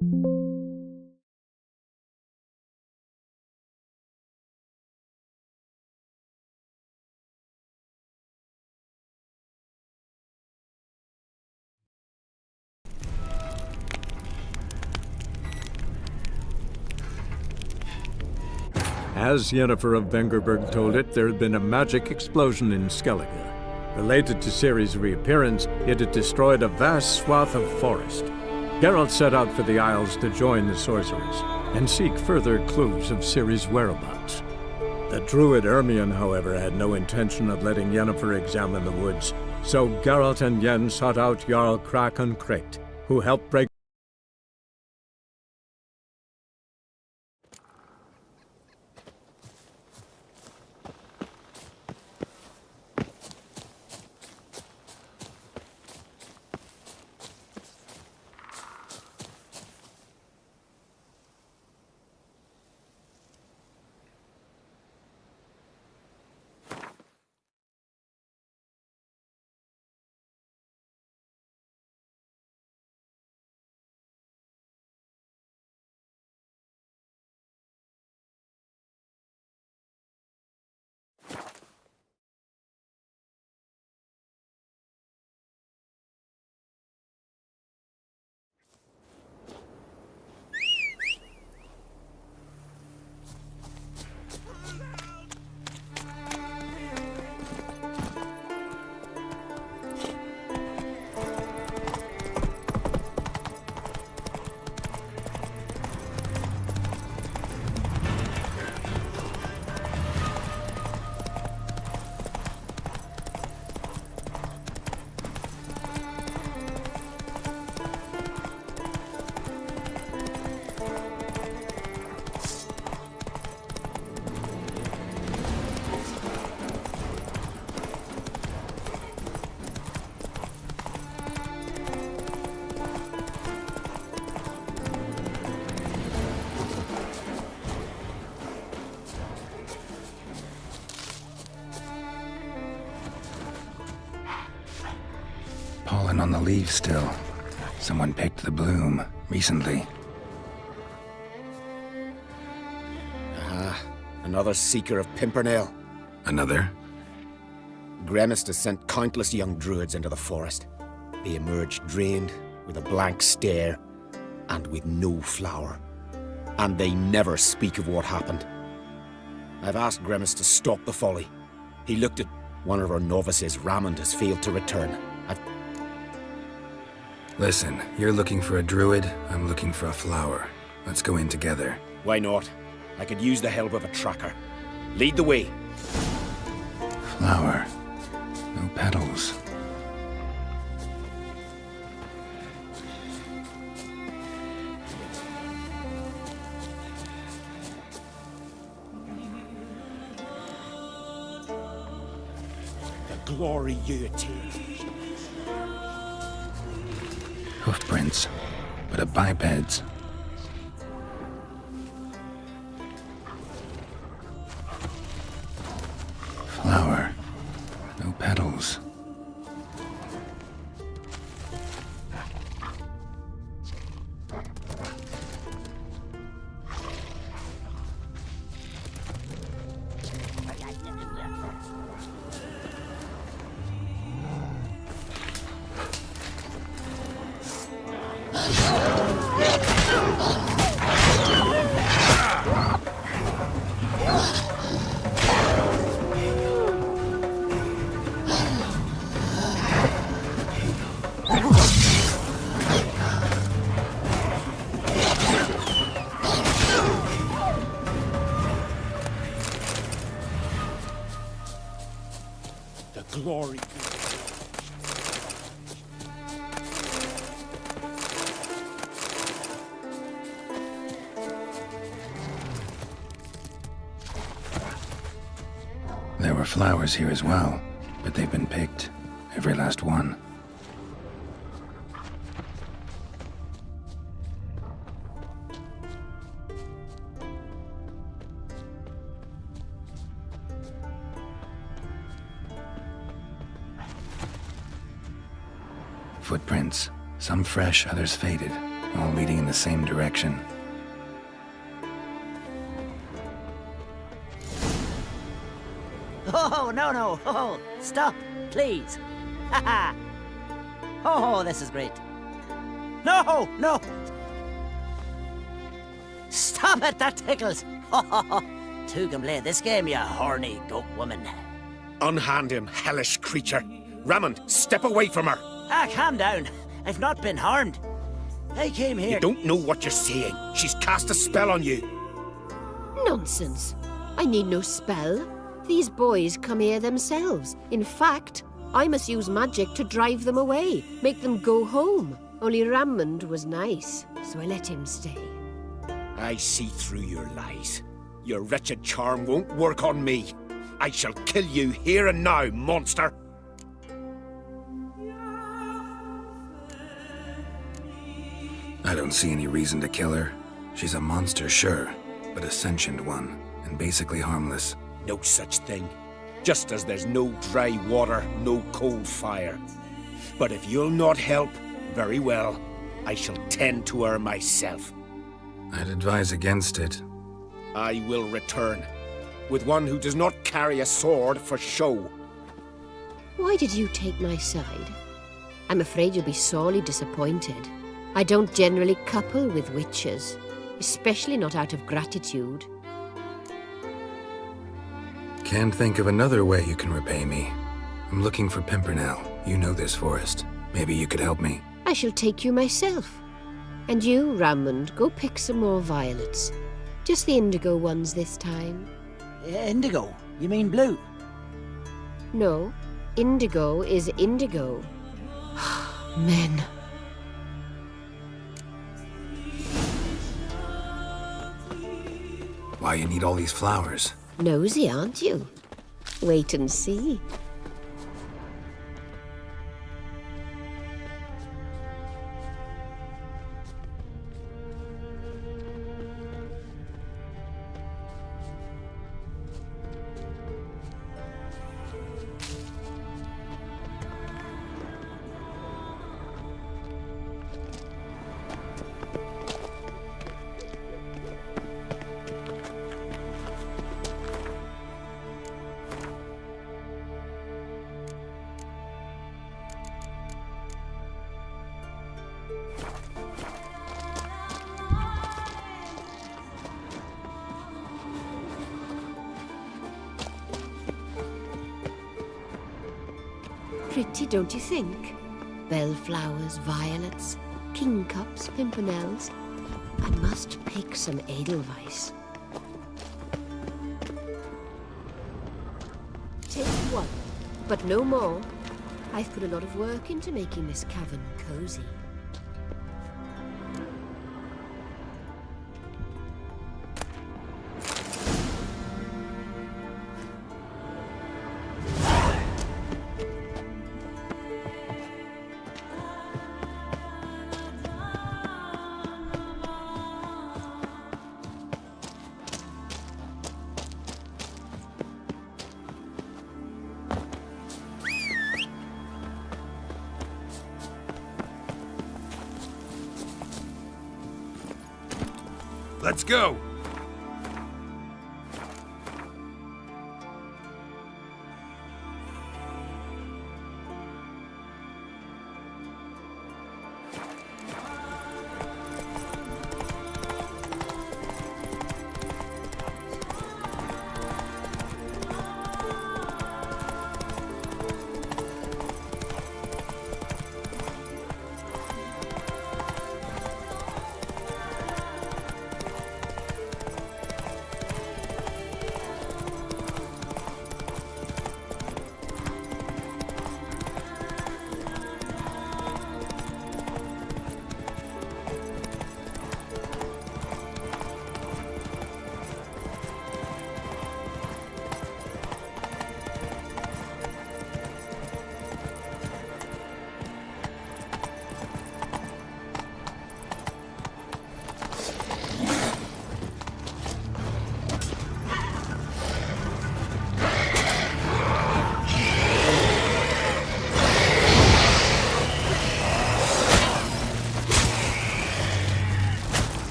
As Yennefer of Vengerberg told it, there had been a magic explosion in Skellige. Related to Ciri's reappearance, it had destroyed a vast swath of forest. Geralt set out for the Isles to join the sorcerers, and seek further clues of Ciri's whereabouts. The druid Ermion, however, had no intention of letting Yennefer examine the woods, so Geralt and Yen sought out Jarl Krakon Krekt, who helped break pollen on the leaves still. Someone picked the bloom recently. Another seeker of Pimpernel. Another? Gremist has sent countless young druids into the forest. They emerge drained, with a blank stare, and with no flower. And they never speak of what happened. I've asked Gremist to stop the folly. He looked at one of our novices. Ramond has failed to return. Listen, you're looking for a druid, I'm looking for a flower. Let's go in together. Why not? I could use the help of a tracker. Lead the way. Flower. No petals. The glory you attain. Hoofprints, but a biped's. Flower. No petals. Glory. There were flowers here as well, but they've been picked. Every last one. Footprints. Some fresh, others faded. all leading in the same direction. Oh, no, no. Oh, stop, please. Ha ha. Oh, this is great. No, no. Stop it, that tickles. Two can play this game, you horny goat woman. Unhand him, hellish creature. Raymond, step away from her. Ah, calm down. I've not been harmed. I came here. You don't know what you're saying. She's cast a spell on you. Nonsense. I need no spell. These boys come here themselves. In fact, I must use magic to drive them away, make them go home. Only Raymond was nice, so I let him stay. I see through your lies. Your wretched charm won't work on me. I shall kill you here and now, monster. I don't see any reason to kill her. She's a monster, sure, but a sentient one, and basically harmless. No such thing. Just as there's no dry water, no cold fire. But if you'll not help, very well. I shall tend to her myself. I'd advise against it. I will return, with one who does not carry a sword for show. Why did you take my side? I'm afraid you'll be sorely disappointed. I don't generally couple with witches, especially not out of gratitude. Can't think of another way you can repay me. I'm looking for Pimpernel. You know this forest. Maybe you could help me. I shall take you myself. And you, Raymond, go pick some more violets. Just the indigo ones this time. Indigo? You mean blue? No, indigo is indigo. Men. Why you need all these flowers? Nosy, aren't you? Wait and see. Pretty, don't you think? Bellflowers, violets, kingcups, pimpernels. I must pick some edelweiss. Take one, but no more. I've put a lot of work into making this cavern cozy. Let's go!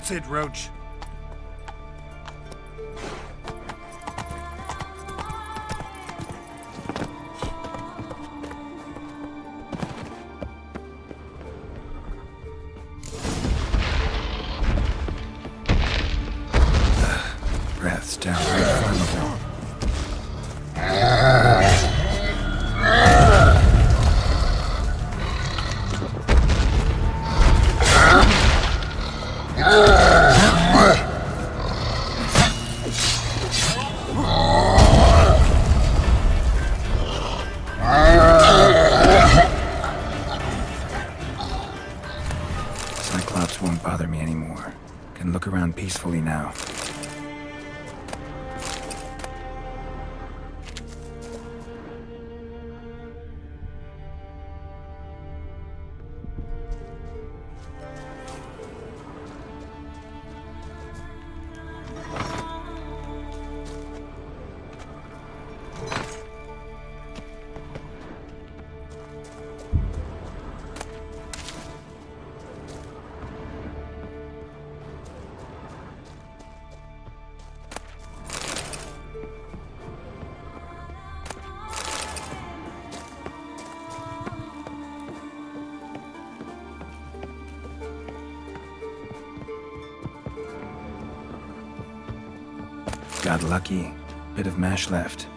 That's it, Roach. Breath's downright flammable. Cyclops won't bother me anymore. Can look around peacefully now. Got lucky. Bit of mash left.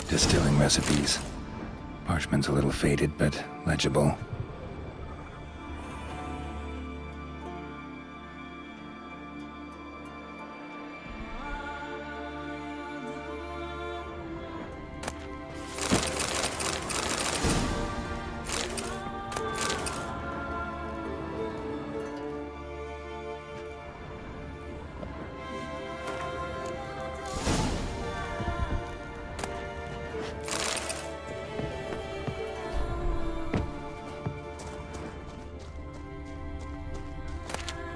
Distilling recipes. Parchment's a little faded, but legible.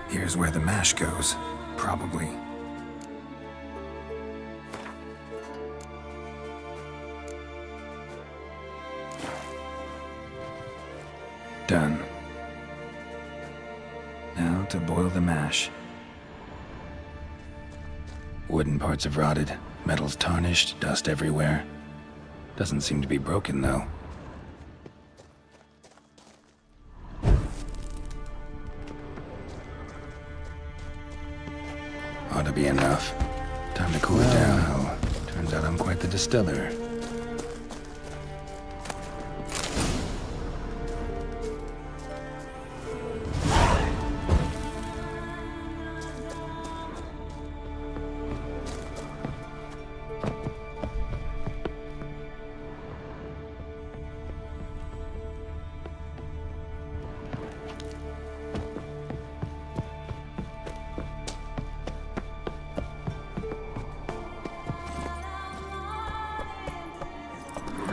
Here's where the mash goes, probably. Done. Now to boil the mash. Wooden parts have rotted, metal's tarnished, dust everywhere. Doesn't seem to be broken, though. Ought to be enough. Time to cool it down. Turns out I'm quite the distiller.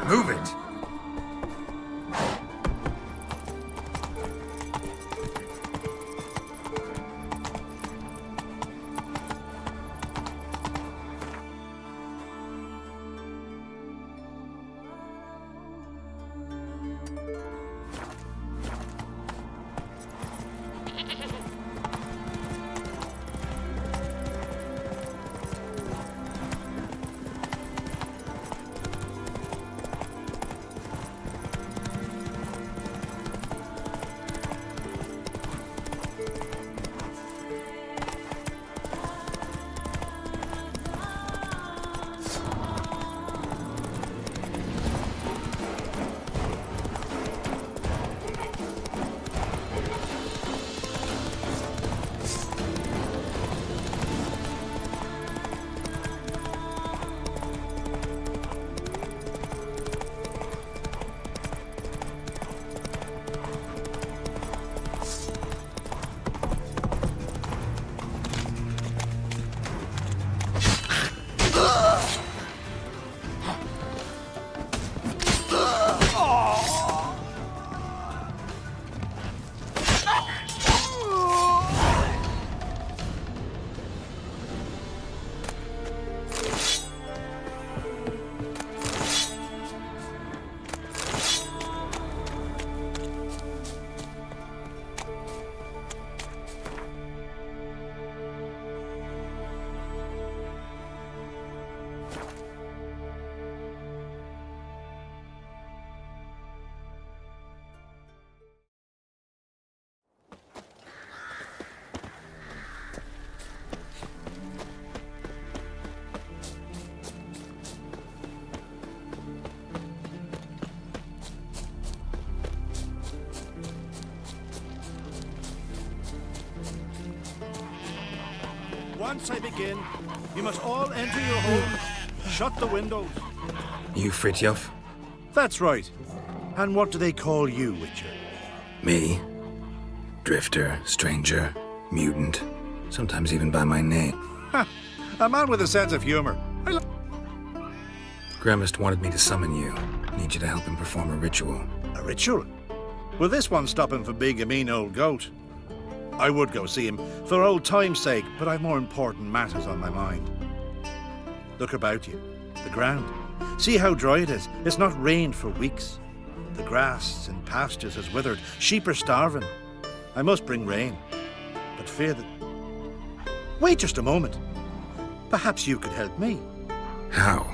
Move it! Once I begin, you must all enter your homes, shut the windows. You Fritjof? That's right. And what do they call you, Witcher? Me? Drifter, stranger, mutant, sometimes even by my name. A man with a sense of humor. Gremist wanted me to summon you. Need you to help him perform a ritual. A ritual? Will this one stop him from being a mean old goat? I would go see him for old time's sake, but I've more important matters on my mind. Look about you. The ground. See how dry it is. It's not rained for weeks. The grass in pastures has withered. Sheep are starving. I must bring rain, but fear that... Wait just a moment. Perhaps you could help me. How?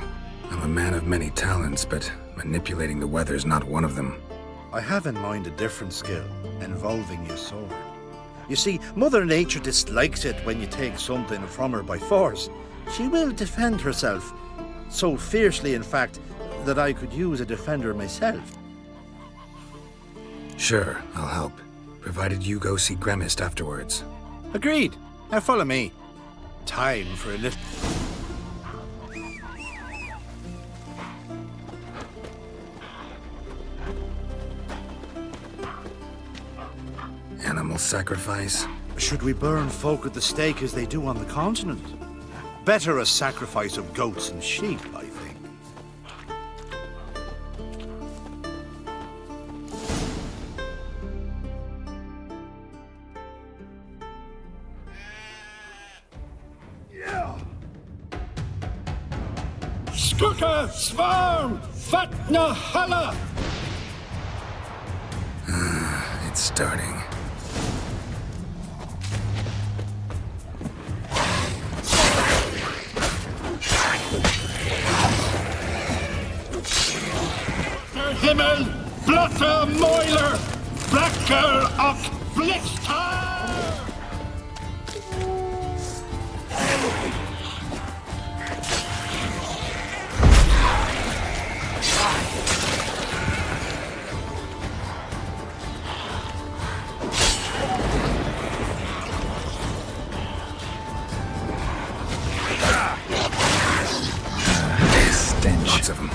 I'm a man of many talents, but manipulating the weather's not one of them. I have in mind a different skill, involving your sword. You see, Mother Nature dislikes it when you take something from her by force. She will defend herself, so fiercely, in fact, that I could use a defender myself. Sure, I'll help, provided you go see Gremist afterwards. Agreed. Now follow me. Time for a little... Animal sacrifice? Should we burn folk at the stake as they do on the continent? Better a sacrifice of goats and sheep, I think. Skuka Svarm Fatna Hala! It's starting. Himmel, Blotter Moiler, Blacker och Blitztar! Stench. Lots of them.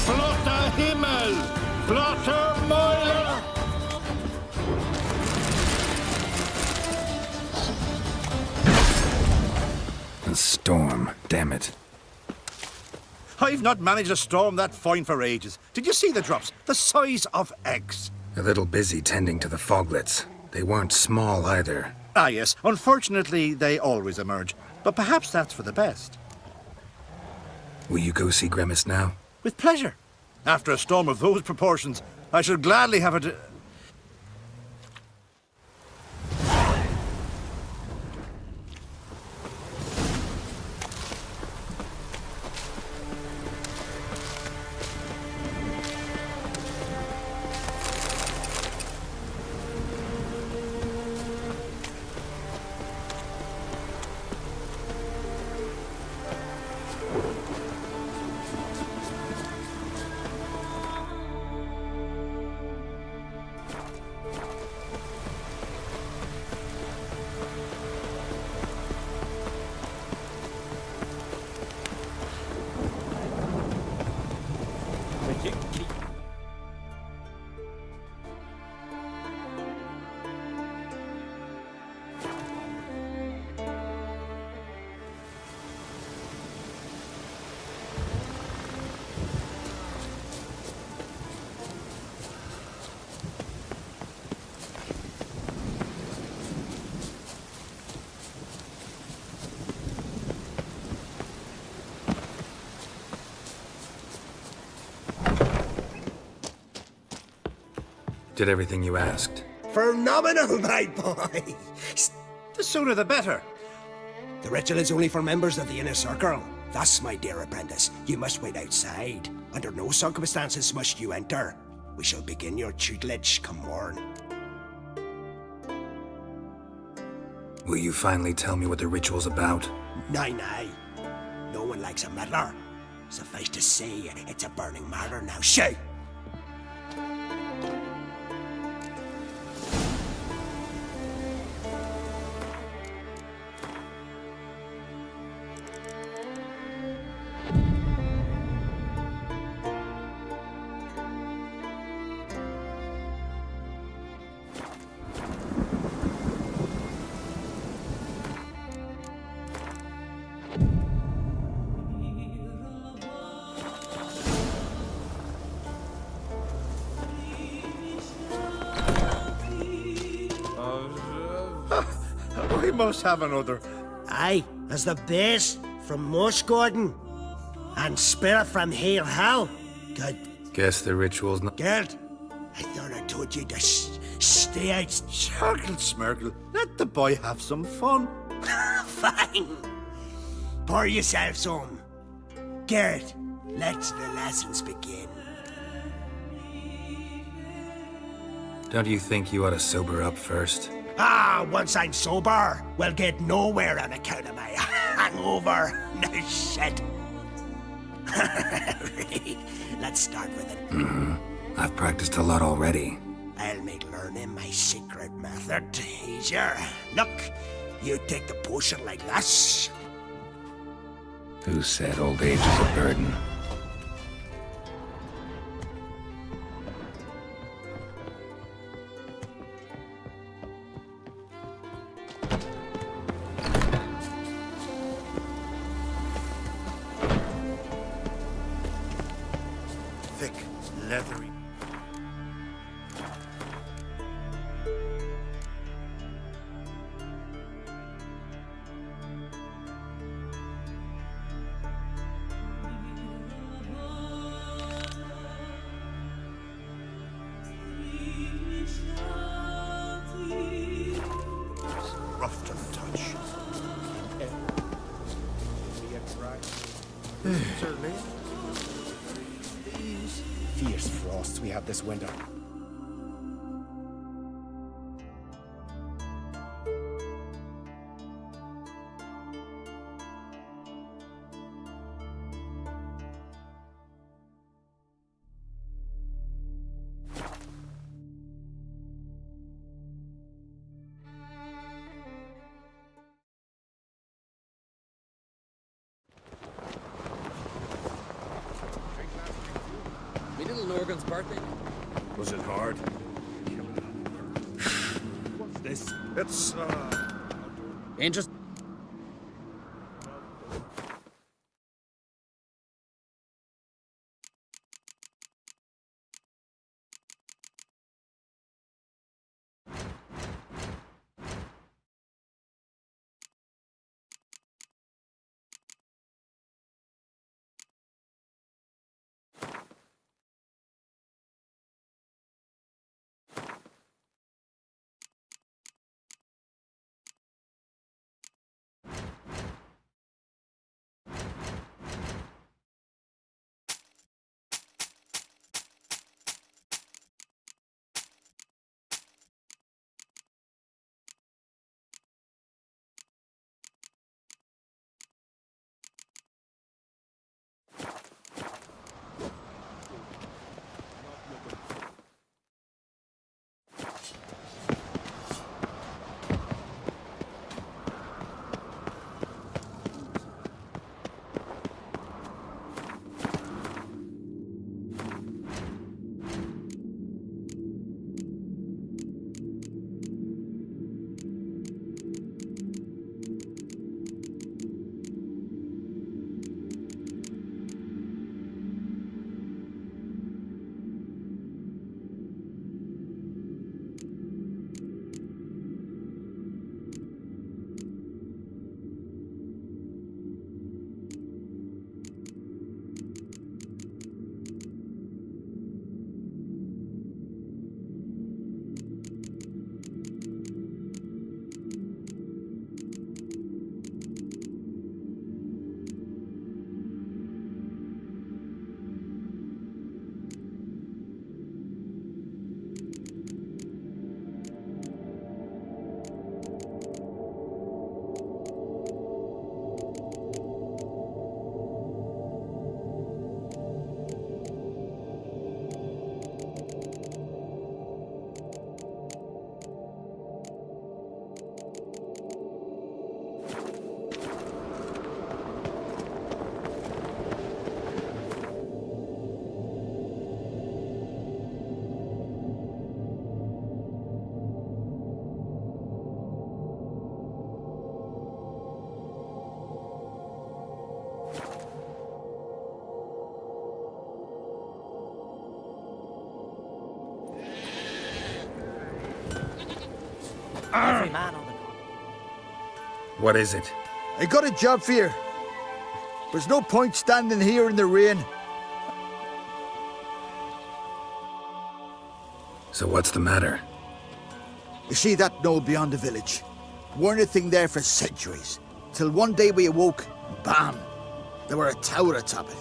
Blotter Himmel, Blotter Moiler! A storm, damn it. I've not managed a storm that fine for ages. Did you see the drops? The size of eggs. A little busy tending to the foglets. They weren't small either. Ah, yes. Unfortunately, they always emerge. But perhaps that's for the best. Will you go see Gremist now? With pleasure. After a storm of those proportions, I should gladly have it... Did everything you asked? Phenomenal, my boy. The sooner the better. The ritual is only for members of the inner circle. Thus, my dear apprentice, you must wait outside. Under no circumstances must you enter. We shall begin your tutelage come morn. Will you finally tell me what the ritual's about? Nay, nay. No one likes a meddler. Suffice to say, it's a burning matter now. Shoot! We must have another. Aye, as the base from Moss Gordon. And spirit from Hale Hell. Good. Guess the ritual's not. Gerd, I thought I told you to stay out. Sharkle smirkle. Let the boy have some fun. Fine. Pour yourself some. Gerd, let the lessons begin. Don't you think you ought to sober up first? Ah, once I'm sober, we'll get nowhere on account of my hangover. No shit. Let's start with it. I've practiced a lot already. I'll make learning my secret method easier. Look, you take the potion like this. Who said old age is a burden? Thick, leathery. Rough to the touch. Certainly. Fierce frosts we had this winter. Me little Norgan's birthday. Was it hard? What's this? It's, Interesting. What is it? I got a job for you. There's no point standing here in the rain. So what's the matter? You see that knoll beyond the village? Weren't a thing there for centuries. Till one day we awoke, and bam! There were a tower atop it.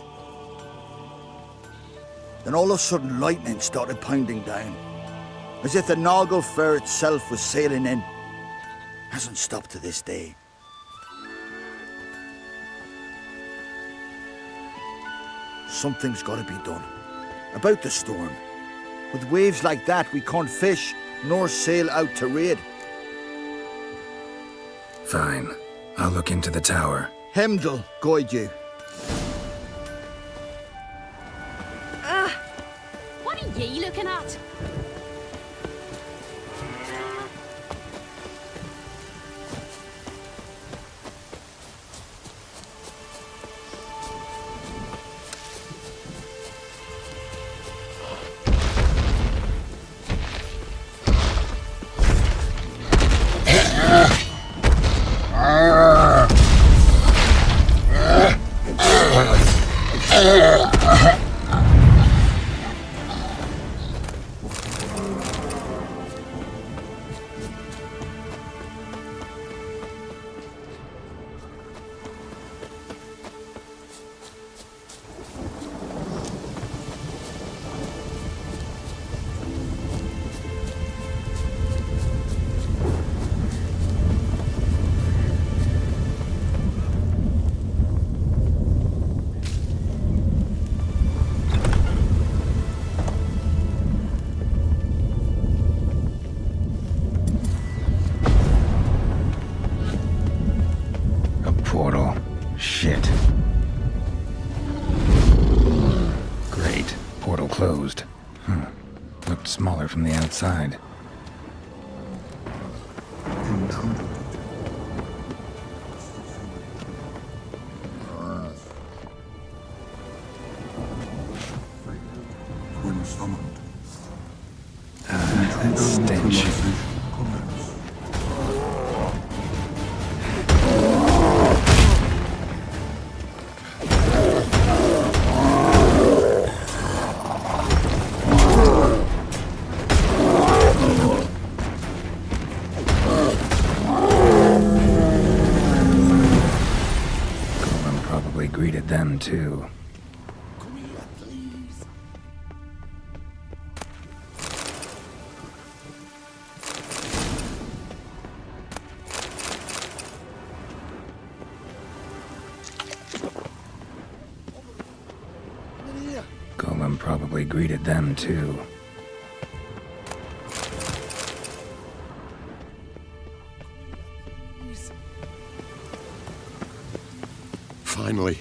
Then all of a sudden lightning started pounding down. As if the Noggle Fair itself was sailing in. Hasn't stopped to this day. Something's got to be done. About the storm. With waves like that, we can't fish, nor sail out to raid. Fine. I'll look into the tower. Hemdall, guide you. What are ye looking at? Portal. Shit. Great. Portal closed. Looked smaller from the outside. That stench. Greeted them too. Golem probably greeted them too. Finally,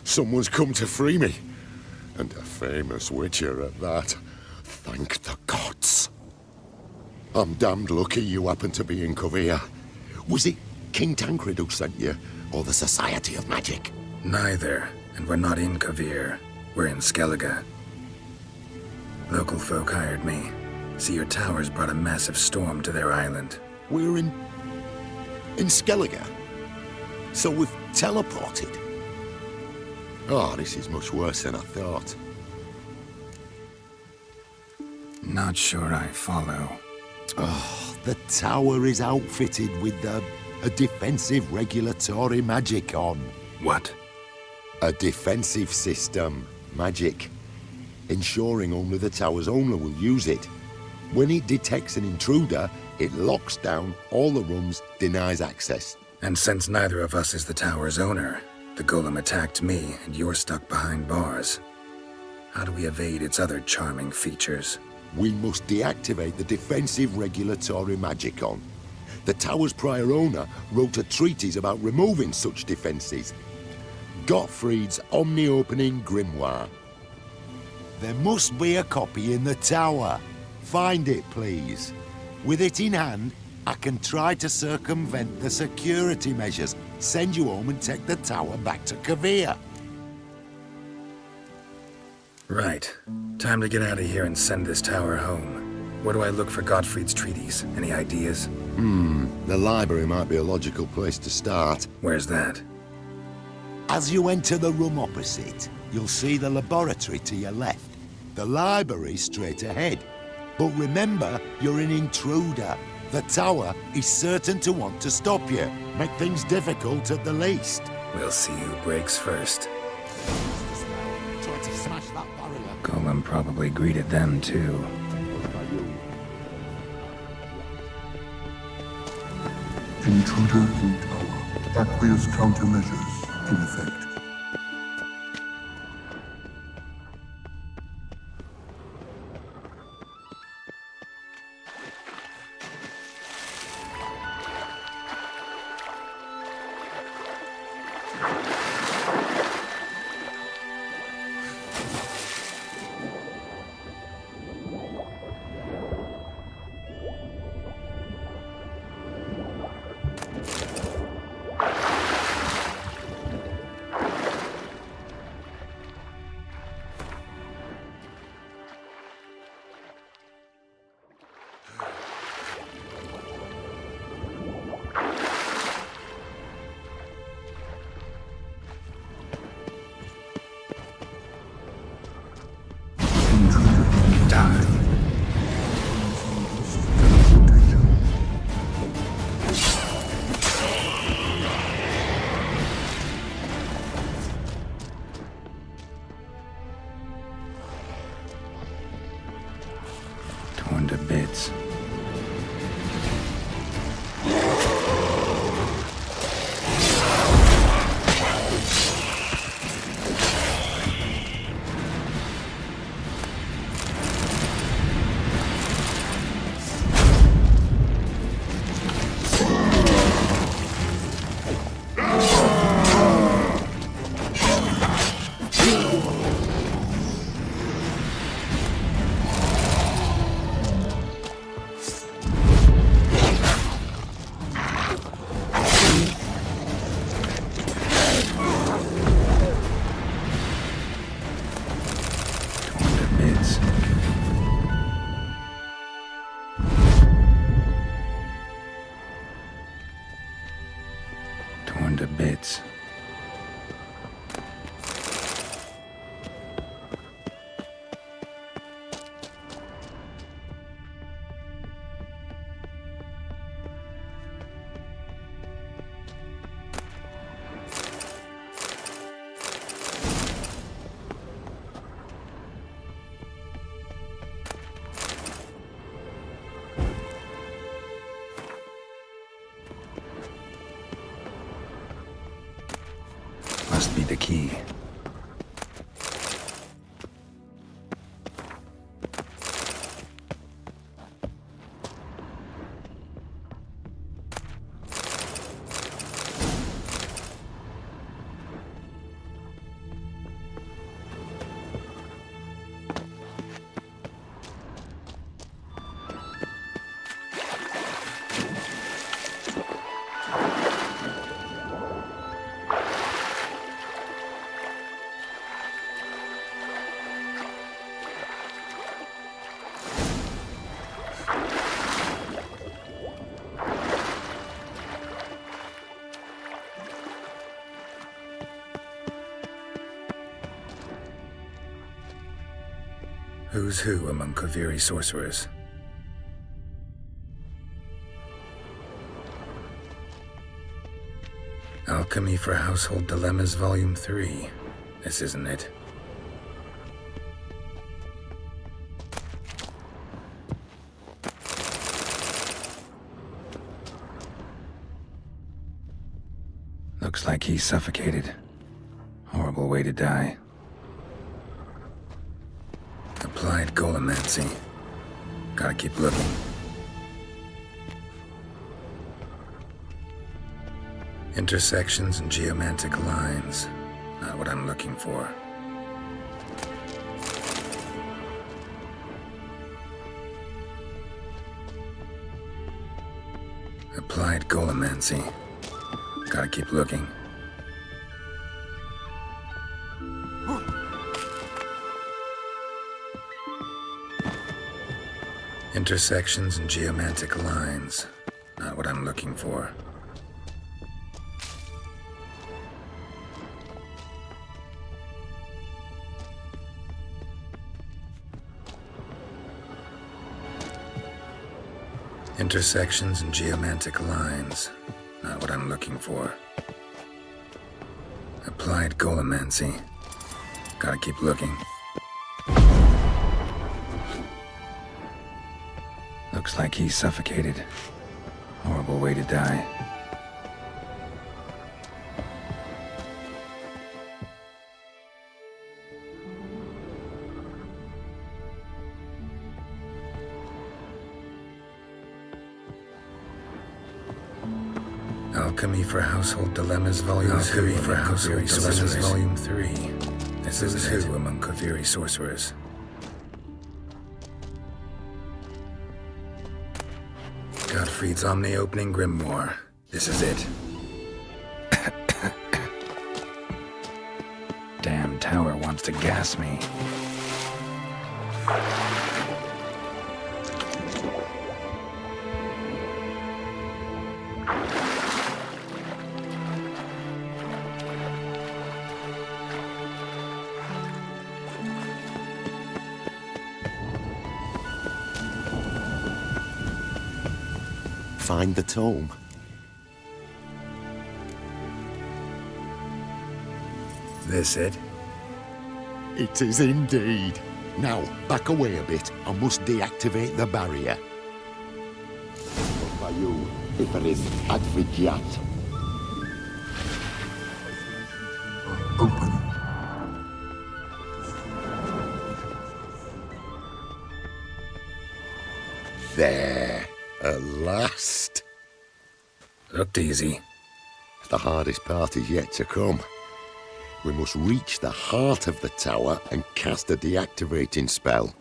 someone's come to free me. And a famous witcher at that. Thank the gods. I'm damned lucky you happen to be in Kovir. Was it King Tancred who sent you, or the Society of Magic? Neither, and we're not in Kovir. We're in Skellige. Local folk hired me. See, your towers brought a massive storm to their island. We're in Skellige? So we've teleported? Oh, this is much worse than I thought. Not sure I follow. Oh, the tower is outfitted with a defensive regulatory magic on. What? A defensive system. Magic. Ensuring only the tower's owner will use it. When it detects an intruder, it locks down all the rooms, denies access. And since neither of us is the tower's owner, the golem attacked me, and you're stuck behind bars. How do we evade its other charming features? We must deactivate the defensive regulatory magicon. The tower's prior owner wrote a treatise about removing such defenses. Gottfried's Omni-Opening Grimoire. There must be a copy in the tower. Find it, please. With it in hand, I can try to circumvent the security measures, send you home and take the tower back to Kovir. Right. Time to get out of here and send this tower home. Where do I look for Gottfried's treatise? Any ideas? The library might be a logical place to start. Where's that? As you enter the room opposite, you'll see the laboratory to your left. The library straight ahead. But remember, you're an intruder. The tower is certain to want to stop you. Make things difficult at the least. We'll see who breaks first. Tried to smash that barrier. Golem probably greeted them too. Intruder in tower. Aqueous countermeasures in effect. Torn to bits. Torn to bits. Must be the key. Who's who among Kaviri sorcerers? Alchemy for Household Dilemmas, Volume 3. This isn't it. Looks like he's suffocated. Horrible way to die. Applied Golemancy. Gotta keep looking. Intersections and geomantic lines. Not what I'm looking for. Applied Golemancy. Gotta keep looking. Intersections and geomantic lines. Not what I'm looking for. Intersections and geomantic lines. Not what I'm looking for. Applied golemancy. Gotta keep looking. Looks like he's suffocated. Horrible way to die. Alchemy for Household Dilemmas, Volume 3. For Household Dilemmas, Volume 3. This is who among Kaviri sorcerers. Gottfried's Omni-Opening Grimoire. This is it. Damn tower wants to gas me. Find the tome. This it? It is indeed. Now, back away a bit. I must deactivate the barrier. What by you, Iferis Advigiat? Open. There. At last. Looked easy. The hardest part is yet to come. We must reach the heart of the tower and cast a deactivating spell.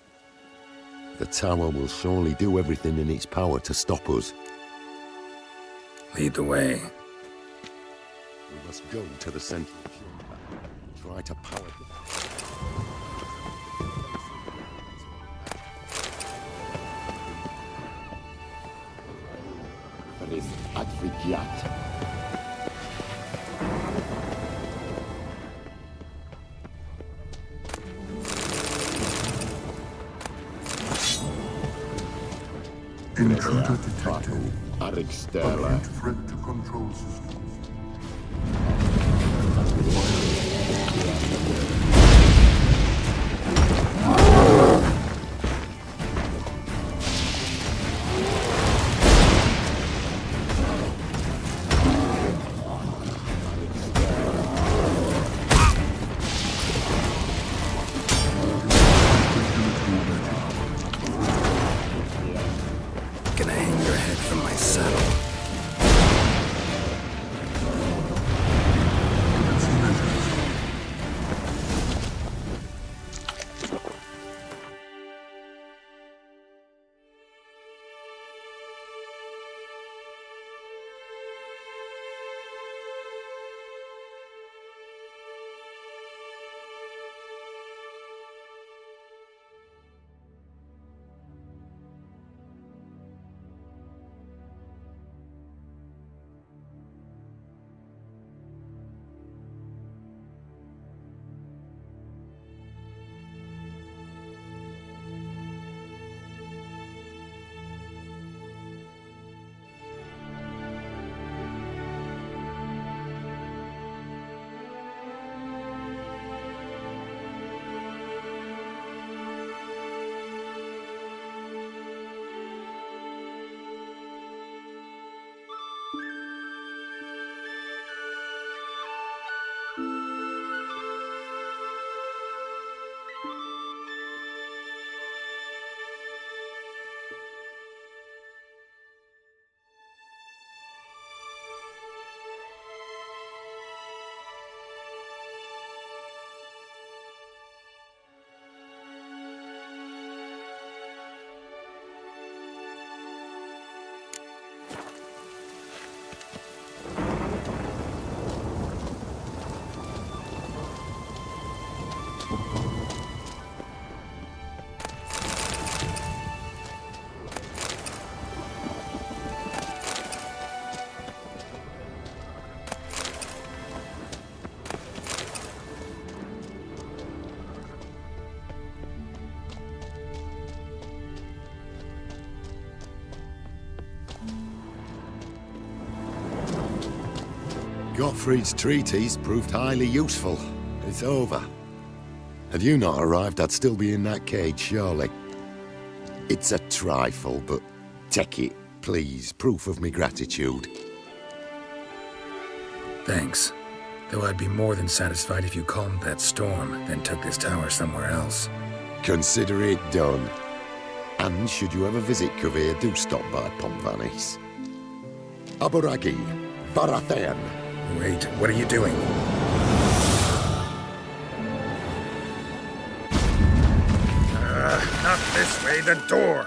The tower will surely do everything in its power to stop us. Lead the way. We must go to the central chamber. Try to power it. Advigiat. Intruder detected. Arixterla. Acute threat to control systems. Gonna hang your head from my saddle. Gottfried's treatise proved highly useful. It's over. Had you not arrived, I'd still be in that cage, surely. It's a trifle, but take it, please. Proof of me gratitude. Thanks. Though I'd be more than satisfied if you calmed that storm, then took this tower somewhere else. Consider it done. And should you ever visit Kovir, do stop by Pontvanis. Aboragi, Barathan. Wait, what are you doing? Not this way, the door!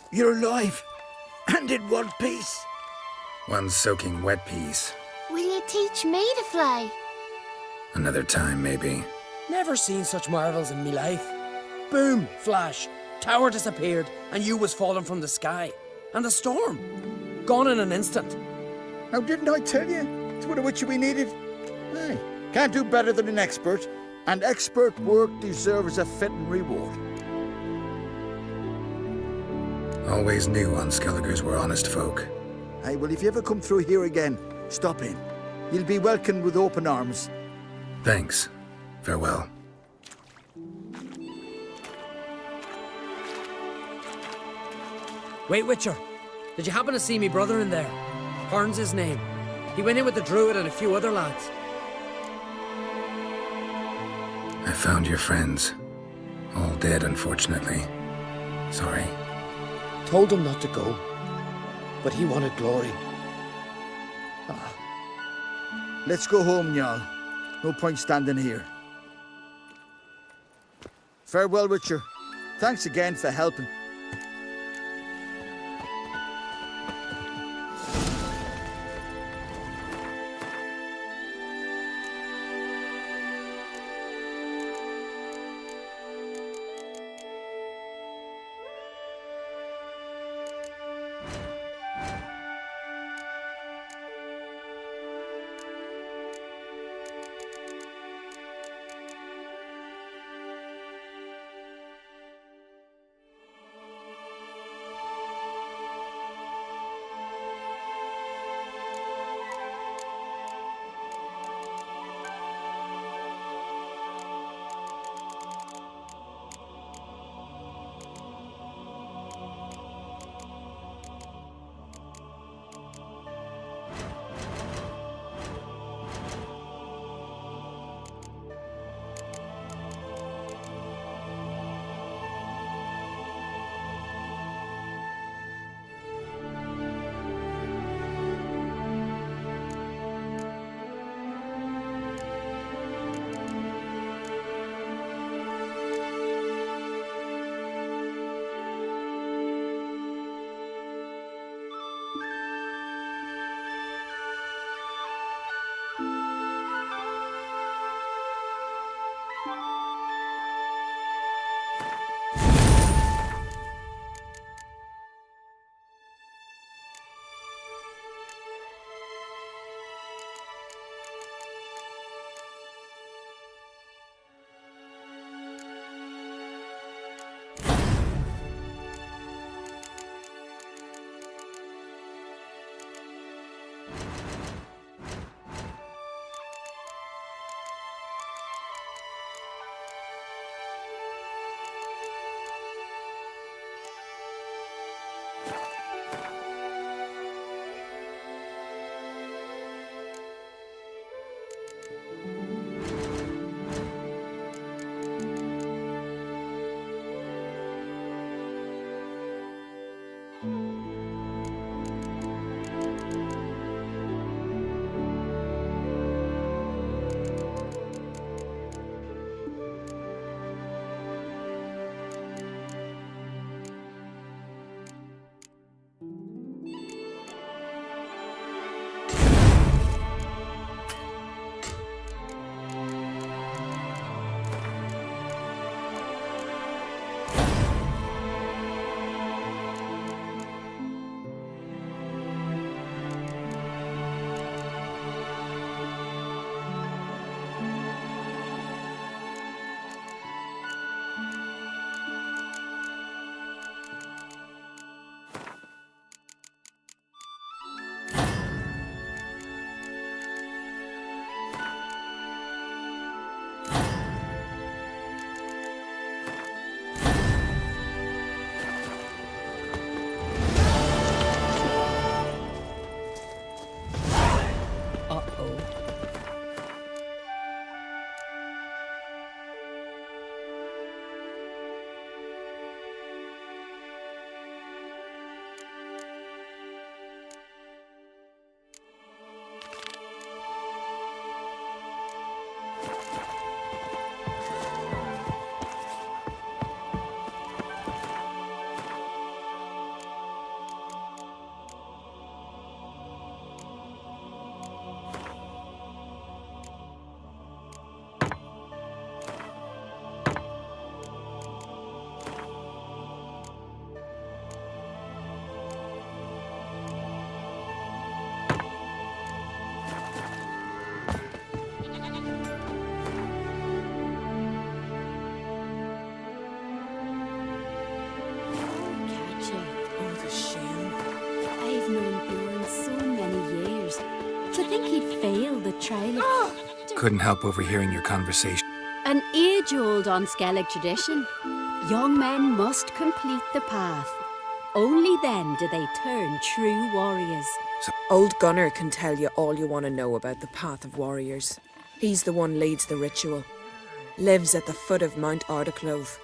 You're alive, and in one piece. One soaking wet piece. Will you teach me to fly? Another time, maybe. Never seen such marvels in me life. Boom, flash, tower disappeared, and you was falling from the sky. And the storm, gone in an instant. Now, didn't I tell you? It's what a witcher we needed. Hey, can't do better than an expert, and expert work deserves a fitting reward. Always knew Unskelligers were honest folk. Hey, well, if you ever come through here again, stop in. You'll be welcomed with open arms. Thanks. Farewell. Wait, Witcher. Did you happen to see me brother in there? Horn's his name. He went in with the druid and a few other lads. I found your friends. All dead, unfortunately. Sorry. Told him not to go, but he wanted glory. Let's go home, Jarl. No point standing here. Farewell, Witcher. Thanks again for helping. Couldn't help overhearing your conversation. An age-old on Skellig tradition. Young men must complete the path. Only then do they turn true warriors. Old Gunnar can tell you all you want to know about the Path of Warriors. He's the one leads the ritual. Lives at the foot of Mount Ardaclove.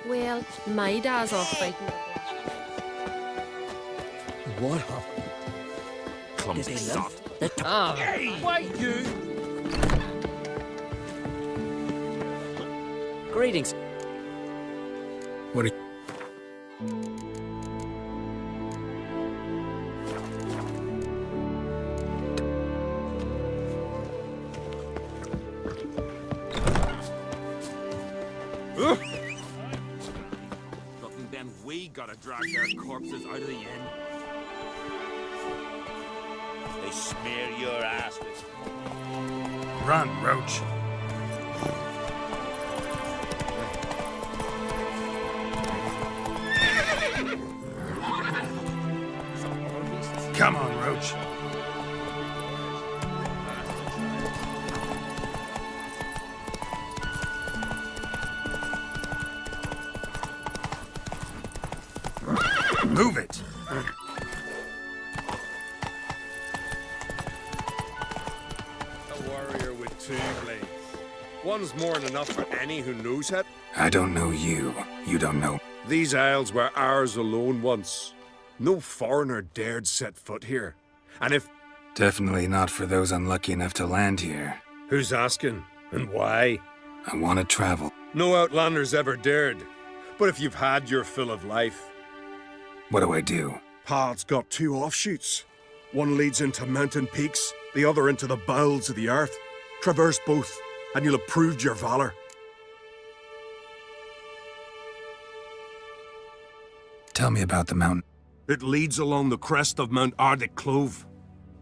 Well, my dad's off fighting. What happened? Clumsy sod. Why you? Greetings. What are Then we gotta drag their corpses out of the inn. They smear your ass with... Run, Roach. Come on, Roach. Move it! A warrior with two blades. One's more than enough for any who knows it. I don't know you. You don't know. These isles were ours alone once. No foreigner dared set foot here. And if... Definitely not for those unlucky enough to land here. Who's asking? And why? I want to travel. No outlanders ever dared. But if you've had your fill of life... What do I do? Path's got two offshoots. One leads into mountain peaks, the other into the bowels of the earth. Traverse both, and you'll have proved your valor. Tell me about the mountain. It leads along the crest of Mount Ardaclove.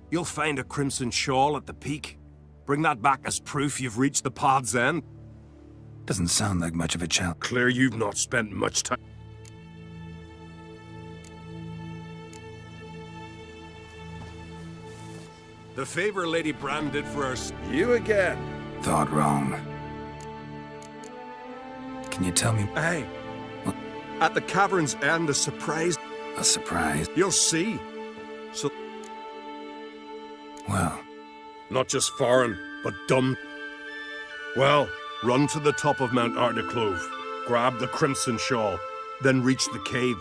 You'll find a crimson shawl at the peak. Bring that back as proof you've reached the path's end. Doesn't sound like much of a challenge. Clear you've not spent much time. The favor Lady Bran did for us. You again. Thought wrong. Can you tell me Hey, at the cavern's end, a surprise. a surprise? You'll see. So, Well, not just foreign, but dumb. Well, run to the top of Mount Ardeclove, grab the Crimson Shawl, then reach the cave.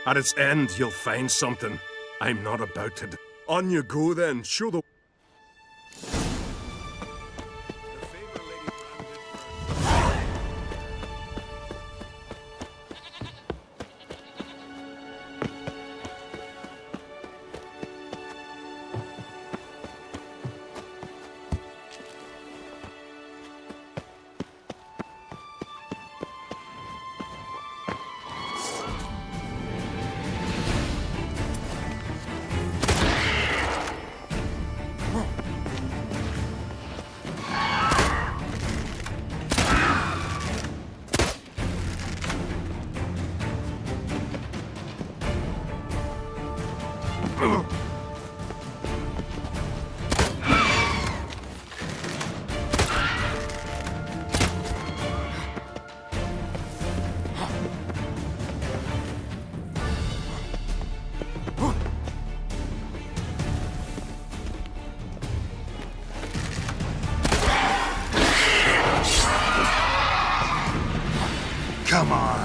At its end, you'll find something I'm not about to. On you go then, show the. Come on.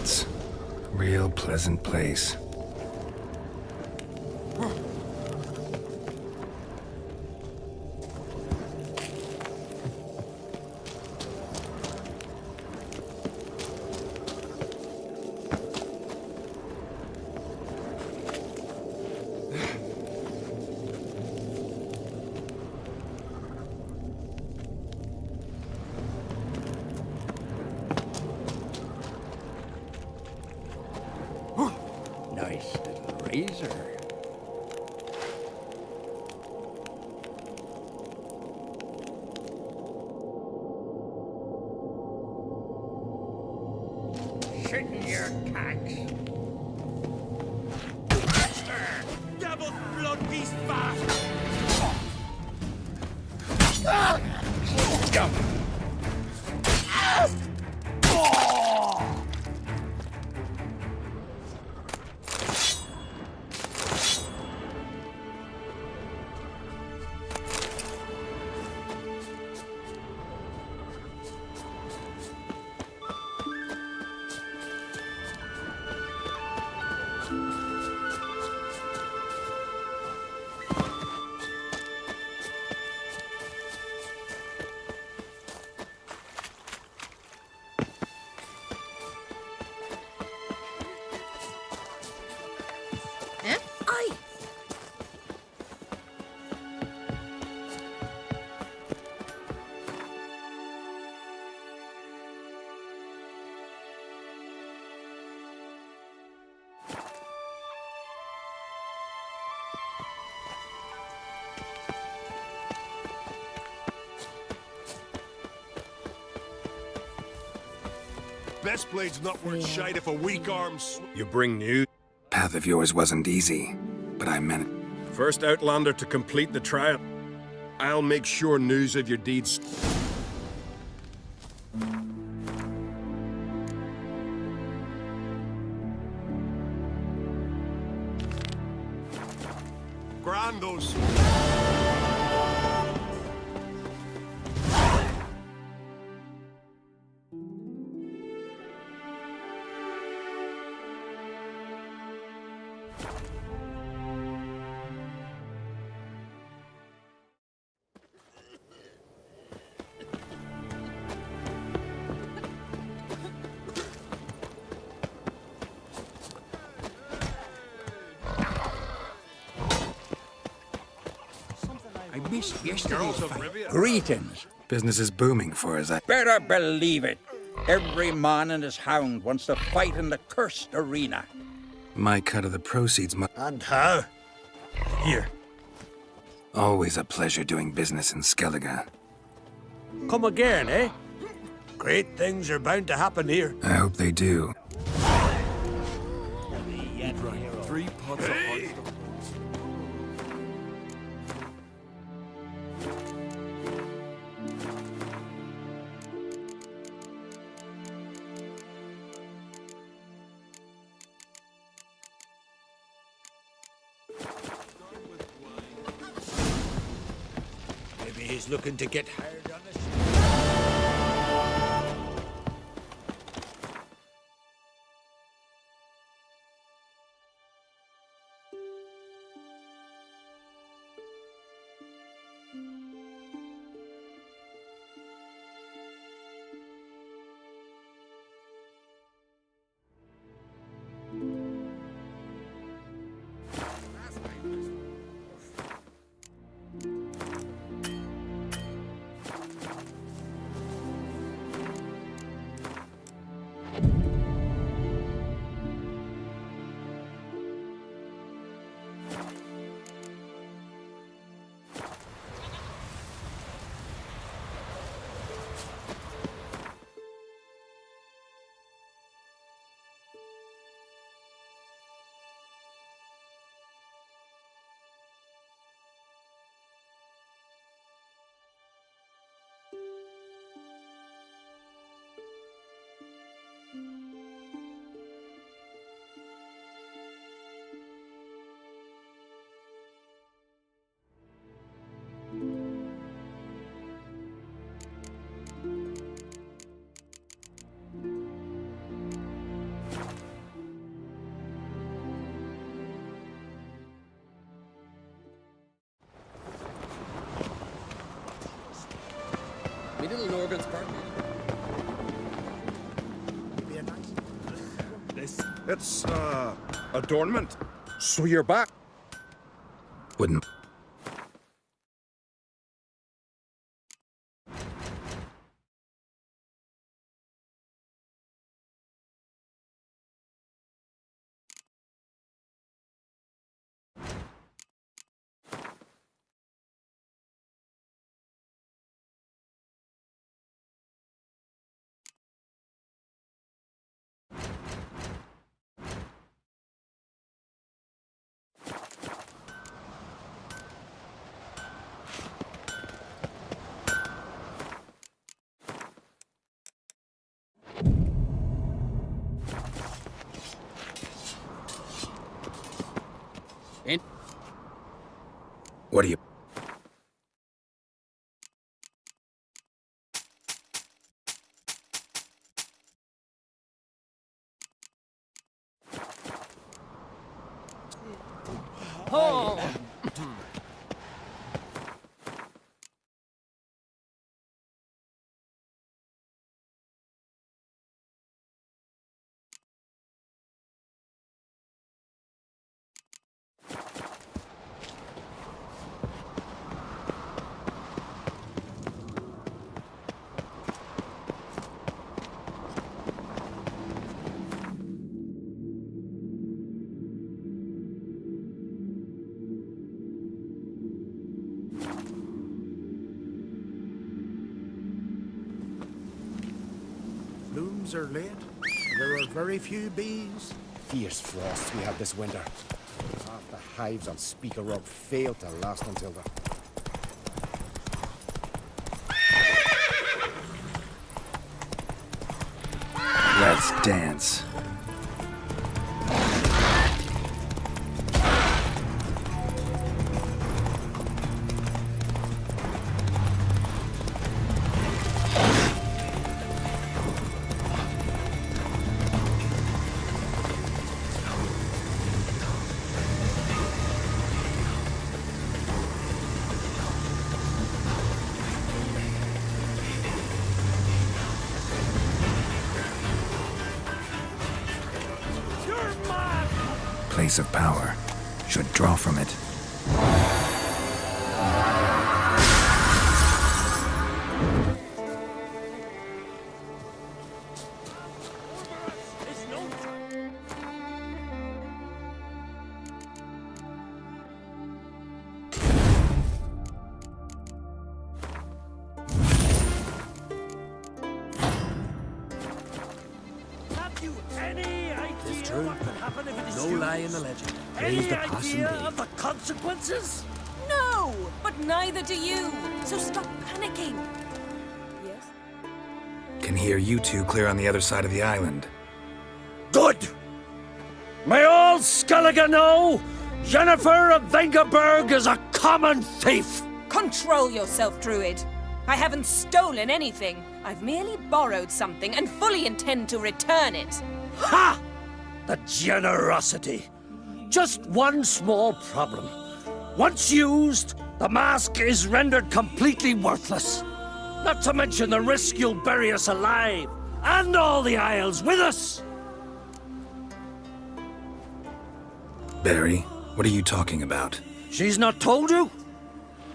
rats. Real pleasant place. Nice little razor. Shouldn't your cacks? Devil's blood beast fast! Best blade's not worth shite if a weak arm's... You bring news? Path of yours wasn't easy, but I meant it. First Outlander to complete the trial. I'll make sure news of your deeds... Grandos! I missed yesterday's fight. Greetings. Business is booming for us. Better believe it. Every man and his hound wants to fight in the cursed arena. My cut of the proceeds And how? Here. Always a pleasure doing business in Skellige. Come again, eh? Great things are bound to happen here. I hope they do. Drank 3 pots of hot stuff. Maybe he's looking to get hired on us. this? It's, adornment. So you're back. Wouldn't. What do you... Oh! Blooms are late. There are very few bees. Fierce frosts we had this winter. Half the hives on Speaker Rock failed to last until the... Let's dance. Place of power. Should draw from it. Have you any idea true. what could happen if it is No used? lie in the legend. Any Praise the past idea and of the consequences? No, but neither do you. So stop panicking. Yes? Can hear you two clear on the other side of the island. Good! May all Skellige know Jennifer of Vengerberg is a common thief! Control yourself, Druid. I haven't stolen anything. I've merely borrowed something and fully intend to return it. Ha! The generosity. Just one small problem. Once used, the mask is rendered completely worthless. Not to mention the risk you'll bury us alive, and all the Isles with us. Barry, what are you talking about? She's not told you?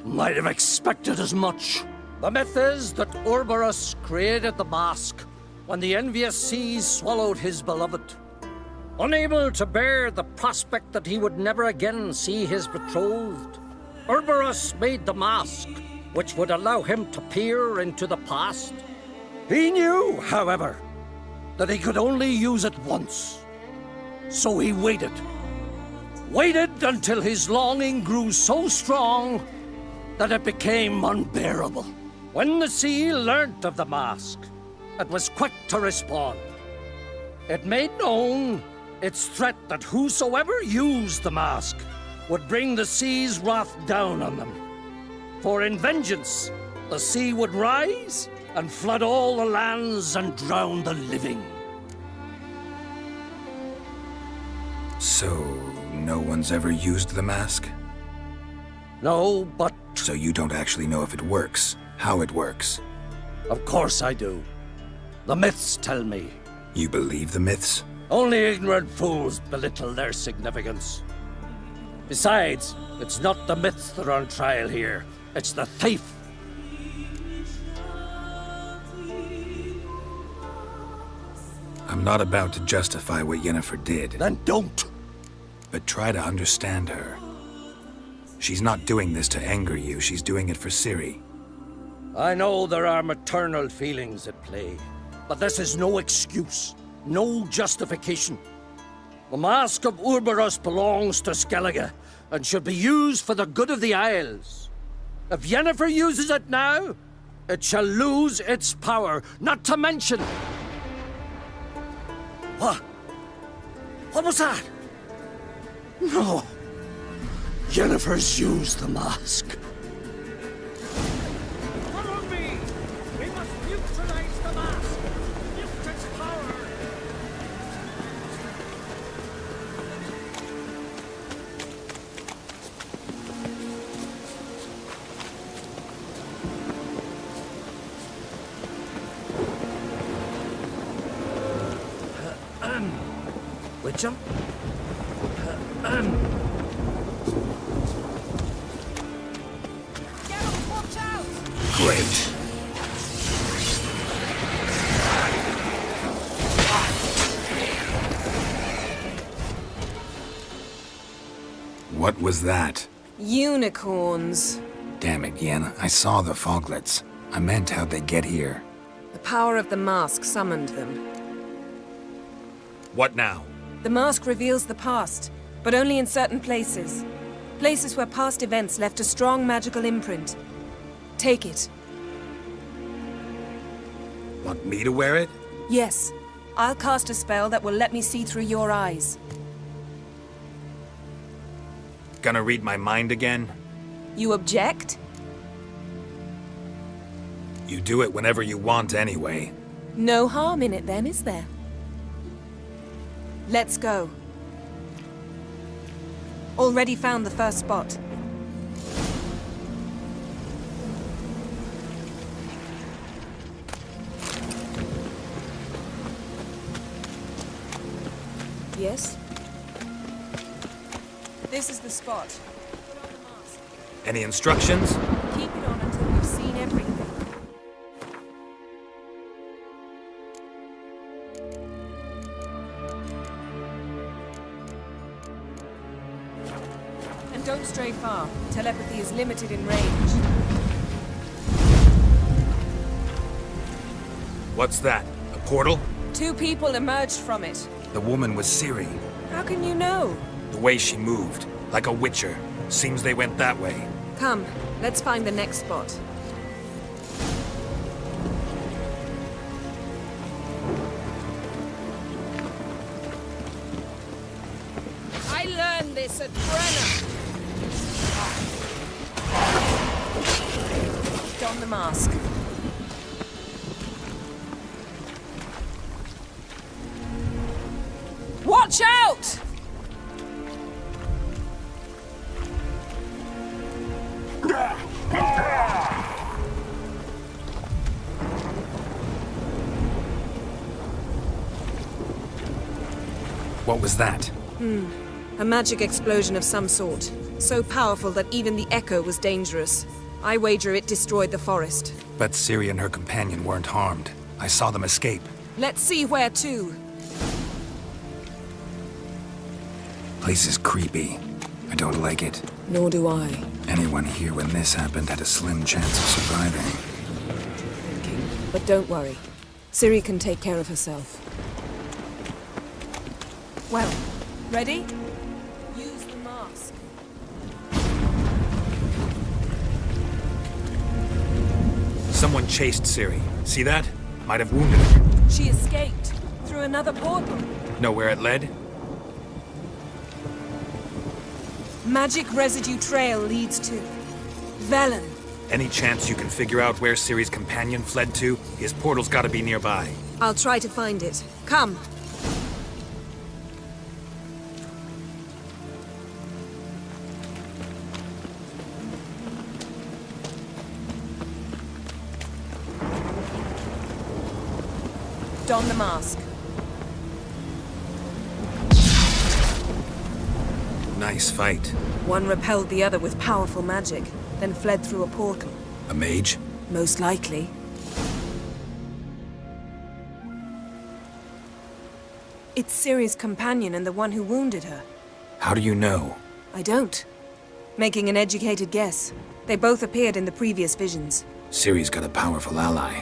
Might have expected as much. The myth is that Ouroboros created the mask when the envious seas swallowed his beloved. Unable to bear the prospect that he would never again see his betrothed, Ouroboros made the mask, which would allow him to peer into the past. He knew, however, that he could only use it once. So he waited. Waited until his longing grew so strong that it became unbearable. When the sea learnt of the mask, it was quick to respond. It made known its threat that whosoever used the mask would bring the sea's wrath down on them. For in vengeance, the sea would rise and flood all the lands and drown the living. So, no one's ever used the mask? No, but... So you don't actually know if it works, how it works? Of course I do. The myths tell me. You believe the myths? Only ignorant fools belittle their significance. Besides, it's not the myths that are on trial here. It's the thief. I'm not about to justify what Yennefer did. Then don't. But try to understand her. She's not doing this to anger you, she's doing it for Ciri. I know there are maternal feelings at play, but this is no excuse, no justification. The Mask of Urborus belongs to Skellige, and should be used for the good of the Isles. If Yennefer uses it now, it shall lose its power, not to mention... What? What was that? No. Yennefer's used the mask. Follow me! We must neutralize the mask! Mute its power! Witcher? Great. What was that? Unicorns. Damn it, Yen. I saw the foglets. I meant how'd they get here. The power of the mask summoned them. What now? The mask reveals the past, but only in certain places. Places where past events left a strong magical imprint. Take it. Want me to wear it? Yes. I'll cast a spell that will let me see through your eyes. Gonna read my mind again? You object? You do it whenever you want anyway. No harm in it then, is there? Let's go. Already found the first spot. Yes? This is the spot. Any instructions? Keep it on until we've seen everything. And don't stray far. Telepathy is limited in range. What's that? A portal? 2 people emerged from it. The woman was Ciri. How can you know? The way she moved, like a witcher. Seems they went that way. Come, let's find the next spot. I learned this at Brenna. Don the mask. Watch out! What was that? A magic explosion of some sort. So powerful that even the echo was dangerous. I wager it destroyed the forest. But Ciri and her companion weren't harmed. I saw them escape. Let's see where to. Place is creepy. I don't like it. Nor do I. Anyone here when this happened had a slim chance of surviving. But don't worry. Ciri can take care of herself. Well, ready? Use the mask. Someone chased Ciri. See that? Might have wounded her. She escaped through another portal. Know where it led? Magic residue trail leads to Velen. Any chance you can figure out where Ciri's companion fled to? His portal's gotta be nearby. I'll try to find it. Come. Don the mask. Nice fight. One repelled the other with powerful magic, then fled through a portal. A mage? Most likely. It's Ciri's companion and the one who wounded her. How do you know? I don't. Making an educated guess. They both appeared in the previous visions. Ciri's got a powerful ally.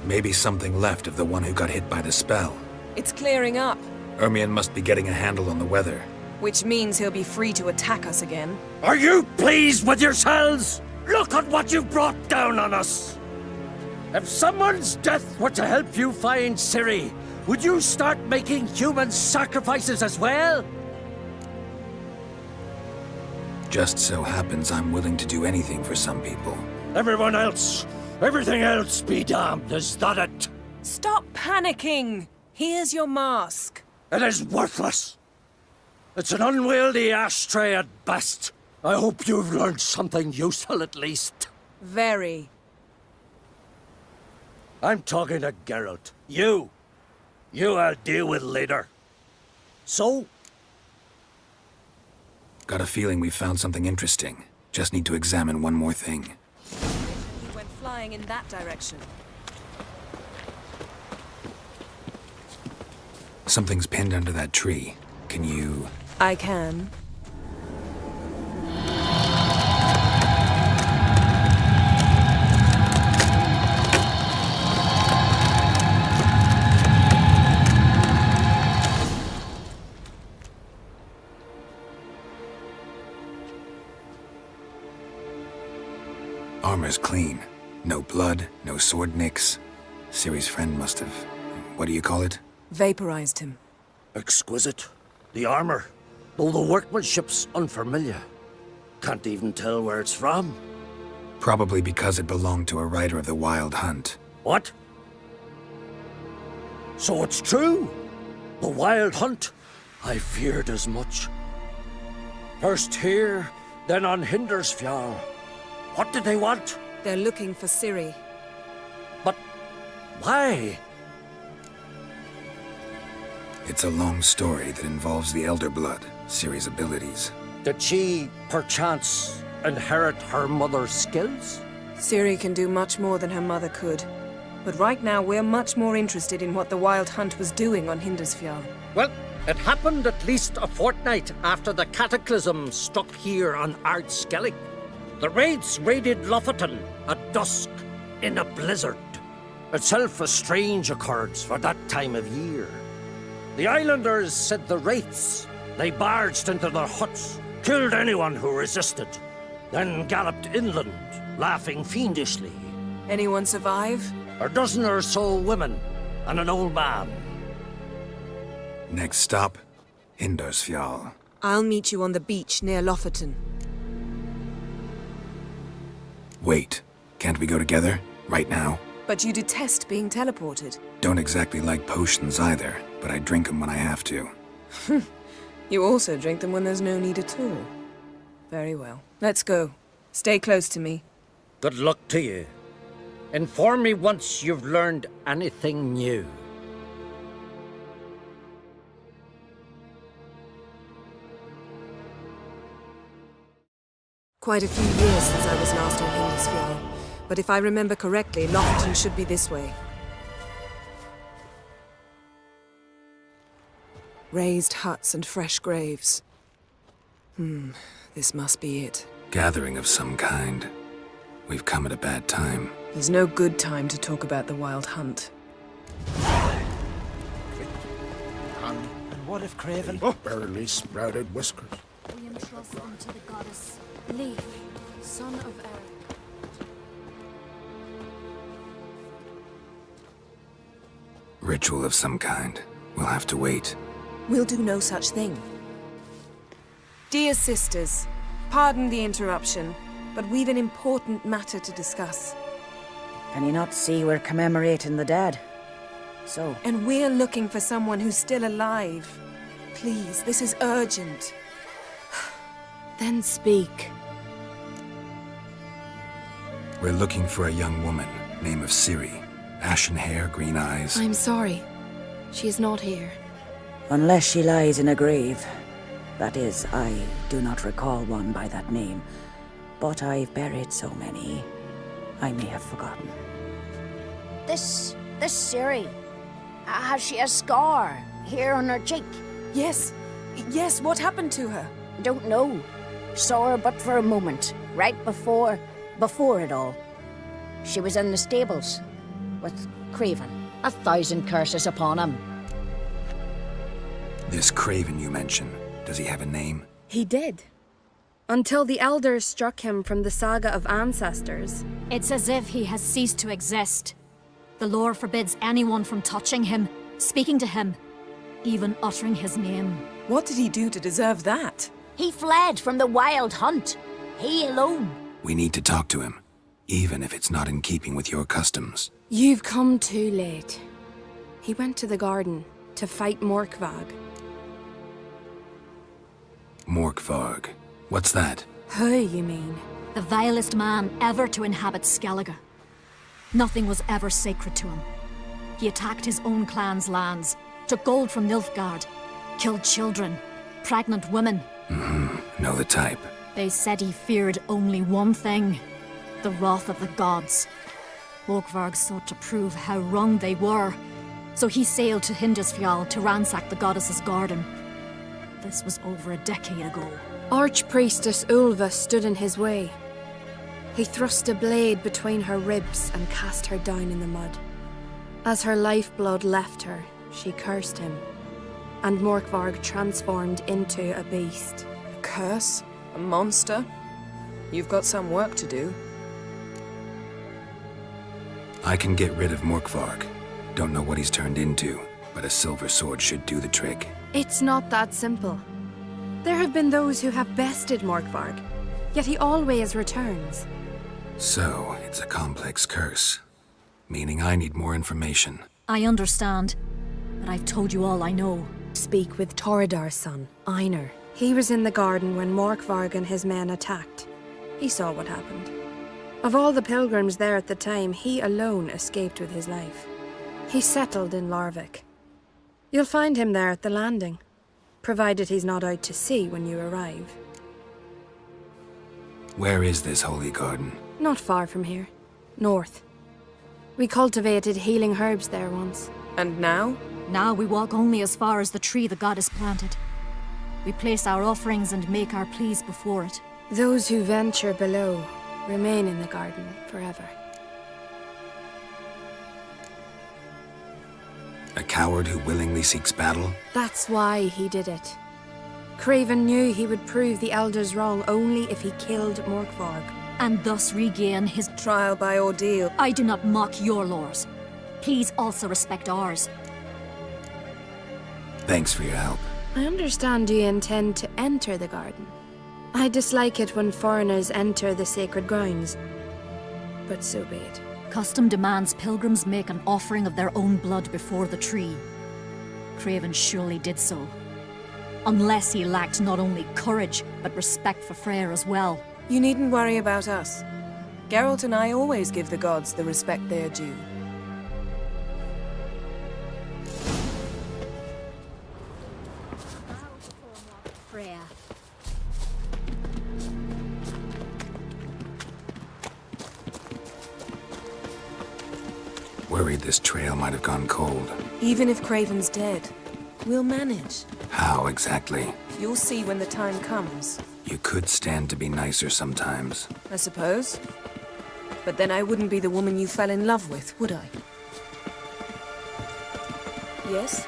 Maybe something left of the one who got hit by the spell. It's clearing up, Ermion must be getting a handle on the weather. which means he'll be free to attack us again. Are you pleased with yourselves? Look at what you've brought down on us. If someone's death were to help you find Ciri, would you start making human sacrifices as well? Just so happens I'm willing to do anything for some people. Everyone else, everything else be damned, is that it? Stop panicking! Here's your mask. It is worthless. It's an unwieldy ashtray at best. I hope you've learned something useful at least. Very. I'm talking to Geralt. You I'll deal with later. So? Got a feeling we found something interesting. Just need to examine one more thing. He went flying in that direction. Something's pinned under that tree. Can you... I can. Armor's clean. No blood, no sword nicks. Ciri's friend must have... what do you call it? Vaporized him. Exquisite. The armor, though the workmanship's unfamiliar. Can't even tell where it's from. Probably because it belonged to a rider of the Wild Hunt. What? So it's true? The Wild Hunt? I feared as much. First here, then on Hindersfjall. What did they want? They're looking for Ciri. But why? It's a long story that involves the Elder Blood, Ciri's abilities. Did she, perchance, inherit her mother's skills? Ciri can do much more than her mother could. But right now, we're much more interested in what the Wild Hunt was doing on Hindersfjall. Well, it happened at least a fortnight after the cataclysm struck here on Ard Skellig. The raids raided Lofoten at dusk in a blizzard. Itself a strange occurrence for that time of year. The islanders said the wraiths. They barged into their huts, killed anyone who resisted, then galloped inland, laughing fiendishly. Anyone survive? A dozen or so women and an old man. Next stop, Hindersfjall. I'll meet you on the beach near Lofoten. Wait, can't we go together? Right now? But you detest being teleported. Don't exactly like potions either, but I drink them when I have to. You also drink them when there's no need at all. Very well. Let's go. Stay close to me. Good luck to you. Inform me once you've learned anything new. Quite a few years since I was last on Hindersfjall, but if I remember correctly, Lofoten should be this way. Raised huts and fresh graves. This must be it. Gathering of some kind. We've come at a bad time. There's no good time to talk about the Wild Hunt. And what if Craven... barely sprouted whiskers. We entrust them to the goddess Leaf, son of Eric. Ritual of some kind. We'll have to wait. We'll do no such thing. Dear sisters, pardon the interruption, but we've an important matter to discuss. Can you not see we're commemorating the dead? So? And we're looking for someone who's still alive. Please, this is urgent. Then speak. We're looking for a young woman, name of Ciri. Ashen hair, green eyes. I'm sorry. She is not here. Unless she lies in a grave. That is, I do not recall one by that name. But I've buried so many, I may have forgotten. This Ciri, has she a scar here on her cheek? Yes, what happened to her? Don't know. Saw her but for a moment, right before it all. She was in the stables with Craven. 1,000 curses upon him. This Craven you mention, does he have a name? He did. Until the elders struck him from the saga of ancestors. It's as if he has ceased to exist. The lore forbids anyone from touching him, speaking to him, even uttering his name. What did he do to deserve that? He fled from the wild hunt. He alone. We need to talk to him, even if it's not in keeping with your customs. You've come too late. He went to the garden to fight Morkvarg. Morkvarg. What's that? Who, you mean? The vilest man ever to inhabit Skellige. Nothing was ever sacred to him. He attacked his own clan's lands, took gold from Nilfgaard, killed children, pregnant women. Know the type. They said he feared only one thing, the wrath of the gods. Morkvarg sought to prove how wrong they were, so he sailed to Hindisfjall to ransack the goddess's garden. This was over a decade ago. Archpriestess Ulva stood in his way. He thrust a blade between her ribs and cast her down in the mud. As her lifeblood left her, she cursed him, and Morkvarg transformed into a beast. A curse? A monster? You've got some work to do. I can get rid of Morkvarg. Don't know what he's turned into, but a silver sword should do the trick. It's not that simple. There have been those who have bested Morkvarg, yet he always returns. So, it's a complex curse, meaning I need more information. I understand, but I've told you all I know. Speak with Torridar's son, Einar. He was in the garden when Morkvarg and his men attacked. He saw what happened. Of all the pilgrims there at the time, he alone escaped with his life. He settled in Larvik. You'll find him there at the landing, provided he's not out to sea when you arrive. Where is this holy garden? Not far from here. North. We cultivated healing herbs there once. And now? Now we walk only as far as the tree the goddess planted. We place our offerings and make our pleas before it. Those who venture below remain in the garden forever. A coward who willingly seeks battle? That's why he did it. Craven knew he would prove the elders wrong only if he killed Morkvarg. And thus regain his trial by ordeal. I do not mock your laws. Please also respect ours. Thanks for your help. I understand you intend to enter the garden. I dislike it when foreigners enter the sacred grounds, but so be it. Custom demands pilgrims make an offering of their own blood before the tree. Craven surely did so. Unless he lacked not only courage, but respect for Freyr as well. You needn't worry about us. Geralt and I always give the gods the respect they are due. Freyr. Worried this trail might have gone cold. Even if Craven's dead, we'll manage. How exactly? You'll see when the time comes. You could stand to be nicer sometimes. I suppose. But then I wouldn't be the woman you fell in love with, would I? Yes?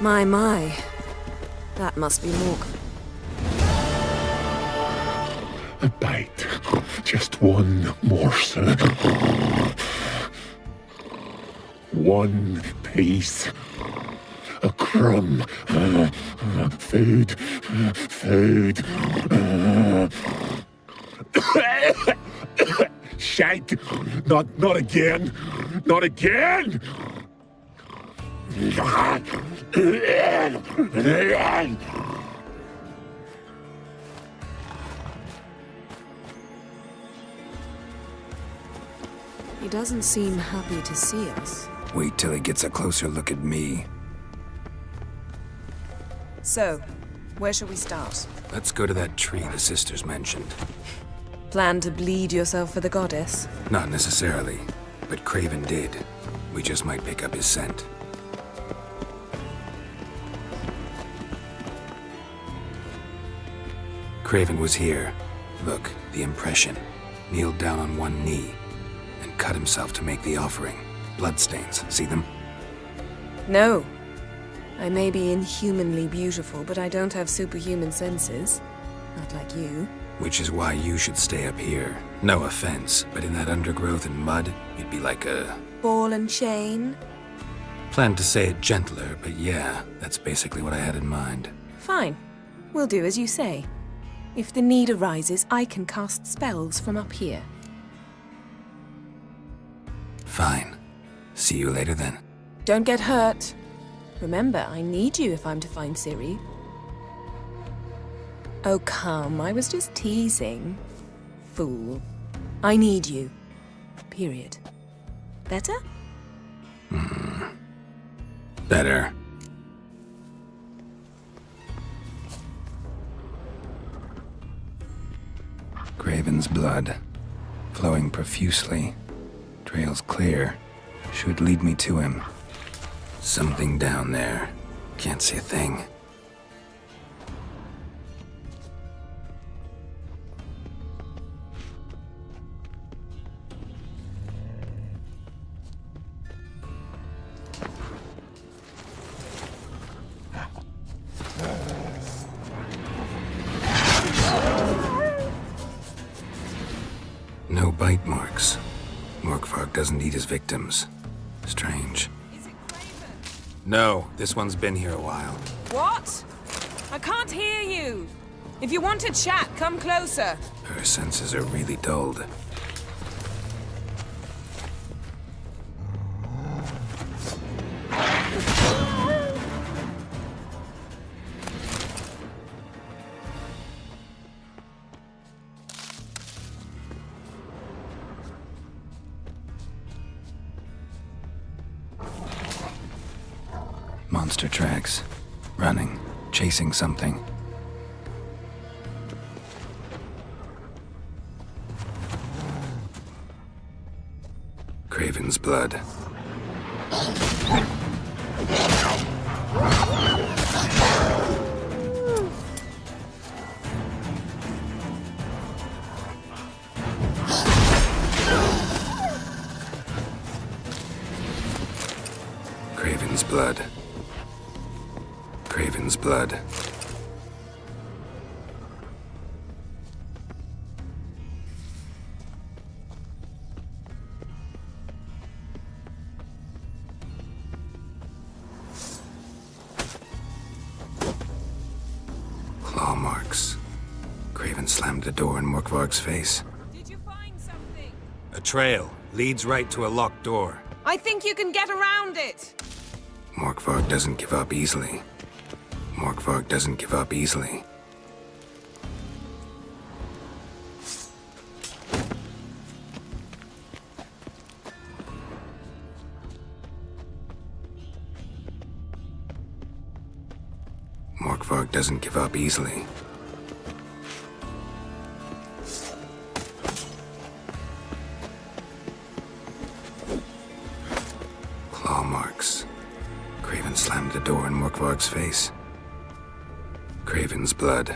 My. That must be Mork. A bite. Just one morsel. One piece. A crumb. Food. Food. Shite. Not again. Not again! He doesn't seem happy to see us. Wait till he gets a closer look at me. So, where shall we start? Let's go to that tree the sisters mentioned. Plan to bleed yourself for the goddess? Not necessarily, but Craven did. We just might pick up his scent. Craven was here. Look, the impression. Kneeled down on one knee and cut himself to make the offering. Bloodstains, see them? No. I may be inhumanly beautiful, but I don't have superhuman senses. Not like you. Which is why you should stay up here. No offense, but in that undergrowth and mud, you'd be like a... Ball and chain? Planned to say it gentler, but yeah, that's basically what I had in mind. Fine. We'll do as you say. If the need arises, I can cast spells from up here. Fine. See you later then. Don't get hurt. Remember, I need you if I'm to find Ciri. Oh, come. I was just teasing. Fool. I need you. Period. Better? Better. Craven's blood, flowing profusely. Trails clear. Should lead me to him. Something down there. Can't see a thing. No bite marks. Morkvarg doesn't eat his victims. Strange. No, this one's been here a while. What? I can't hear you. If you want to chat, come closer. Her senses are really dulled. Monster tracks. Running. Chasing something. Craven's blood. Craven's blood. Craven's blood. Claw marks. Craven slammed the door in Morkvarg's face. Did you find something? A trail leads right to a locked door. I think you can get around it. Morkvarg doesn't give up easily. Morkvarg doesn't give up easily. Morkvarg doesn't give up easily. Claw marks. Craven slammed the door in Morkvarg's face. Craven's blood.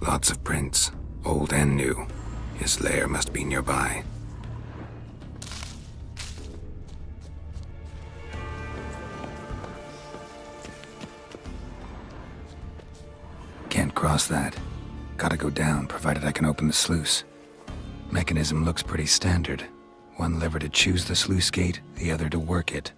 Lots of prints, old and new. His lair must be nearby. Can't cross that. Gotta go down, provided I can open the sluice. Mechanism looks pretty standard. One lever to choose the sluice gate, the other to work it.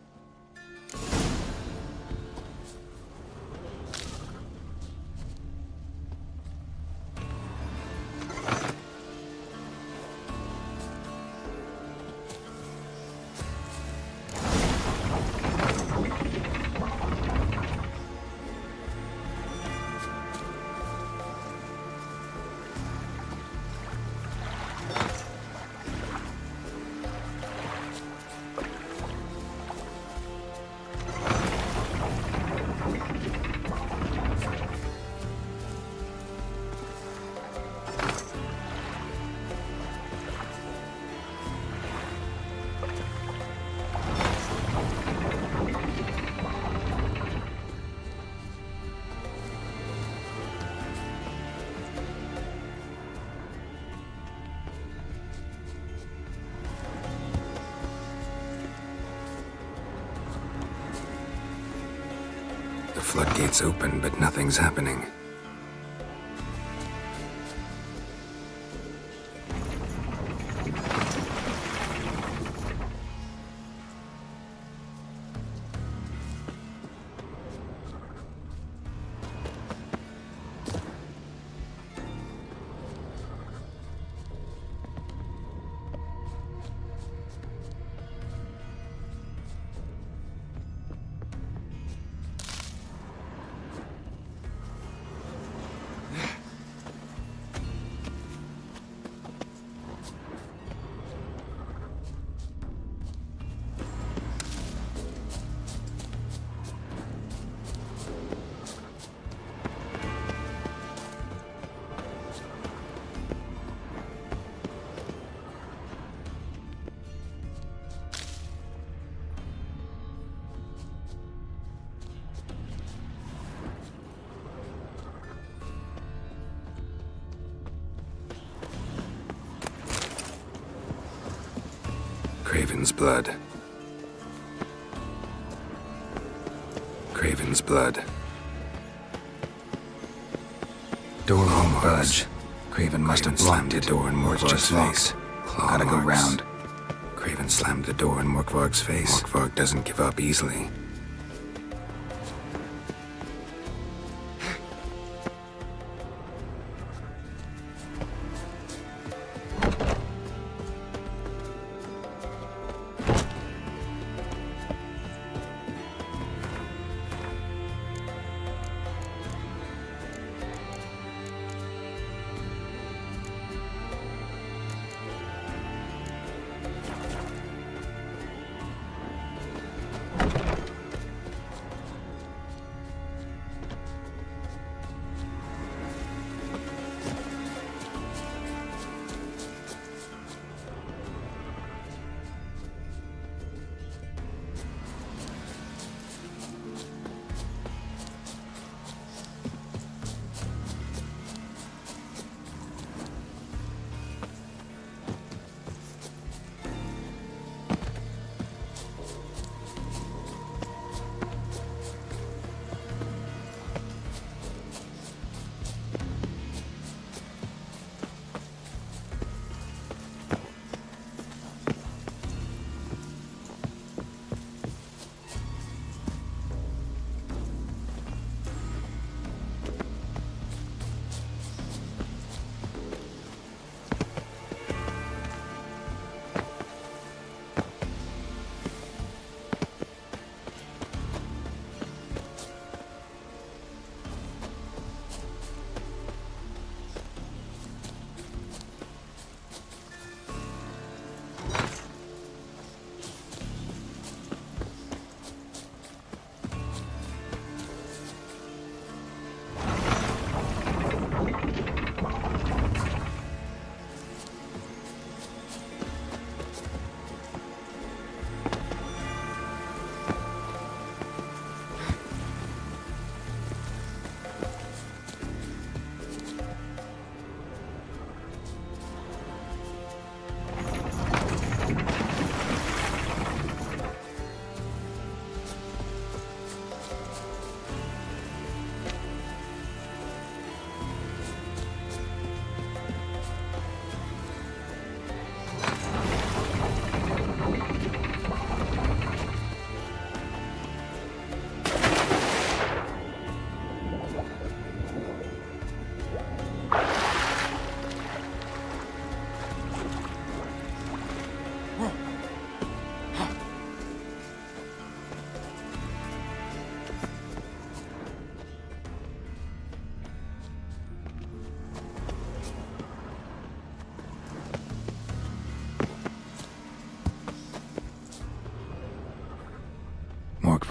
The floodgates open, but nothing's happening. Craven's blood. Craven's blood. Door won't budge. Craven must have slammed the door in Morkvarg's face. Gotta go round. Craven slammed the door in Morkvarg's face. Morkvarg doesn't give up easily.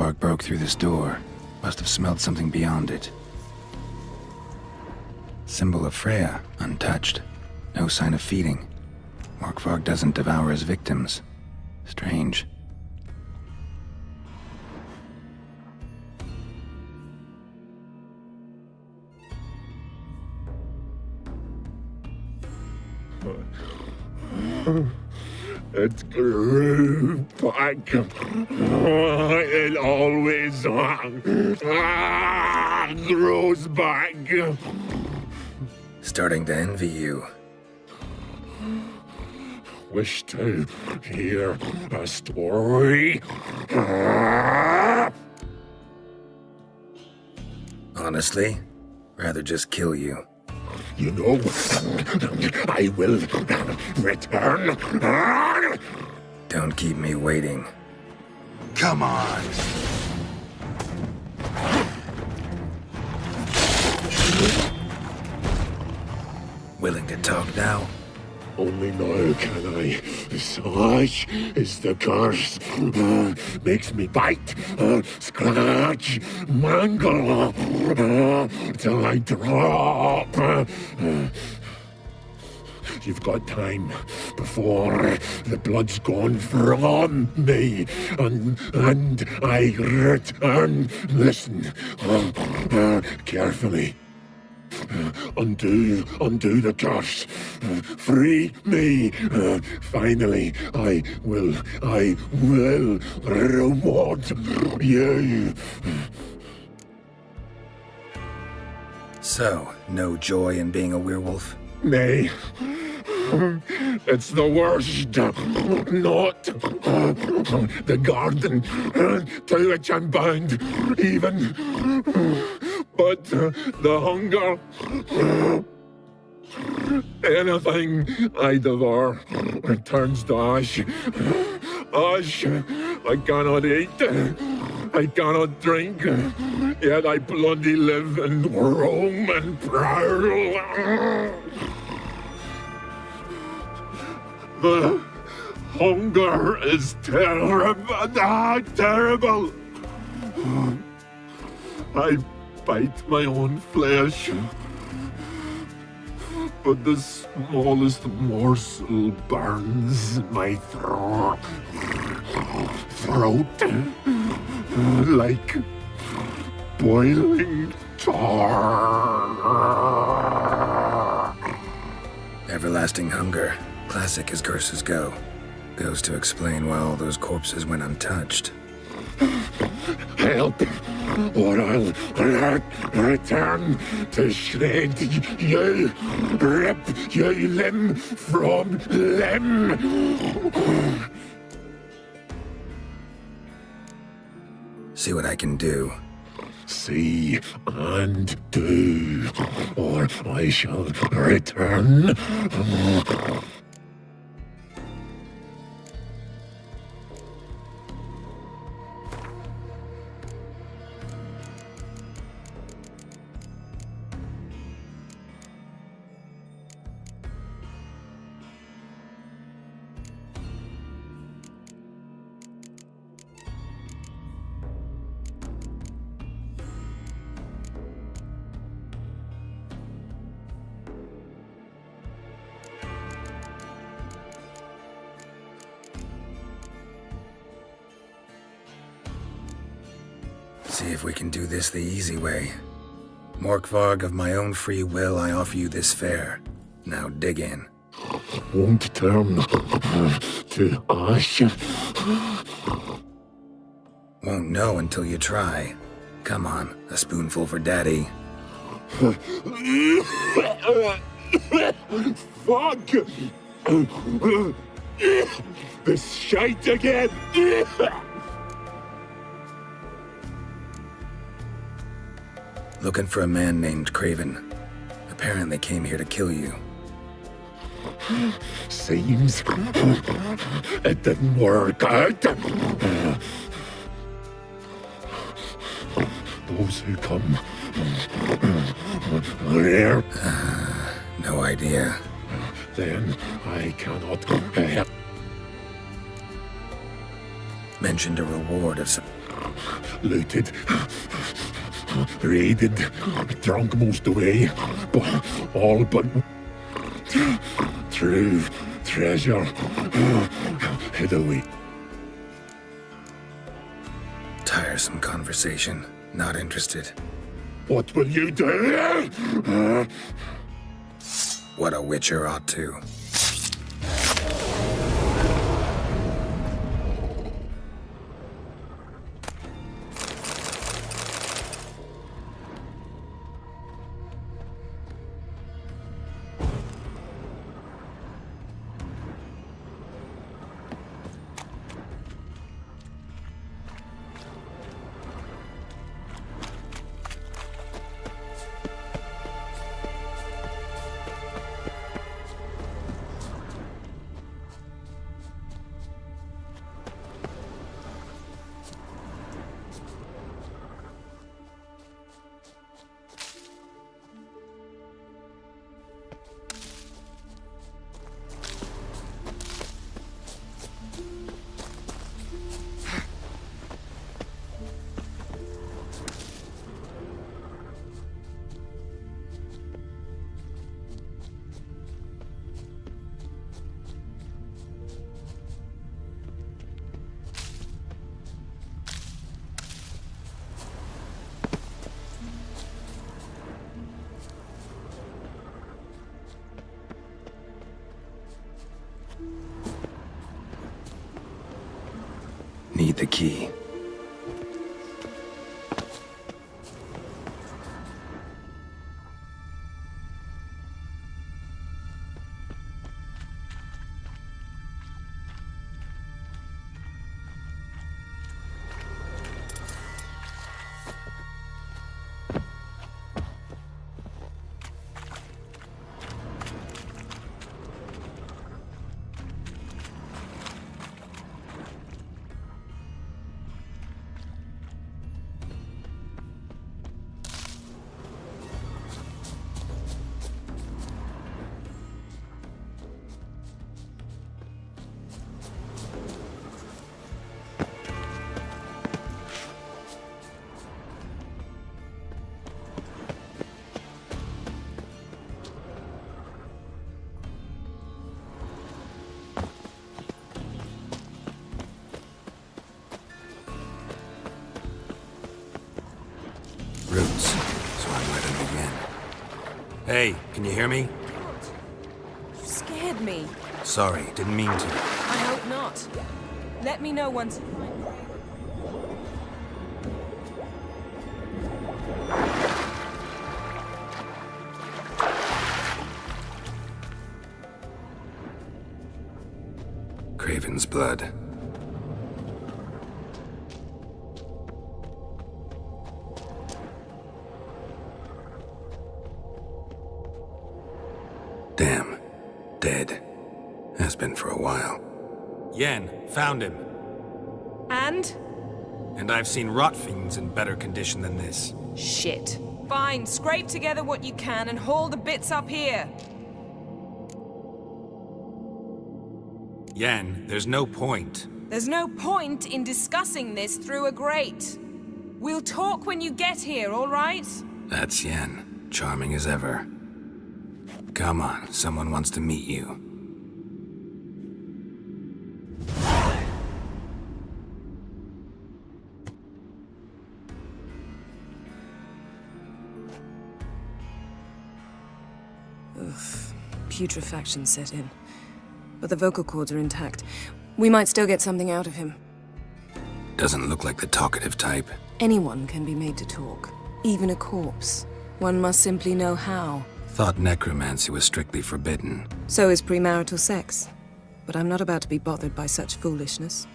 Morkvarg broke through this door. Must have smelled something beyond it. Symbol of Freya, untouched. No sign of feeding. Morkvarg doesn't devour his victims. Strange. It grew back. It always grows back. Starting to envy you. Wish to hear a story? Honestly, rather just kill you. You know, I will return. Don't keep me waiting. Come on. Willing to talk now? Only now can I. Such is the curse. Makes me bite, scratch, mangle, till I drop. You've got time before the blood's gone from me, and I return. Listen, carefully. Undo the curse. Free me. Finally, I will reward you. So, no joy in being a werewolf? Nay. It's the worst. Not the garden to which I'm bound, even. But the hunger. Anything I devour turns to ash. Ash I cannot eat. I cannot drink. Yet I bloody live and roam and prowl. The hunger is terrible. I bite my own flesh, but the smallest morsel burns my throat like boiling tar. Everlasting hunger. Classic as curses go. Goes to explain why all those corpses went untouched. Help, or I'll return to shred you, rip you limb from limb. See what I can do. See and do, or I shall return. See if we can do this the easy way. Morkvarg, of my own free will, I offer you this fare. Now dig in. Won't turn to ash. Won't know until you try. Come on, a spoonful for Daddy. Fuck! This shite again! Looking for a man named Craven. Apparently came here to kill you. Seems it didn't work out. Those who come here. No idea. Then I cannot help. Mentioned a reward of some... looted, raided, drunk most away, but all but true treasure hid away. Tiresome conversation. Not interested. What will you do? What a witcher ought to. Need the key. Roots, so I'm where to begin. Hey, can you hear me? You scared me. Sorry, didn't mean to. I hope not. Let me know once you find Craven's blood. Damn. Dead. Has been for a while. Yen, found him. And? And I've seen rot fiends in better condition than this. Shit. Fine, scrape together what you can and haul the bits up here. Yen, there's no point. There's no point in discussing this through a grate. We'll talk when you get here, all right? That's Yen. Charming as ever. Come on, someone wants to meet you. Ugh, putrefaction set in. But the vocal cords are intact. We might still get something out of him. Doesn't look like the talkative type. Anyone can be made to talk. Even a corpse. One must simply know how. Thought necromancy was strictly forbidden. So is premarital sex. But I'm not about to be bothered by such foolishness.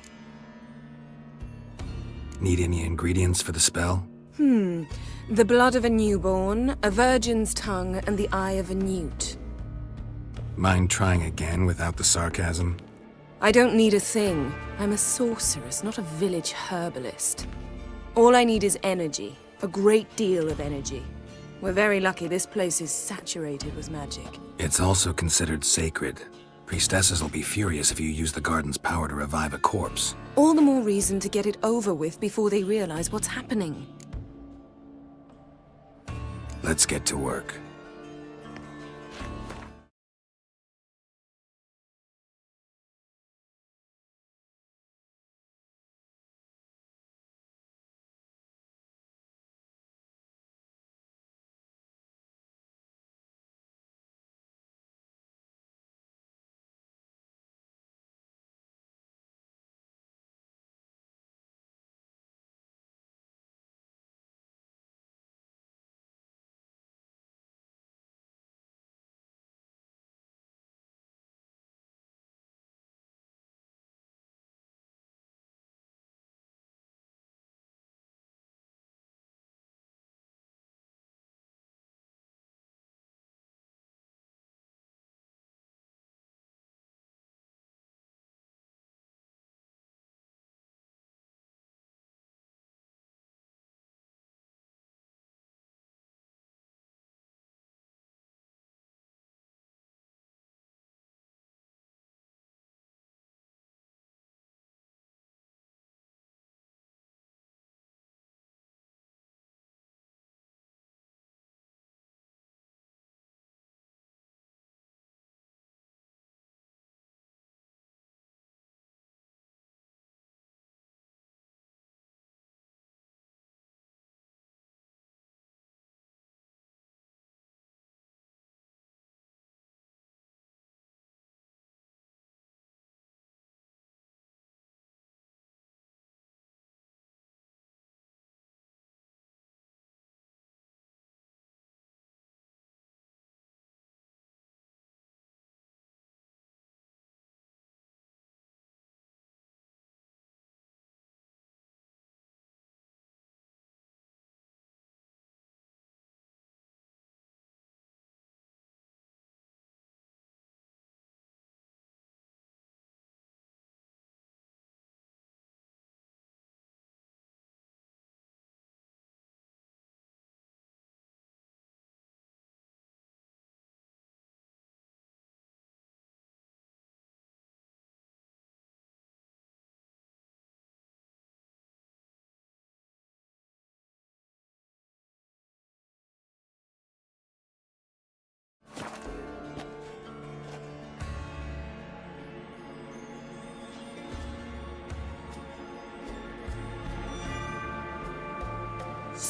Need any ingredients for the spell? The blood of a newborn, a virgin's tongue, and the eye of a newt. Mind trying again without the sarcasm? I don't need a thing. I'm a sorceress, not a village herbalist. All I need is energy. A great deal of energy. We're very lucky this place is saturated with magic. It's also considered sacred. Priestesses will be furious if you use the garden's power to revive a corpse. All the more reason to get it over with before they realize what's happening. Let's get to work.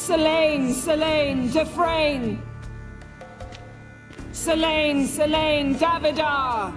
Selene, Selene, Dufresne! Selene, Selene, Davidar!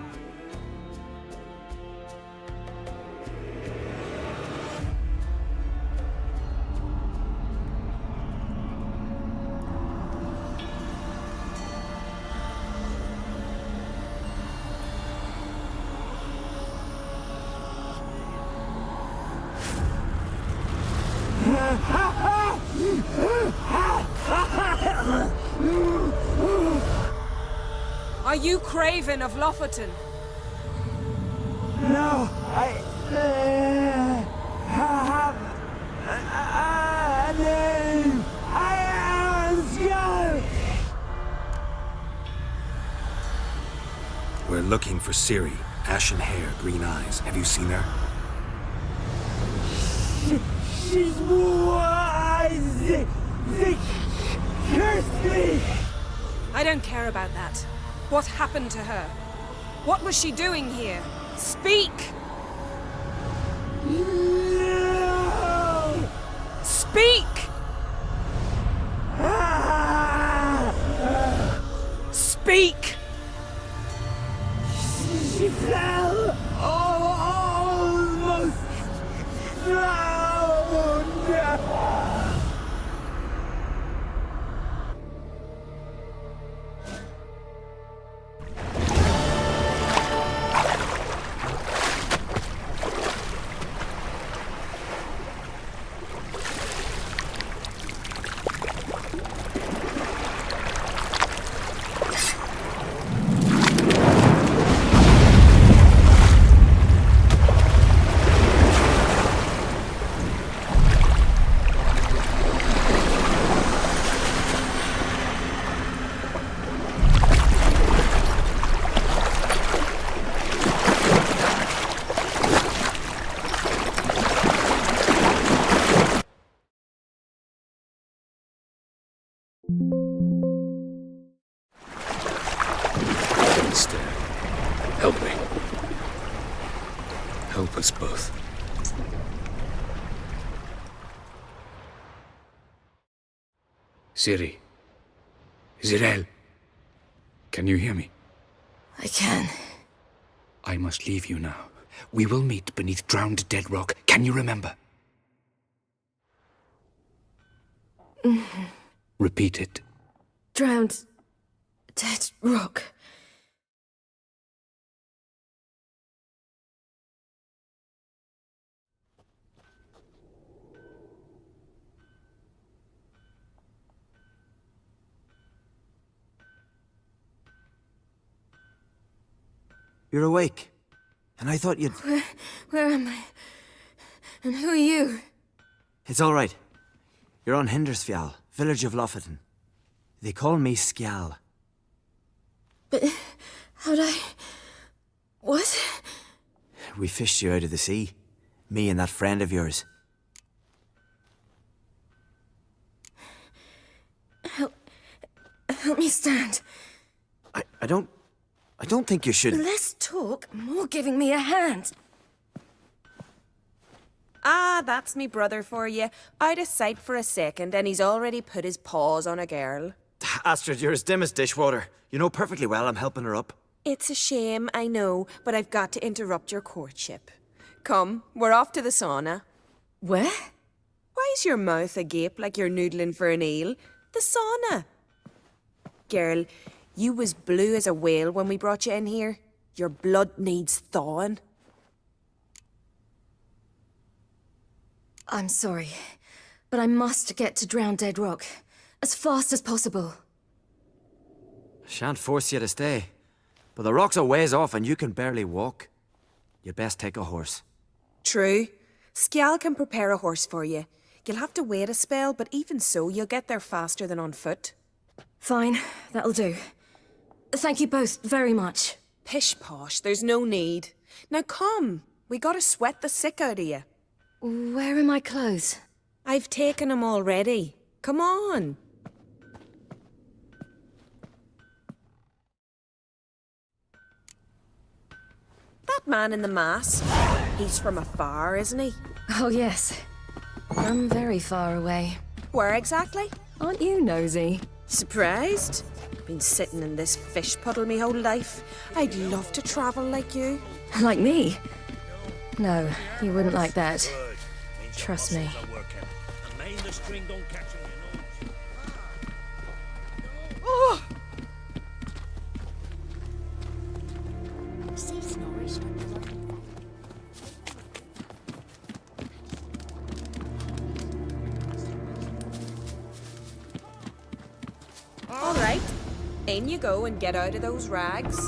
Are you Craven of Lofoten? No, I have a name. I am Skull. We're looking for Ciri. Ashen hair, green eyes. Have you seen her? She's wise. They cursed me. I don't care about that. What happened to her? What was she doing here? Speak! No! Speak! Speak! She fell almost drowned. Help me. Help us both. Ciri. Zirael. Can you hear me? I can. I must leave you now. We will meet beneath drowned dead rock. Can you remember? Repeat it. Drowned. Dead rock. You're awake. And I thought you'd... Where am I? And who are you? It's all right. You're on Hindersfjall, village of Lofoten. They call me Skjal. But how'd I... What? We fished you out of the sea. Me and that friend of yours. Help me stand. I don't think you should... Less talk, more giving me a hand. Ah, that's me brother for you. Out of sight for a second, and he's already put his paws on a girl. Astrid, you're as dim as dishwater. You know perfectly well I'm helping her up. It's a shame, I know, but I've got to interrupt your courtship. Come, we're off to the sauna. Where? Why's your mouth agape like you're noodling for an eel? The sauna. Girl, you was blue as a whale when we brought you in here. Your blood needs thawing. I'm sorry, but I must get to Drowned Dead Rock as fast as possible. Shan't force you to stay. But the rock's a ways off and you can barely walk. You'd best take a horse. True. Skjal can prepare a horse for you. You'll have to wait a spell, but even so, you'll get there faster than on foot. Fine, that'll do. Thank you both very much. Pish-posh, there's no need. Now come, we gotta sweat the sick out of you. Where are my clothes? I've taken them already. Come on. That man in the mask, he's from afar, isn't he? Oh, yes. From very far away. Where exactly? Aren't you nosy? Surprised? Been sitting in this fish puddle me whole life. I'd love to travel like you. Like me? No, you wouldn't like that. Trust me. Oh! All right, in you go and get out of those rags.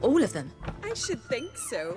All of them? I should think so.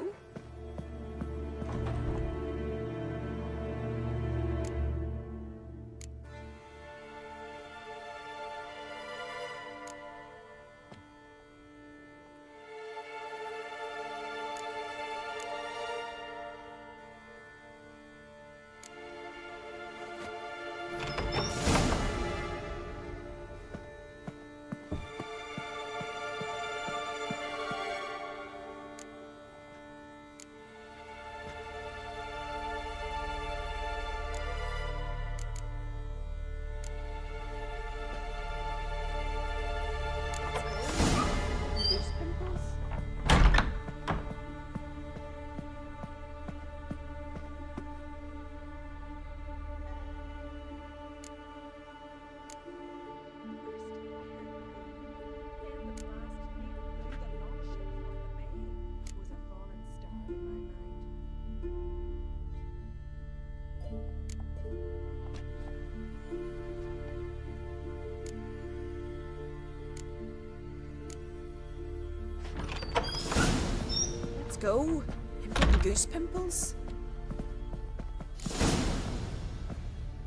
Go. I'm getting goose pimples.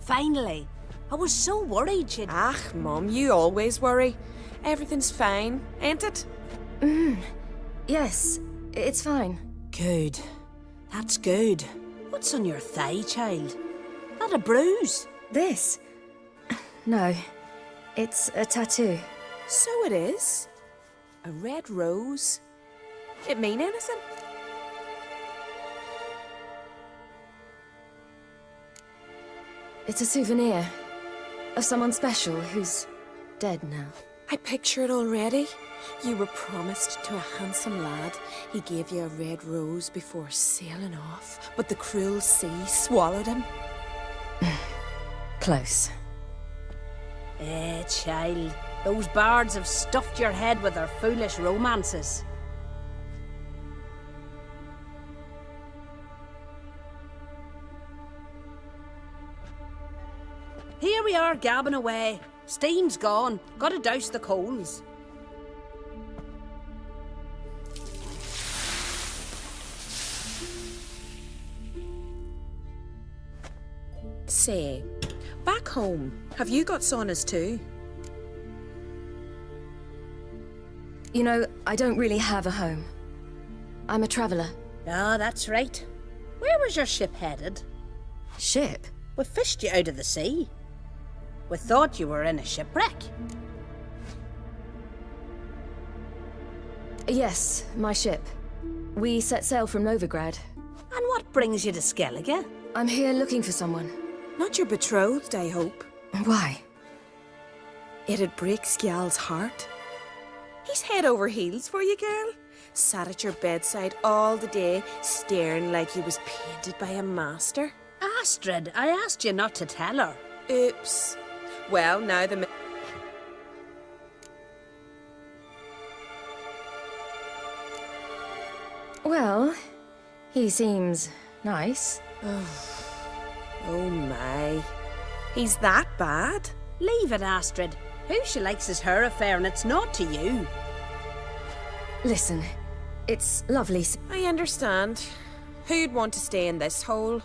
Finally. I was so worried she'd... Ah, Mum, you always worry. Everything's fine, ain't it? Yes, it's fine. Good. That's good. What's on your thigh, child? Not a bruise? This? No. It's a tattoo. So it is. A red rose. It mean anything? It's a souvenir of someone special who's dead now. I picture it already. You were promised to a handsome lad. He gave you a red rose before sailing off, but the cruel sea swallowed him. Close. Child. Those bards have stuffed your head with their foolish romances. Here we are, gabbing away. Steam's gone. Gotta douse the coals. Say, back home, have you got saunas too? You know, I don't really have a home. I'm a traveller. Ah, that's right. Where was your ship headed? Ship? We fished you out of the sea. We thought you were in a shipwreck. Yes, my ship. We set sail from Novigrad. And what brings you to Skellige? I'm here looking for someone. Not your betrothed, I hope. Why? It'd break Skjal's heart. He's head over heels for you, girl. Sat at your bedside all the day, staring like he was painted by a master. Astrid, I asked you not to tell her. Oops. Well, now the... Well, he seems nice. Oh my. He's that bad? Leave it, Astrid. Who she likes is her affair and it's not to you. Listen, it's lovely. I understand. Who'd want to stay in this hole?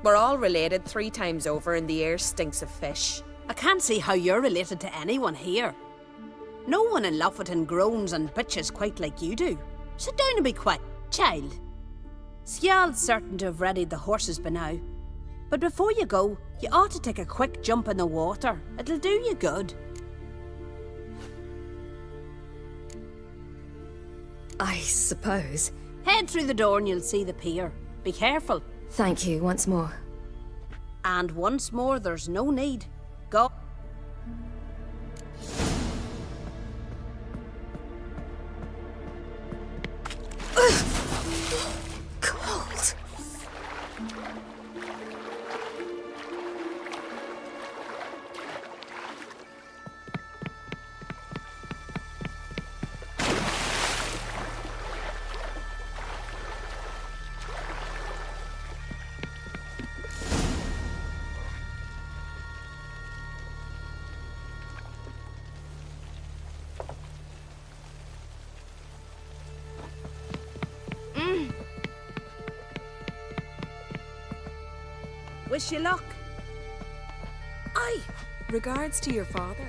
We're all related 3 times over and the air stinks of fish. I can't see how you're related to anyone here. No one in Lufferton groans and bitches quite like you do. Sit down and be quiet, child. Skjal's certain to have readied the horses by now. But before you go, you ought to take a quick jump in the water. It'll do you good. I suppose. Head through the door and you'll see the pier. Be careful. Thank you once more. And once more, there's no need. Go. Cold. Wish you luck. Aye. Regards to your father.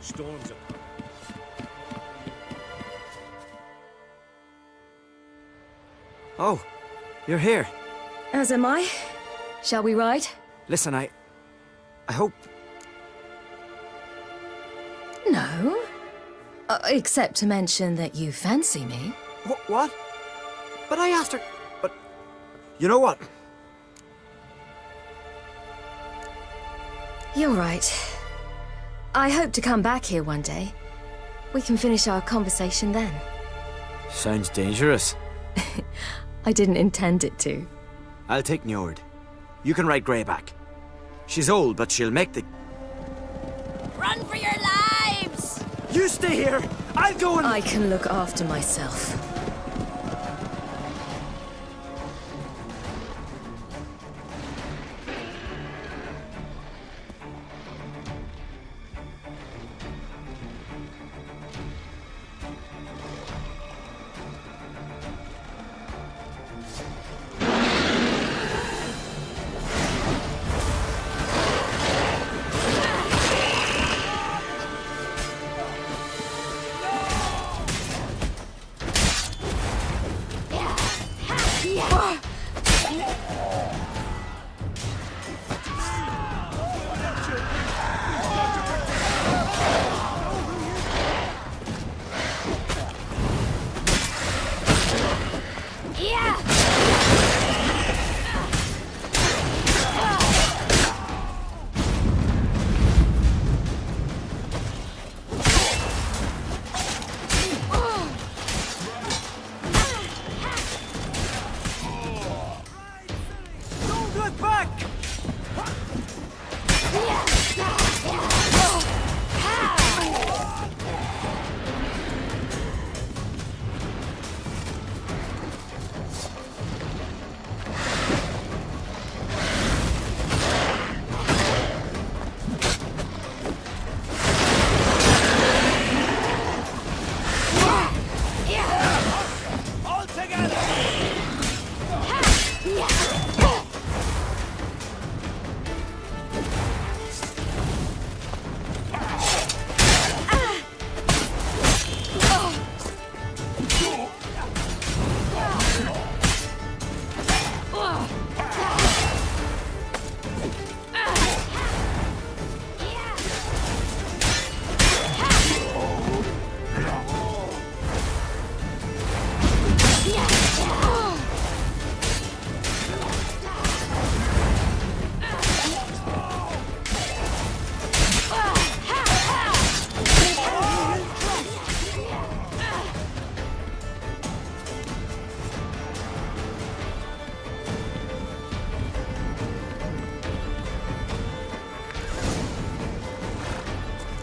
Storms are coming. Oh, you're here. As am I. Shall we ride? Listen, I hope... No. Except to mention that you fancy me. What? But I asked her... But... You know what? You're right. I hope to come back here one day. We can finish our conversation then. Sounds dangerous. I didn't intend it to. I'll take Njord. You can ride Greyback. She's old, but she'll make the... Run for your lives! You stay here! I'll go and... I can look after myself.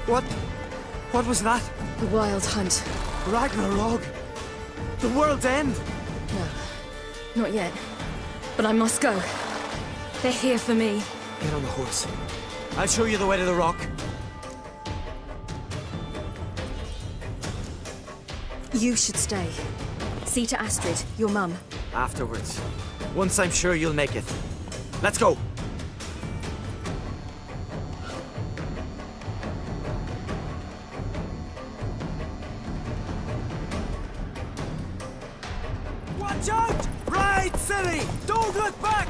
What was that? The Wild Hunt. Ragnarok? The world's end? No, not yet. But I must go. They're here for me. Get on the horse. I'll show you the way to the rock. You should stay. See to Astrid, your mum. Afterwards. Once I'm sure you'll make it. Let's go! Watch out! Right, silly! Don't look back!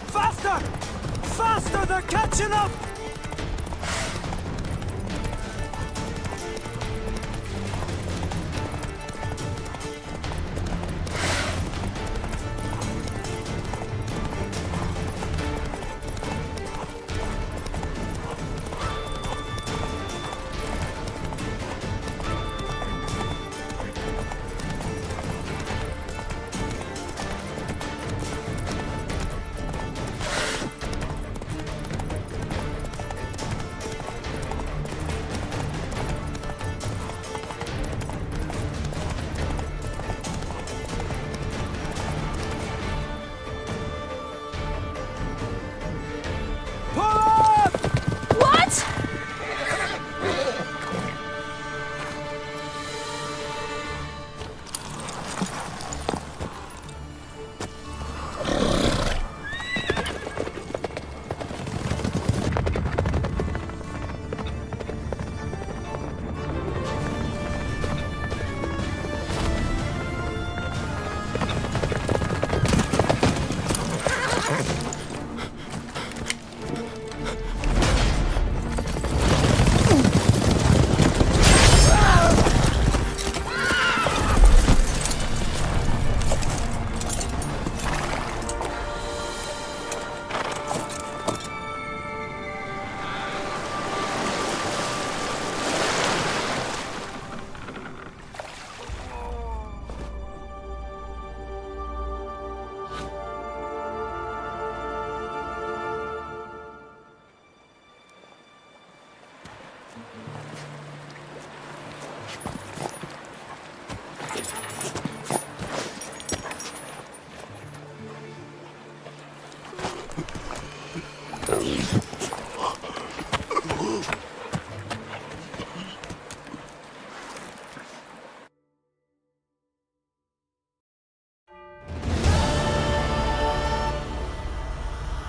Faster! Faster! They're catching up! What?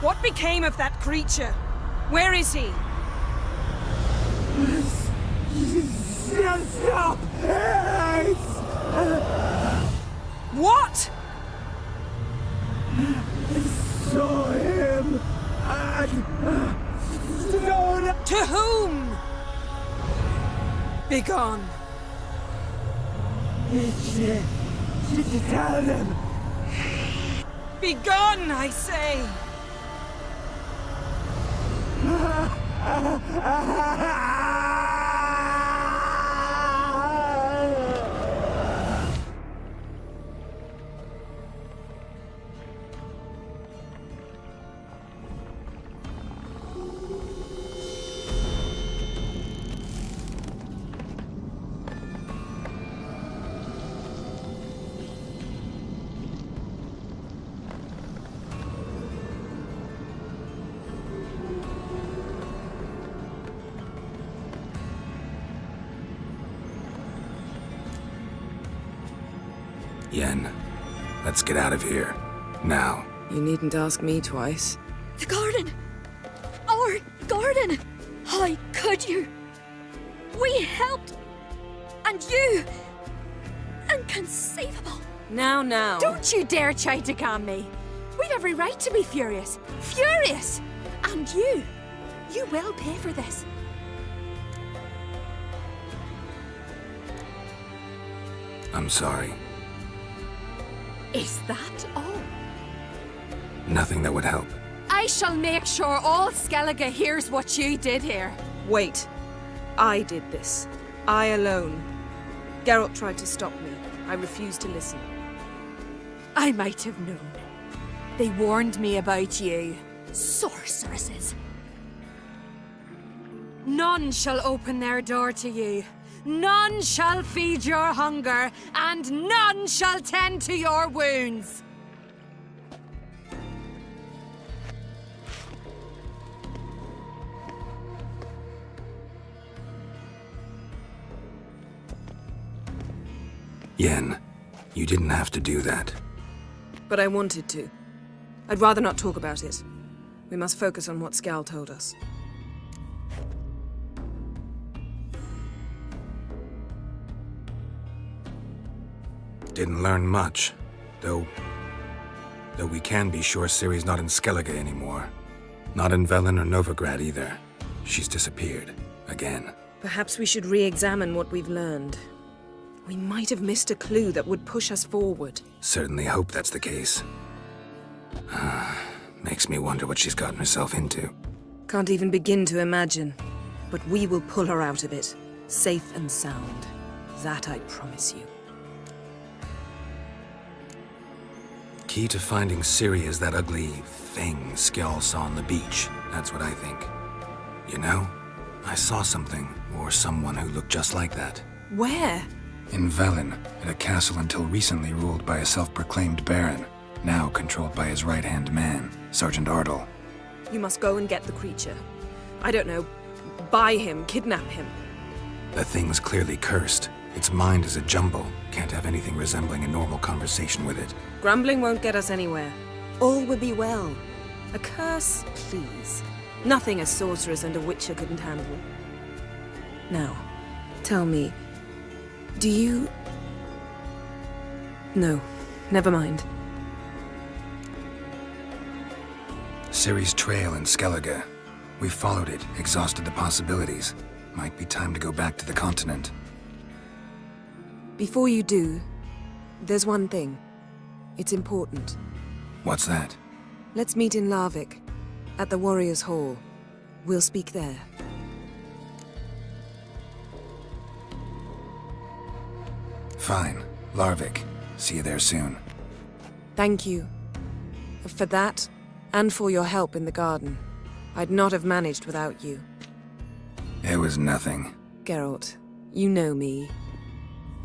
What became of that creature? Where is he? Stop! What? Saw him and to whom? Begone. Tell them. Begone, I say. Yen, let's get out of here. Now. You needn't ask me twice. The garden! Our garden! How could you? We helped! And you! Inconceivable! Now. Don't you dare try to calm me! We've every right to be furious! Furious! And you! You will pay for this. I'm sorry. Is that all? Nothing that would help. I shall make sure all Skellige hears what you did here. Wait. I did this. I alone. Geralt tried to stop me. I refused to listen. I might have known. They warned me about you. Sorceresses. None shall open their door to you. None shall feed your hunger, and none shall tend to your wounds. Yen, you didn't have to do that. But I wanted to. I'd rather not talk about it. We must focus on what Scal told us. Didn't learn much, though we can be sure Ciri's not in Skellige anymore. Not in Velen or Novigrad either. She's disappeared. Again. Perhaps we should re-examine what we've learned. We might have missed a clue that would push us forward. Certainly hope that's the case. Makes me wonder what she's gotten herself into. Can't even begin to imagine. But we will pull her out of it. Safe and sound. That I promise you. Key to finding Ciri is that ugly thing Skjall saw on the beach. That's what I think. You know, I saw something, or someone who looked just like that. Where? In Velen, at a castle until recently ruled by a self-proclaimed baron, now controlled by his right-hand man, Sergeant Ardle. You must go and get the creature. I don't know, buy him, kidnap him. The thing's clearly cursed. Its mind is a jumble. Can't have anything resembling a normal conversation with it. Grumbling won't get us anywhere. All will be well. A curse, please. Nothing a sorceress and a witcher couldn't handle. Now, tell me, do you... No, never mind. Ciri's trail in Skellige. We followed it, exhausted the possibilities. Might be time to go back to the continent. Before you do, there's one thing. It's important. What's that? Let's meet in Larvik, at the Warriors' Hall. We'll speak there. Fine. Larvik. See you there soon. Thank you. For that, and for your help in the garden. I'd not have managed without you. It was nothing. Geralt, you know me.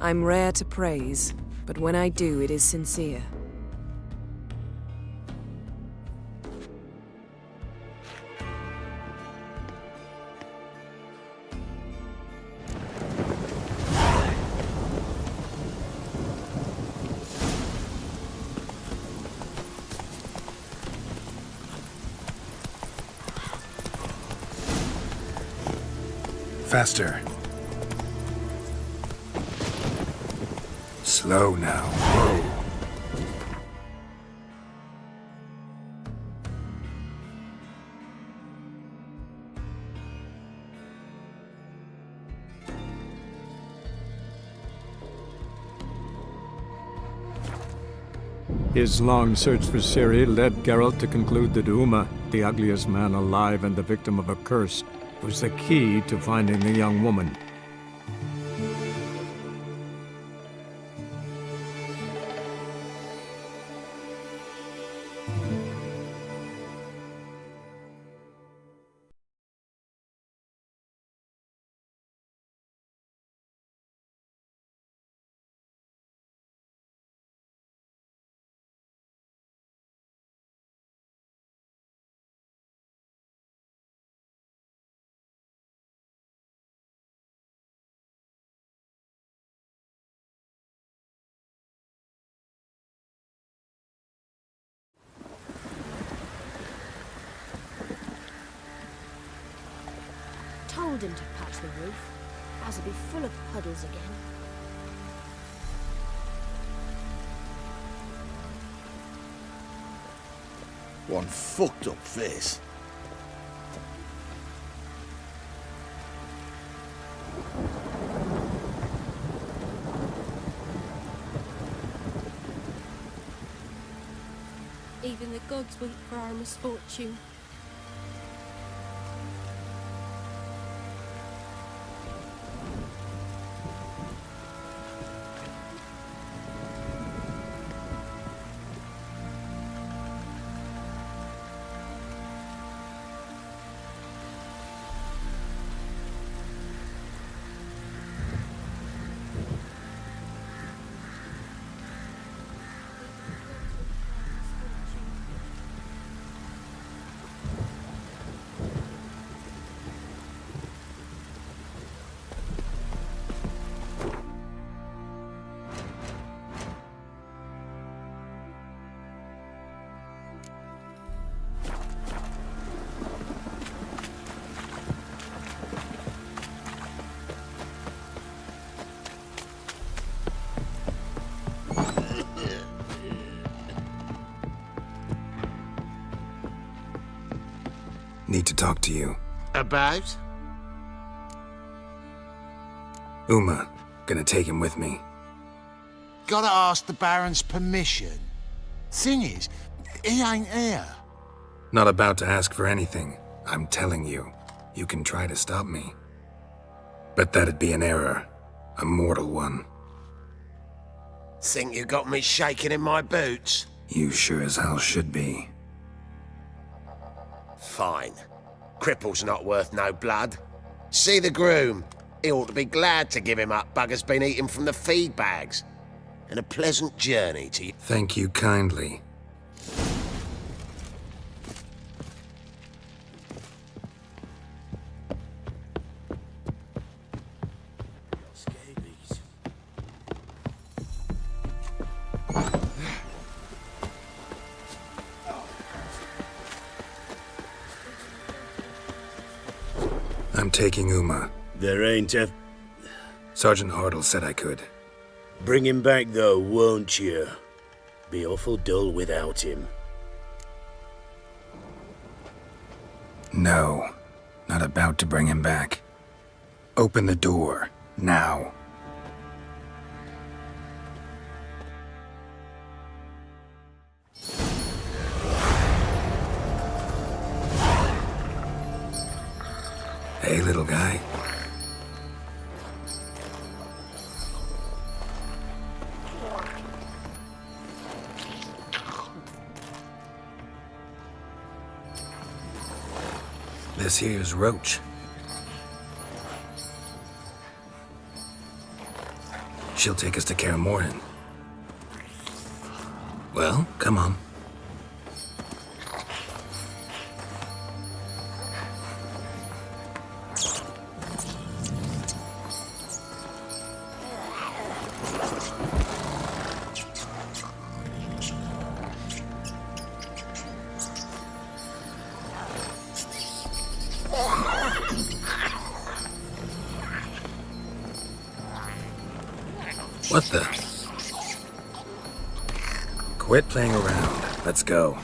I'm rare to praise, but when I do, it is sincere. Faster. Slow now. Whoa. His long search for Ciri led Geralt to conclude that Uma, the ugliest man alive and the victim of a curse, was the key to finding the young woman. Told him to patch the roof, as it'll be full of puddles again. One fucked up face. Even the gods weep for our misfortune. Need to talk to you. About? Uma. Gonna take him with me. Gotta ask the Baron's permission. Thing is, he ain't here. Not about to ask for anything. I'm telling you. You can try to stop me. But that'd be an error. A mortal one. Think you got me shaking in my boots? You sure as hell should be. Fine. Cripple's not worth no blood. See the groom. He ought to be glad to give him up. Bugger's been eating from the feed bags. And a pleasant journey to you. Thank you kindly. I'm taking Uma. There ain't a... Sergeant Hartle said I could. Bring him back, though, won't you? Be awful dull without him. No. Not about to bring him back. Open the door. Now. Hey, little guy. This here's Roach. She'll take us to Kaer Morhen. Well, come on. What the? Quit playing around. Let's go.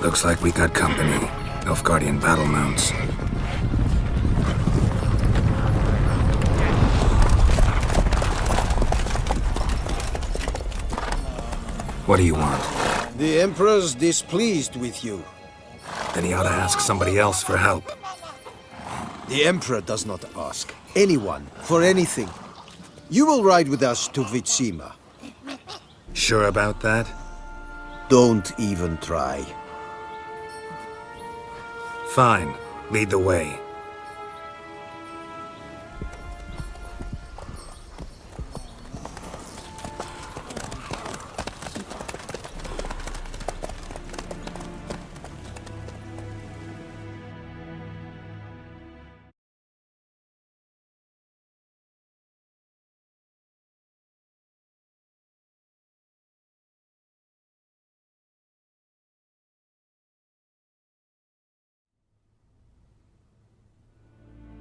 Looks like we got company. Nilfgaardian battle mounts. What do you want? The Emperor's displeased with you. Then he ought to ask somebody else for help. The Emperor does not ask anyone for anything. You will ride with us to Vitsima. Sure about that? Don't even try. Fine. Lead the way.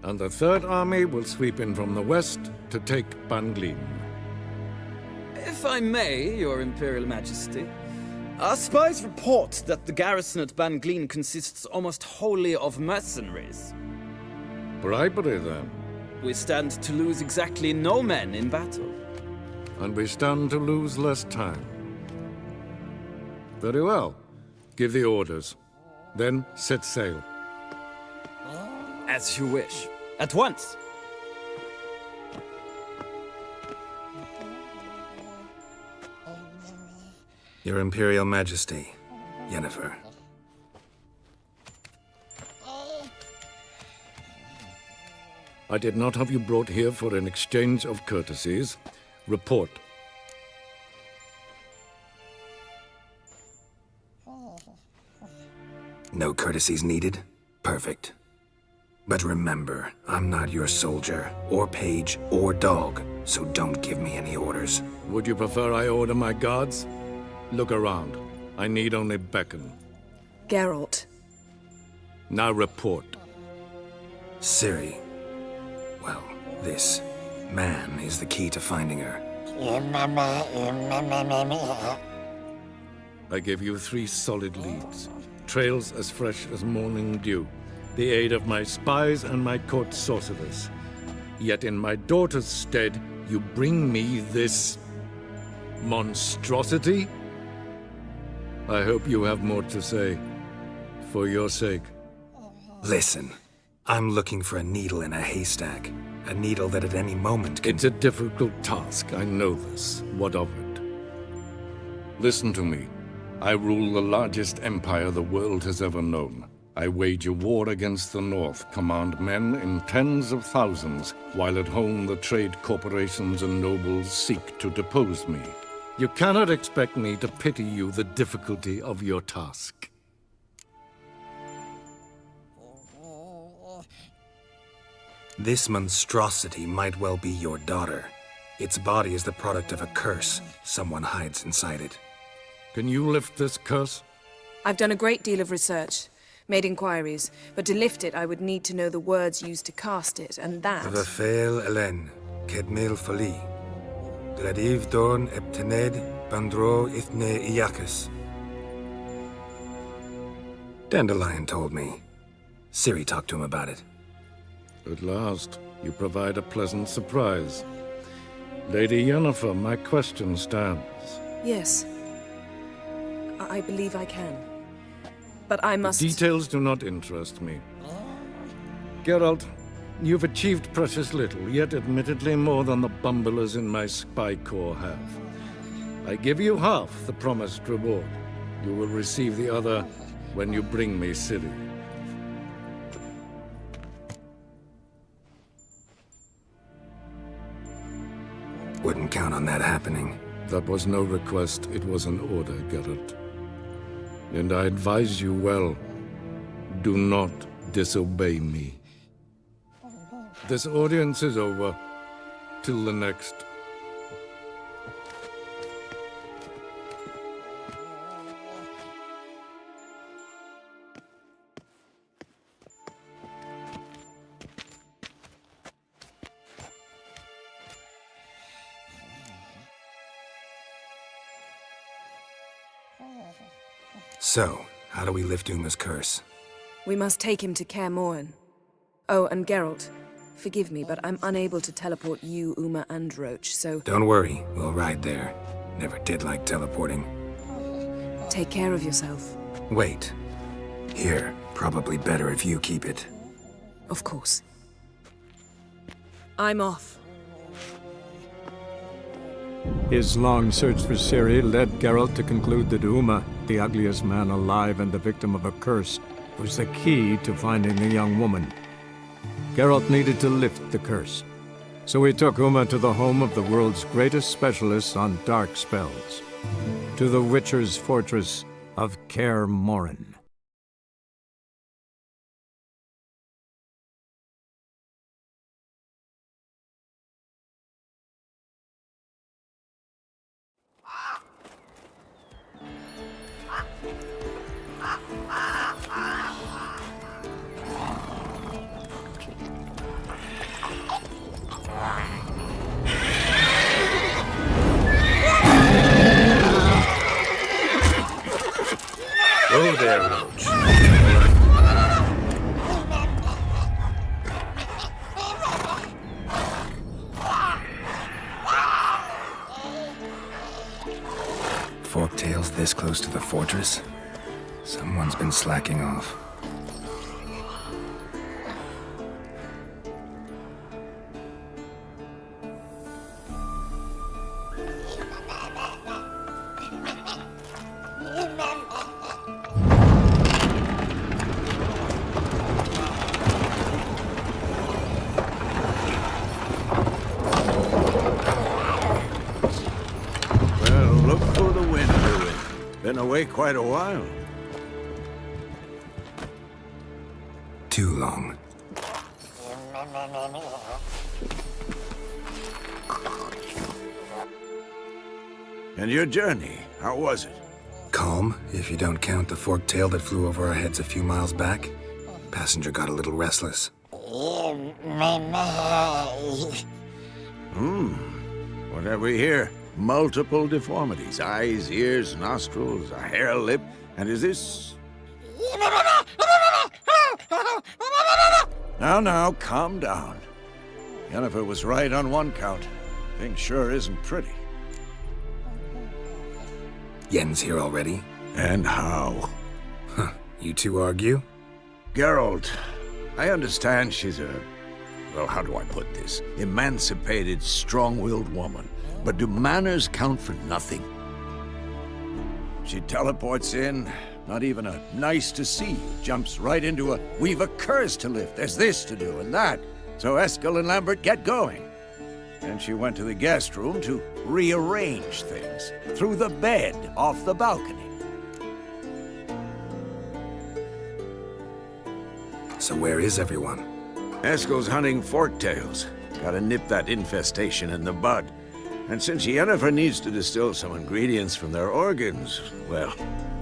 And the Third Army will sweep in from the west to take Ban Glin. If I may, Your Imperial Majesty, our spies report that the garrison at Ban Glin consists almost wholly of mercenaries. Bribery, then. We stand to lose exactly no men in battle. And we stand to lose less time. Very well. Give the orders. Then set sail. As you wish. At once! Your Imperial Majesty, Yennefer. I did not have you brought here for an exchange of courtesies. Report. No courtesies needed? Perfect. But remember, I'm not your soldier, or page, or dog, so don't give me any orders. Would you prefer I order my guards? Look around. I need only beckon. Geralt. Now report. Ciri. Well, this man is the key to finding her. I give you 3 solid leads. Trails as fresh as morning dew. The aid of my spies and my court sorcerers. Yet in my daughter's stead, you bring me this monstrosity? I hope you have more to say. For your sake. Listen, I'm looking for a needle in a haystack. A needle that at any moment can... It's a difficult task, I know this. What of it? Listen to me. I rule the largest empire the world has ever known. I wage a war against the North, command men in tens of thousands, while at home the trade corporations and nobles seek to depose me. You cannot expect me to pity you the difficulty of your task. This monstrosity might well be your daughter. Its body is the product of a curse. Someone hides inside it. Can you lift this curse? I've done a great deal of research, made inquiries, but to lift it I would need to know the words used to cast it, and that... Vafael Elen, Kedmil Fali. Gladiv Dorn Eptened, Bandro Ithne Iacus. Dandelion told me. Ciri talked to him about it. At last, you provide a pleasant surprise. Lady Yennefer, my question stands. Yes. I believe I can. But I must... The details do not interest me. Geralt, you've achieved precious little, yet admittedly more than the bumblers in my spy corps have. I give you half the promised reward. You will receive the other when you bring me Ciri. Wouldn't count on that happening. That was no request, it was an order, Geralt. And I advise you well, do not disobey me. This audience is over. Till the next. So, how do we lift Uma's curse? We must take him to Kaer Morhen. Oh, and Geralt, forgive me, but I'm unable to teleport you, Uma, and Roach, so... Don't worry, we'll ride there. Never did like teleporting. Take care of yourself. Wait. Here, probably better if you keep it. Of course. I'm off. His long search for Ciri led Geralt to conclude that Uma, the ugliest man alive and the victim of a curse, was the key to finding the young woman. Geralt needed to lift the curse, so he took Uma to the home of the world's greatest specialists on dark spells, to the Witcher's fortress of Kaer Morhen. Oh there, Roach. Forktails this close to the fortress? Someone's been slacking off. Been away quite a while. Too long. And your journey, how was it? Calm, if you don't count the forked tail that flew over our heads a few miles back. Passenger got a little restless. What have we here? Multiple deformities. Eyes, ears, nostrils, a hair lip. And is this... Now, calm down. Yennefer was right on one count. Thing sure isn't pretty. Yen's here already? And how? Huh. You two argue? Geralt, I understand she's a... well, how do I put this? Emancipated, strong-willed woman. But do manners count for nothing? She teleports in, not even a nice to see you, jumps right into a we've a curse to lift, there's this to do and that. So Eskel and Lambert get going. And she went to the guest room to rearrange things. Through the bed, off the balcony. So where is everyone? Eskel's hunting forktails. Gotta nip that infestation in the bud. And since Yennefer needs to distill some ingredients from their organs, well,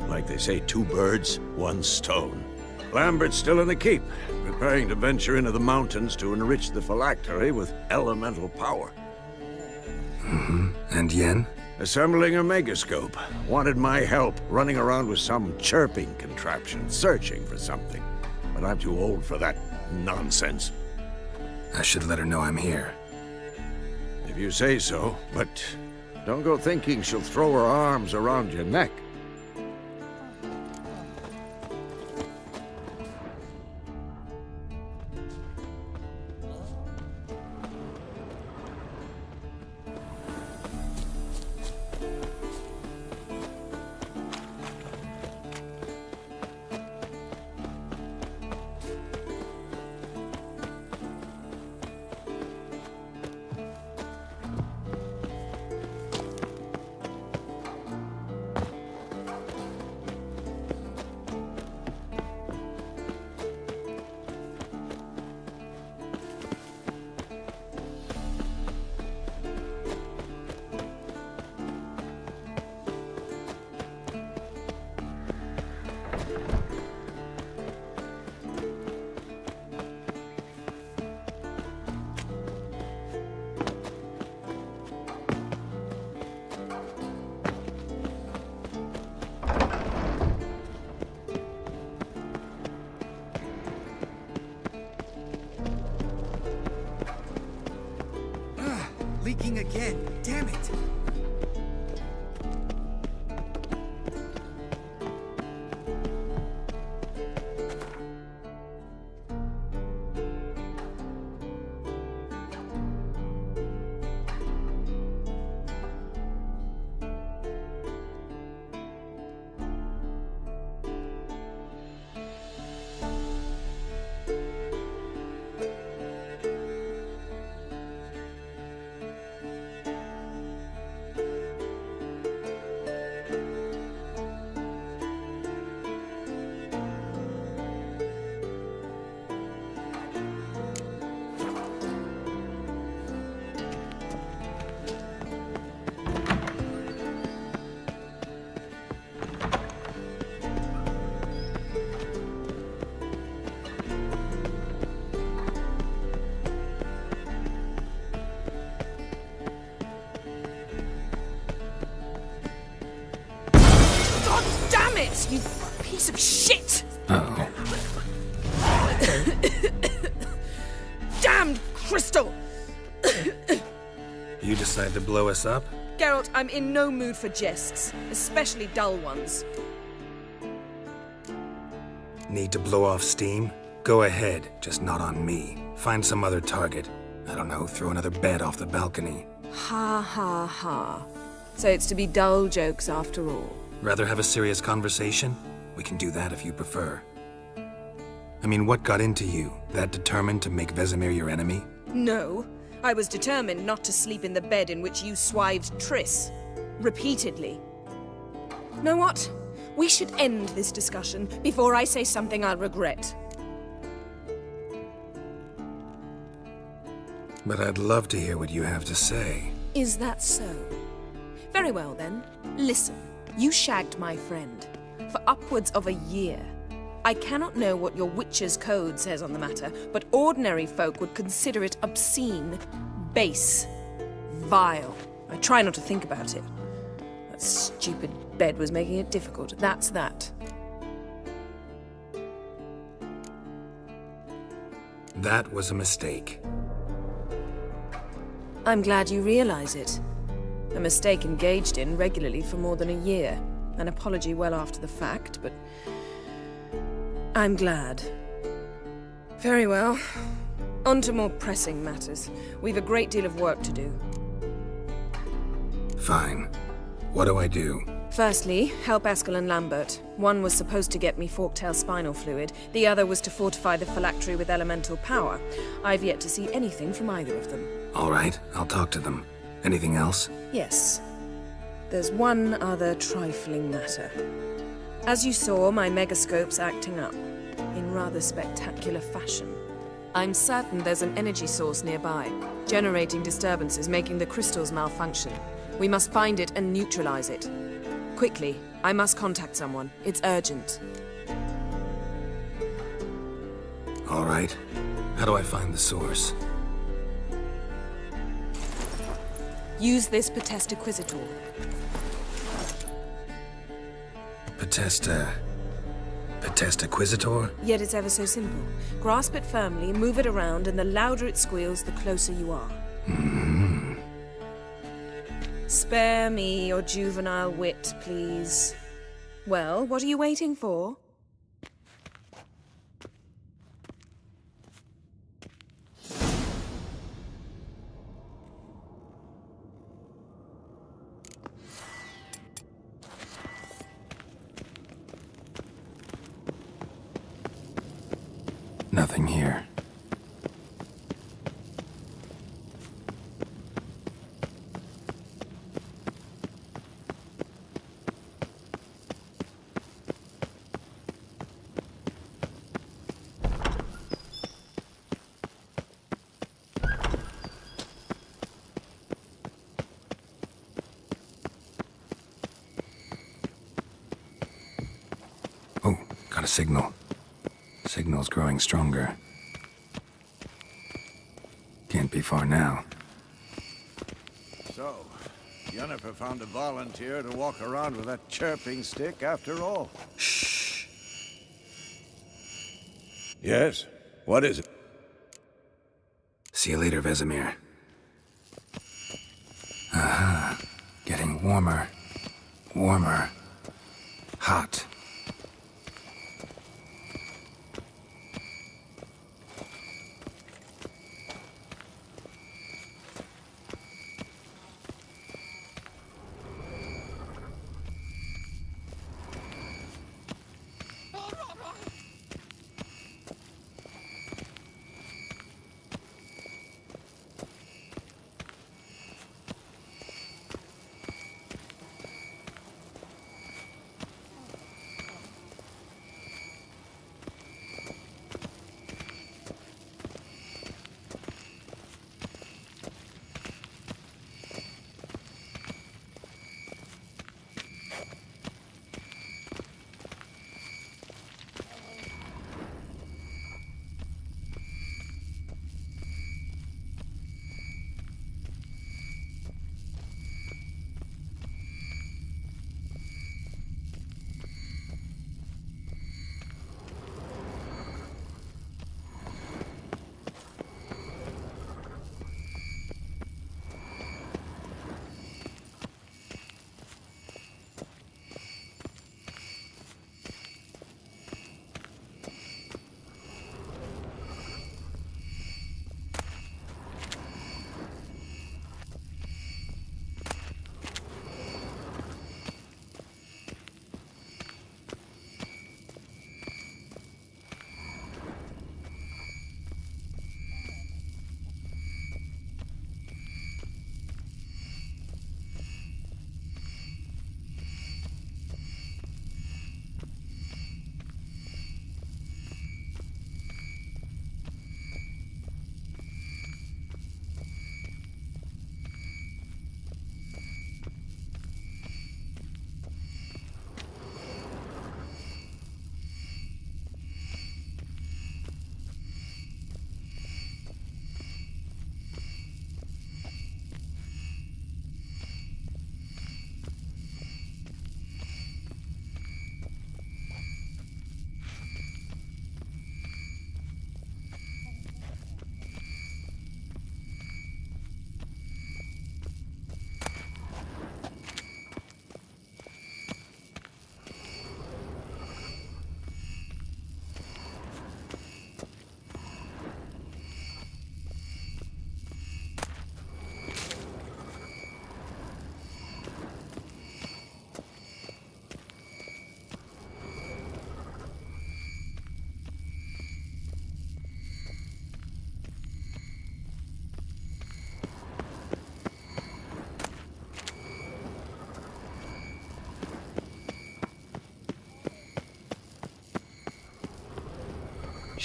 like they say, 2 birds, 1 stone. Lambert's still in the keep, preparing to venture into the mountains to enrich the phylactery with elemental power. And Yen? Assembling a megascope. Wanted my help running around with some chirping contraption, searching for something. But I'm too old for that nonsense. I should let her know I'm here. If you say so, but don't go thinking she'll throw her arms around your neck. Leaking again. Damn it. You piece of shit! Uh-oh. Damned crystal! You decide to blow us up? Geralt, I'm in no mood for jests, especially dull ones. Need to blow off steam? Go ahead, just not on me. Find some other target. I don't know, throw another bed off the balcony. Ha ha ha. So it's to be dull jokes after all. Rather have a serious conversation? We can do that if you prefer. I mean, what got into you? That determined to make Vesemir your enemy? No. I was determined not to sleep in the bed in which you swived Triss. Repeatedly. Know what? We should end this discussion before I say something I'll regret. But I'd love to hear what you have to say. Is that so? Very well then. Listen, you shagged my friend for upwards of a year. I cannot know what your witch's code says on the matter, but ordinary folk would consider it obscene, base, vile. I try not to think about it. That stupid bed was making it difficult. That's that. That was a mistake. I'm glad you realize it. A mistake engaged in regularly for more than a year. An apology well after the fact, but I'm glad. Very well. On to more pressing matters. We've a great deal of work to do. Fine. What do I do? Firstly, help Eskel and Lambert. One was supposed to get me forktail spinal fluid, the other was to fortify the phylactery with elemental power. I've yet to see anything from either of them. All right, I'll talk to them. Anything else? Yes. There's one other trifling matter. As you saw, my megascope's acting up, in rather spectacular fashion. I'm certain there's an energy source nearby, generating disturbances, making the crystals malfunction. We must find it and neutralize it. Quickly, I must contact someone. It's urgent. All right. How do I find the source? Use this Potestaquizator. Potestaquizator? Yet it's ever so simple. Grasp it firmly, move it around, and the louder it squeals, the closer you are. Spare me your juvenile wit, please. Well, what are you waiting for? Nothing here. Oh, got a signal. Signal's growing stronger. Can't be far now. So, Yennefer found a volunteer to walk around with that chirping stick after all. Shh. Yes? What is it? See you later, Vesemir. Aha. Getting warmer. Warmer. Hot.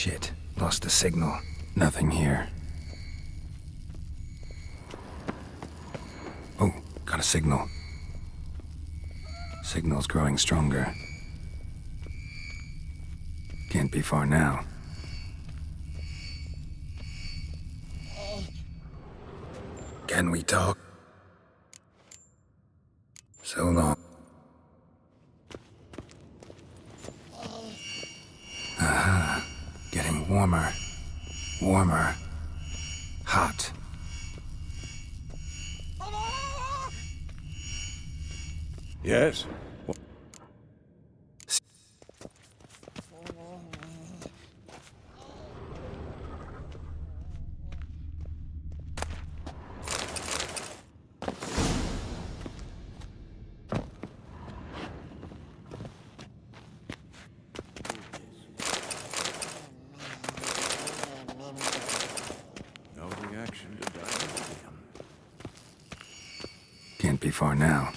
Shit, lost the signal. Nothing here. Oh, got a signal. Signal's growing stronger. Can't be far now. Can we talk? So long. Aha. Getting warmer. Warmer. Hot. Yes? No reaction to Diamond. Can't be far now.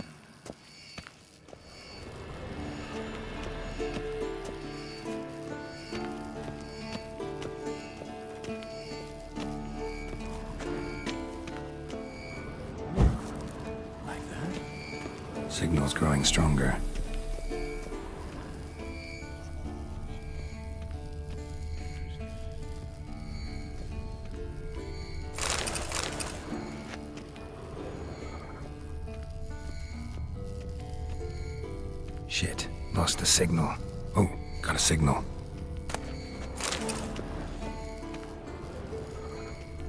Signal's growing stronger. Shit, lost the signal. Oh, got a signal.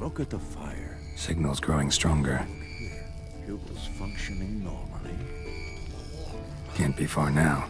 Look at the fire. Signal's growing stronger. Pupils functioning normally. Can't be far now.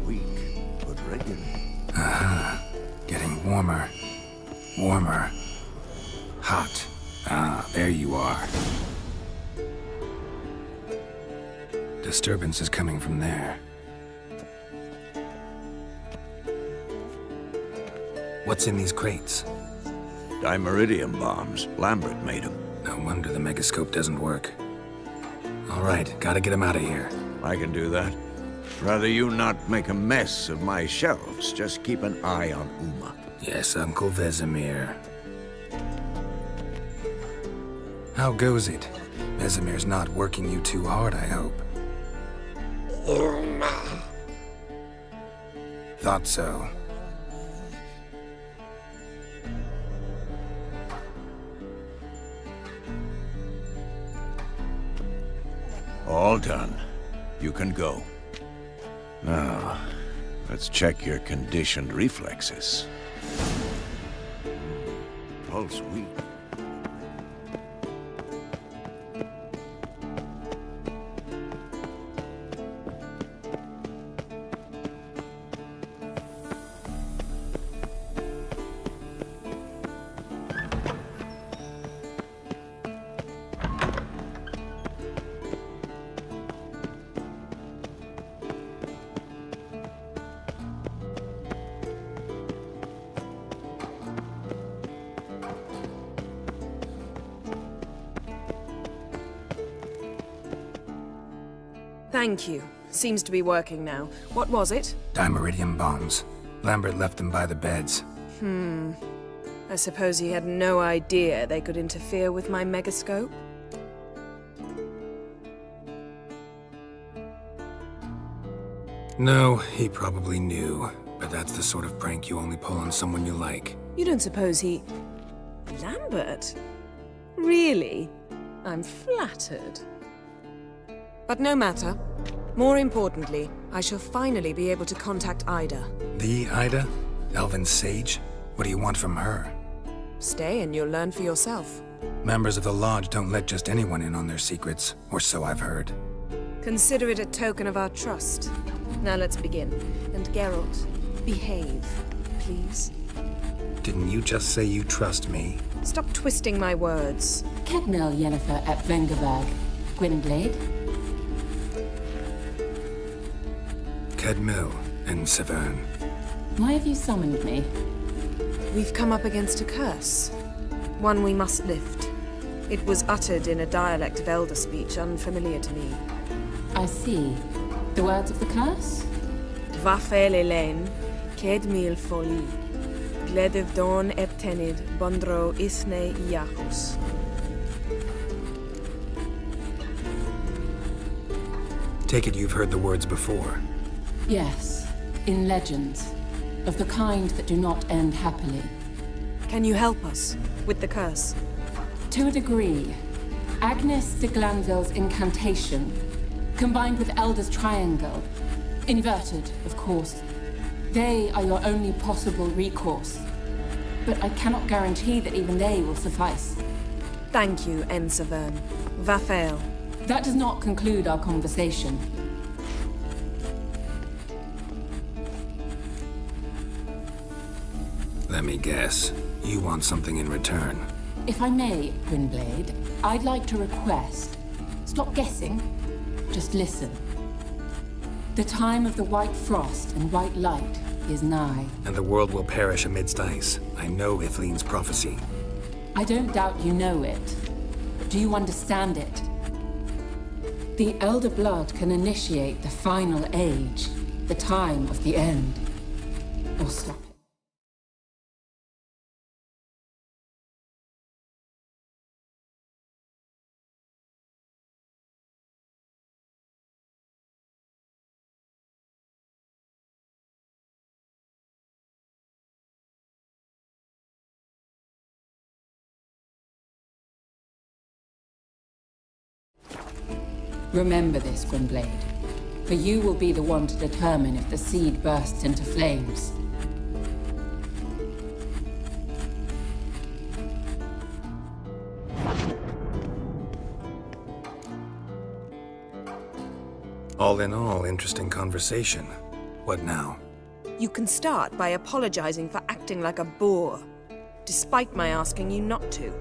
Weak, but regular. Aha. Getting warmer. Warmer. Hot. Ah, there you are. Disturbance is coming from there. What's in these crates? Dimeridium bombs. Lambert made them. No wonder the megascope doesn't work. All right, gotta get him out of here. I can do that. Rather you not make a mess of my shelves. Just keep an eye on Uma. Yes, Uncle Vesemir. How goes it? Vesemir's not working you too hard, I hope. Uma. Thought so. All done. You can go. Now, let's check your conditioned reflexes. Pulse weak. Thank you. Seems to be working now. What was it? Dimeridium bombs. Lambert left them by the beds. I suppose he had no idea they could interfere with my megascope? No, he probably knew. But that's the sort of prank you only pull on someone you like. You don't suppose he... Lambert? Really? I'm flattered. But no matter. More importantly, I shall finally be able to contact Ida. The Ida? Elven sage? What do you want from her? Stay and you'll learn for yourself. Members of the Lodge don't let just anyone in on their secrets, or so I've heard. Consider it a token of our trust. Now let's begin. And Geralt, behave, please. Didn't you just say you trust me? Stop twisting my words. Kedmil Yennefer at Vengerberg. Gwynblade. Kedmil and Severn. Why have you summoned me? We've come up against a curse. One we must lift. It was uttered in a dialect of Elder speech unfamiliar to me. I see. The words of the curse? Vafel Elaine, Kedmil Foli. Gledev Dawn Ertenid, Bondro Isne Iacus. Take it you've heard the words before. Yes, in legends. Of the kind that do not end happily. Can you help us with the curse? To a degree. Agnes de Glanville's incantation, combined with Elder's triangle, inverted, of course. They are your only possible recourse. But I cannot guarantee that even they will suffice. Thank you, N. Severn. Vafel. That does not conclude our conversation. Let me guess. You want something in return. If I may, Gwynblade, I'd like to request. Stop guessing. Just listen. The time of the white frost and white light is nigh. And the world will perish amidst ice. I know Ithleen's prophecy. I don't doubt you know it. Do you understand it? The Elder Blood can initiate the final age, the time of the end. Or stop it. Remember this, Gwynblade, for you will be the one to determine if the seed bursts into flames. All in all, interesting conversation. What now? You can start by apologizing for acting like a boor, despite my asking you not to.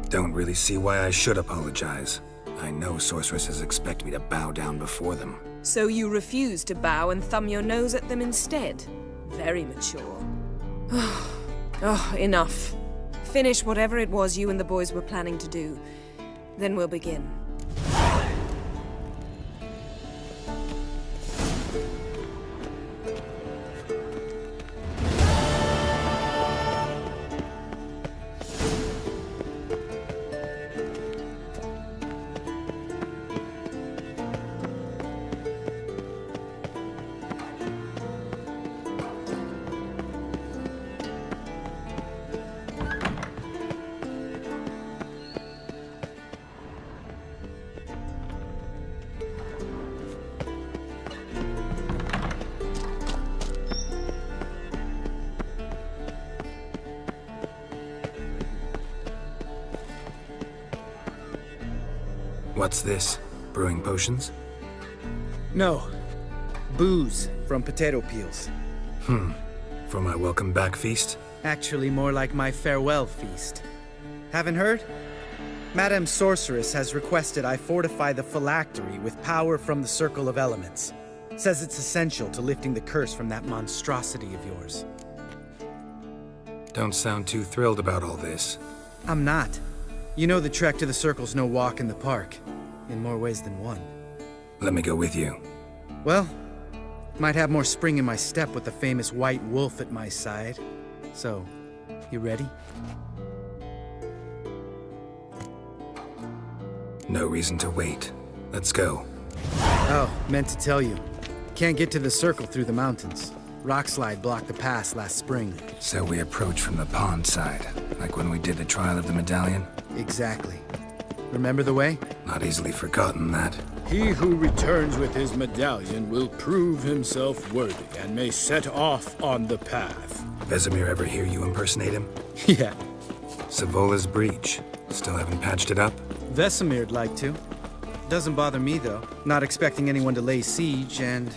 Don't really see why I should apologize. I know sorceresses expect me to bow down before them. So you refuse to bow and thumb your nose at them instead? Very mature. Oh, enough. Finish whatever it was you and the boys were planning to do. Then we'll begin. What's this? Brewing potions? No. Booze from potato peels. For my welcome back feast? Actually, more like my farewell feast. Haven't heard? Madame Sorceress has requested I fortify the phylactery with power from the Circle of Elements. Says it's essential to lifting the curse from that monstrosity of yours. Don't sound too thrilled about all this. I'm not. You know the trek to the Circle's no walk in the park. In more ways than one. Let me go with you. Well, might have more spring in my step with the famous White Wolf at my side. So, you ready? No reason to wait. Let's go. Oh, meant to tell you. Can't get to the Circle through the mountains. Rockslide blocked the pass last spring. So we approach from the pond side, like when we did the trial of the medallion? Exactly. Remember the way? Not easily forgotten, that. He who returns with his medallion will prove himself worthy and may set off on the path. Vesemir ever hear you impersonate him? Yeah. Savola's breach. Still haven't patched it up? Vesemir'd like to. Doesn't bother me, though. Not expecting anyone to lay siege, and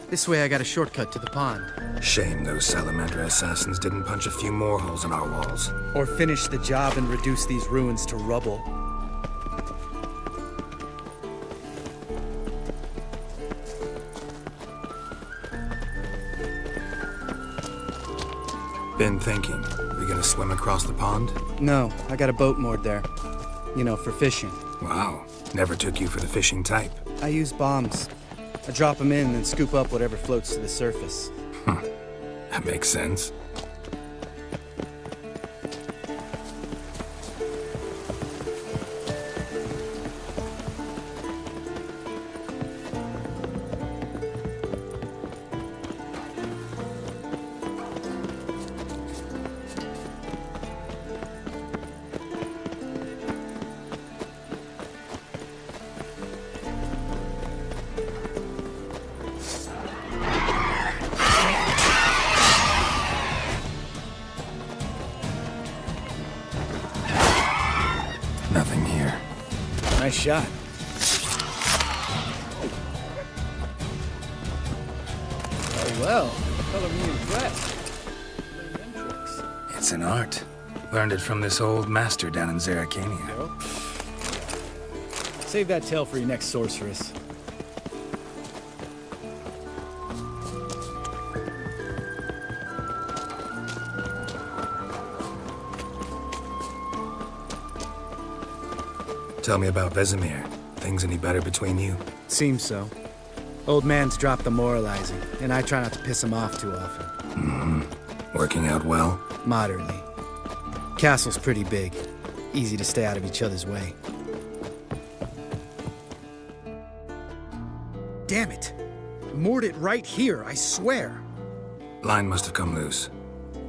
this way I got a shortcut to the pond. Shame those Salamander assassins didn't punch a few more holes in our walls. Or finish the job and reduce these ruins to rubble. Been thinking. We gonna swim across the pond? No, I got a boat moored there. You know, for fishing. Wow. Never took you for the fishing type. I use bombs. I drop them in and scoop up whatever floats to the surface. That makes sense. Nothing here. Nice shot. Oh, well. Color me impressed. It's an art. Learned it from this old master down in Zerrikania. Save that tale for your next sorceress. Tell me about Vesemir. Things any better between you? Seems so. Old man's dropped the moralizing, and I try not to piss him off too often. Mm-hmm. Working out well? Moderately. Castle's pretty big. Easy to stay out of each other's way. Damn it! Moored it right here, I swear! Line must have come loose.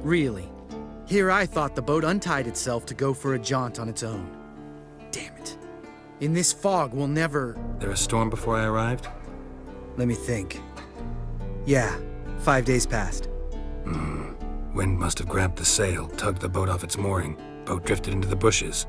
Really? Here I thought the boat untied itself to go for a jaunt on its own. Damn it. In this fog, we'll never... There a storm before I arrived? Let me think. Yeah, 5 days passed. Wind must have grabbed the sail, tugged the boat off its mooring. Boat drifted into the bushes.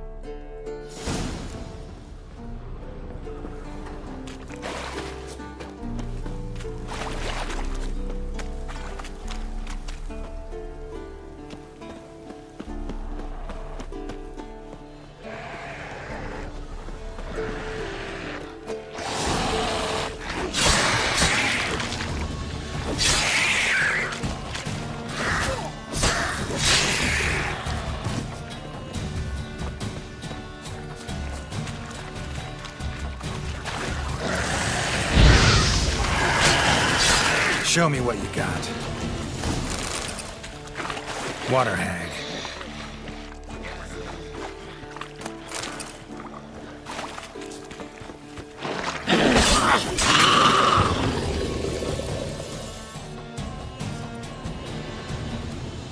Show me what you got. Water hag.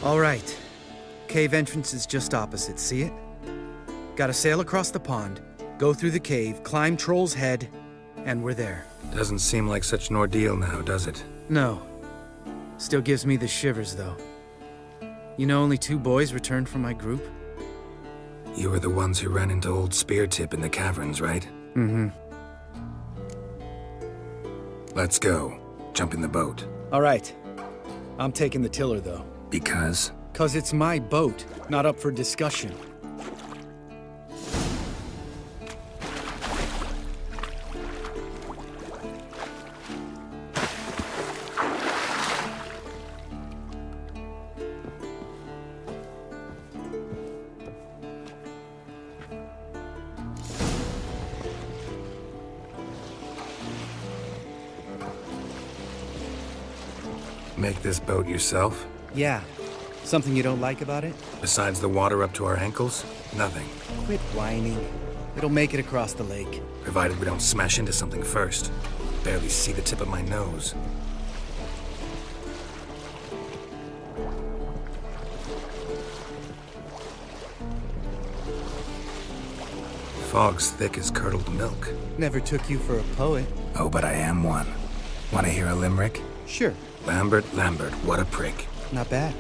All right. Cave entrance is just opposite, see it? Gotta sail across the pond, go through the cave, climb Troll's Head, and we're there. Doesn't seem like such an ordeal now, does it? No. Still gives me the shivers, though. You know only 2 boys returned from my group? You were the ones who ran into old Speartip in the caverns, right? Mm-hmm. Let's go. Jump in the boat. All right. I'm taking the tiller, though. Because? 'Cause it's my boat, not up for discussion. Make this boat yourself? Yeah. Something you don't like about it? Besides the water up to our ankles? Nothing. Quit whining. It'll make it across the lake. Provided we don't smash into something first. Barely see the tip of my nose. fog's thick as curdled milk. Never took you for a poet. Oh, but I am one. Want to hear a limerick? Sure. Lambert, Lambert, what a prick. Not bad.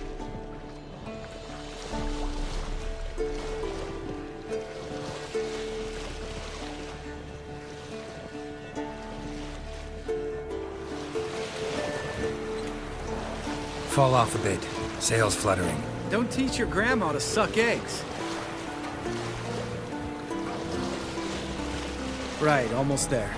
Fall off a bit. Sails fluttering. Don't teach your grandma to suck eggs. Right, almost there.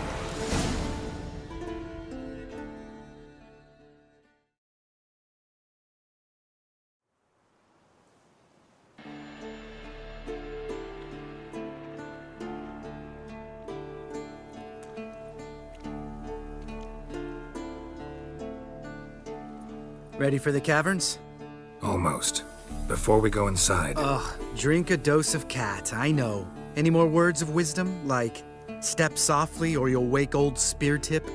Ready for the caverns? Almost. Before we go inside... Ugh, drink a dose of cat, I know. Any more words of wisdom, like, step softly or you'll wake old Speartip?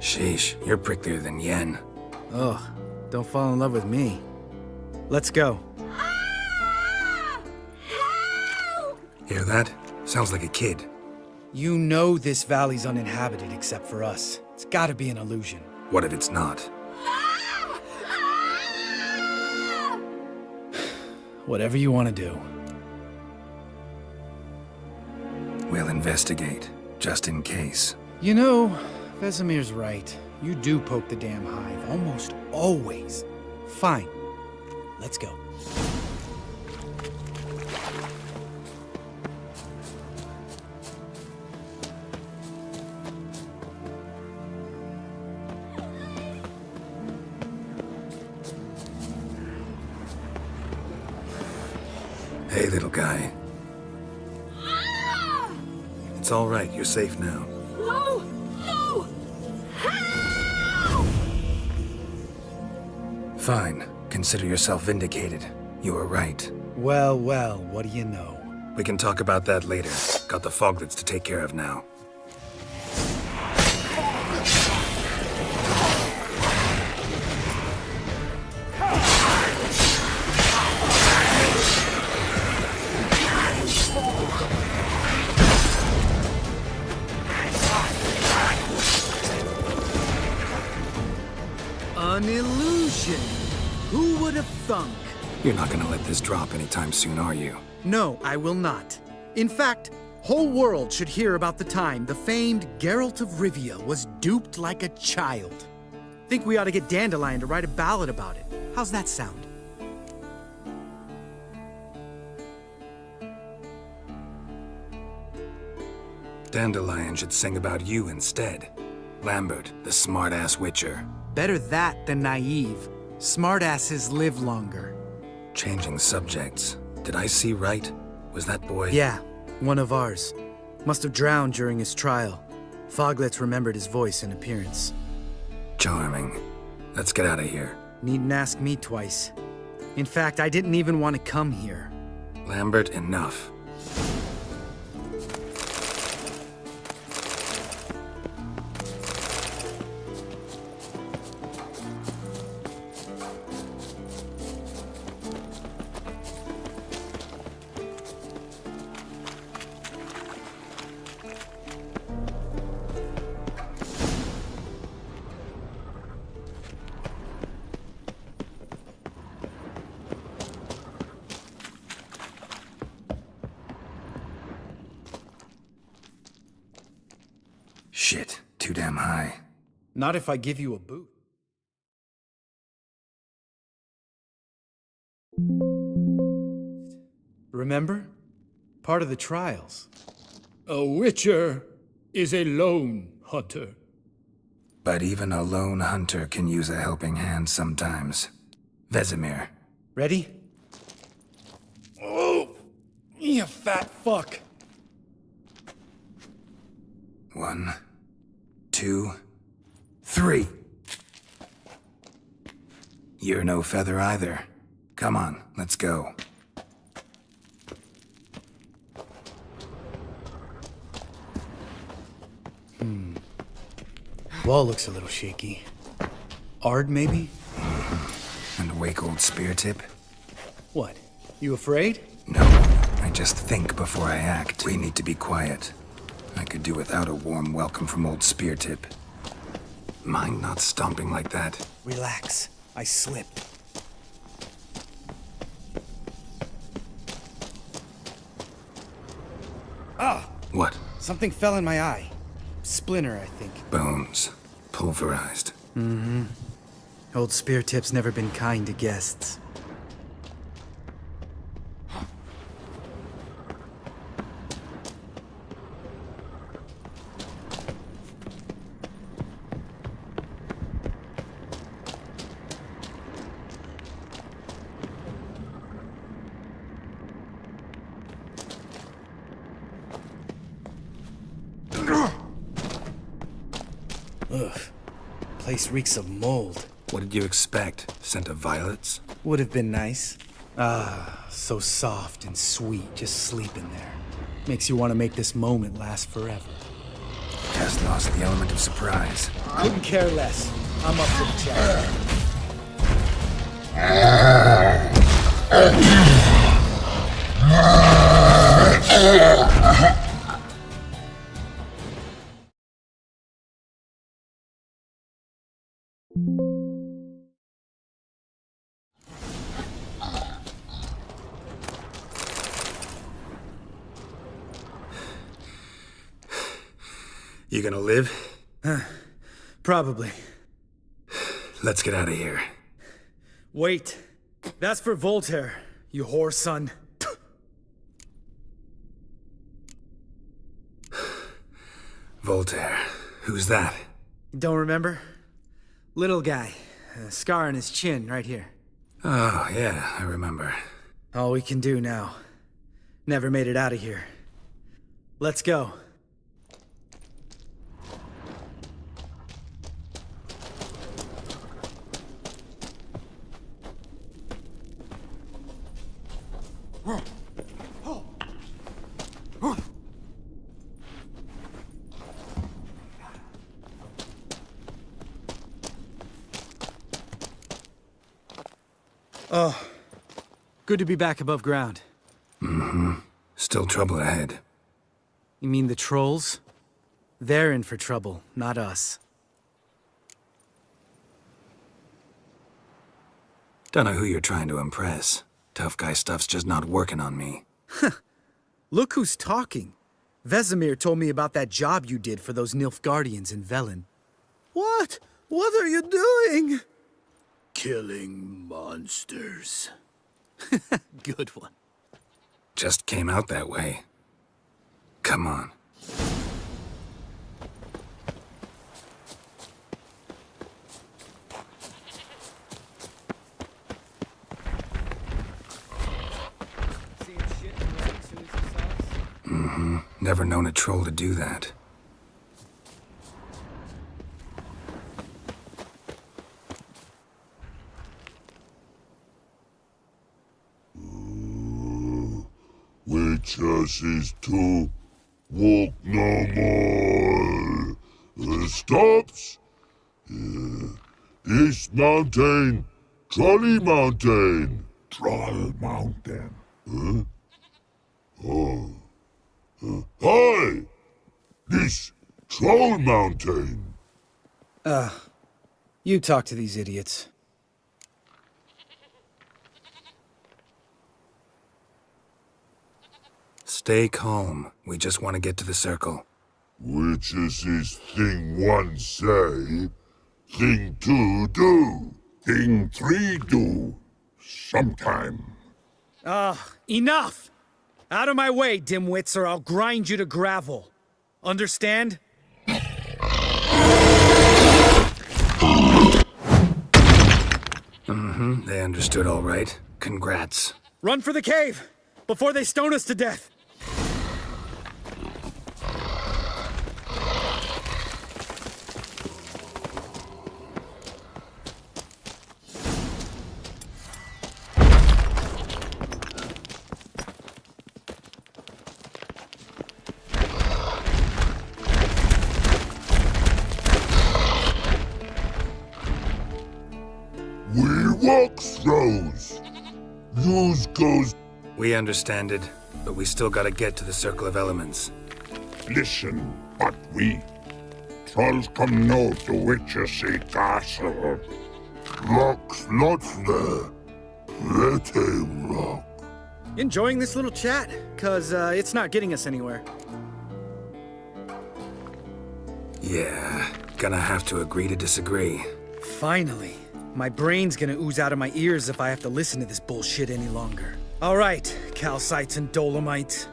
Sheesh, you're pricklier than Yen. Ugh, don't fall in love with me. Let's go. Hear that? Sounds like a kid. You know this valley's uninhabited except for us. It's gotta be an illusion. What if it's not? Whatever you want to do. We'll investigate, just in case. You know, Vesemir's right. You do poke the damn hive, almost always. Fine. Let's go. Hey, little guy. It's all right. You're safe now. No! No! Help! Fine. Consider yourself vindicated. You were right. Well, well, what do you know? We can talk about that later. Got the foglets to take care of now. An illusion! Who would have thunk? You're not gonna let this drop anytime soon, are you? No, I will not. In fact, whole world should hear about the time the famed Geralt of Rivia was duped like a child. Think we ought to get Dandelion to write a ballad about it. How's that sound? Dandelion should sing about you instead. Lambert, the smart-ass witcher. Better that than naive. Smartasses live longer. Changing subjects. Did I see right? Was that boy? Yeah, one of ours. Must have drowned during his trial. Foglets remembered his voice and appearance. Charming. Let's get out of here. Needn't ask me twice. In fact, I didn't even want to come here. Lambert, enough. Shit, too damn high. Not if I give you a boot. Remember? Part of the trials. A witcher is a lone hunter. But even a lone hunter can use a helping hand sometimes. Vesemir. Ready? Oh! You fat fuck! 1, 2, 3. You're no feather either. Come on, let's go. Wall looks a little shaky. Ard, maybe? And wake old spear tip? What? You afraid? No, I just think before I act. We need to be quiet. I could do without a warm welcome from old spear tip. Mind not stomping like that. Relax. I slipped. Ah! What? Something fell in my eye. Splinter, I think. Bones. Pulverized. Mm-hmm. Old Spear Tip's never been kind to guests. Ugh. Place reeks of mold. What did you expect? Scent of violets? Would have been nice. Ah, so soft and sweet, just sleeping there. Makes you want to make this moment last forever. Just lost the element of surprise. Couldn't care less. I'm up for the challenge. You gonna live? Probably. Let's get out of here. Wait. That's for Voltaire, you whore son. Voltaire. Who's that? Don't remember? Little guy. A scar on his chin, right here. Oh, yeah, I remember. All we can do now. Never made it out of here. Let's go. Oh, good to be back above ground. Mm-hmm. Still trouble ahead. You mean the trolls? They're in for trouble, not us. Don't know who you're trying to impress. Tough guy stuff's just not working on me. Look who's talking. Vesemir told me about that job you did for those Nilfgaardians in Velen. What? What are you doing? Killing monsters. Good one. Just came out that way. Come on. Never known a troll to do that. Witches is to walk no more. Stops. East Mountain, Trolley Mountain. Troll Mountain. Huh? Oh. Hi! This Troll Mountain. You talk to these idiots. Stay calm. We just want to get to the circle. Witches is thing one say, thing two do, thing three do, sometime. Enough! Out of my way, dimwits, or I'll grind you to gravel. Understand? They understood all right. Congrats. Run for the cave! Before they stone us to death! Rose. Use goes. We understand it, but we still gotta get to the Circle of Elements. Listen, but we. Trolls come no to Witchessy Castle. Rocks not there. Let a rock. Enjoying this little chat? Cause it's not getting us anywhere. Yeah, gonna have to agree to disagree. Finally. My brain's gonna ooze out of my ears if I have to listen to this bullshit any longer. All right, calcites and dolomites.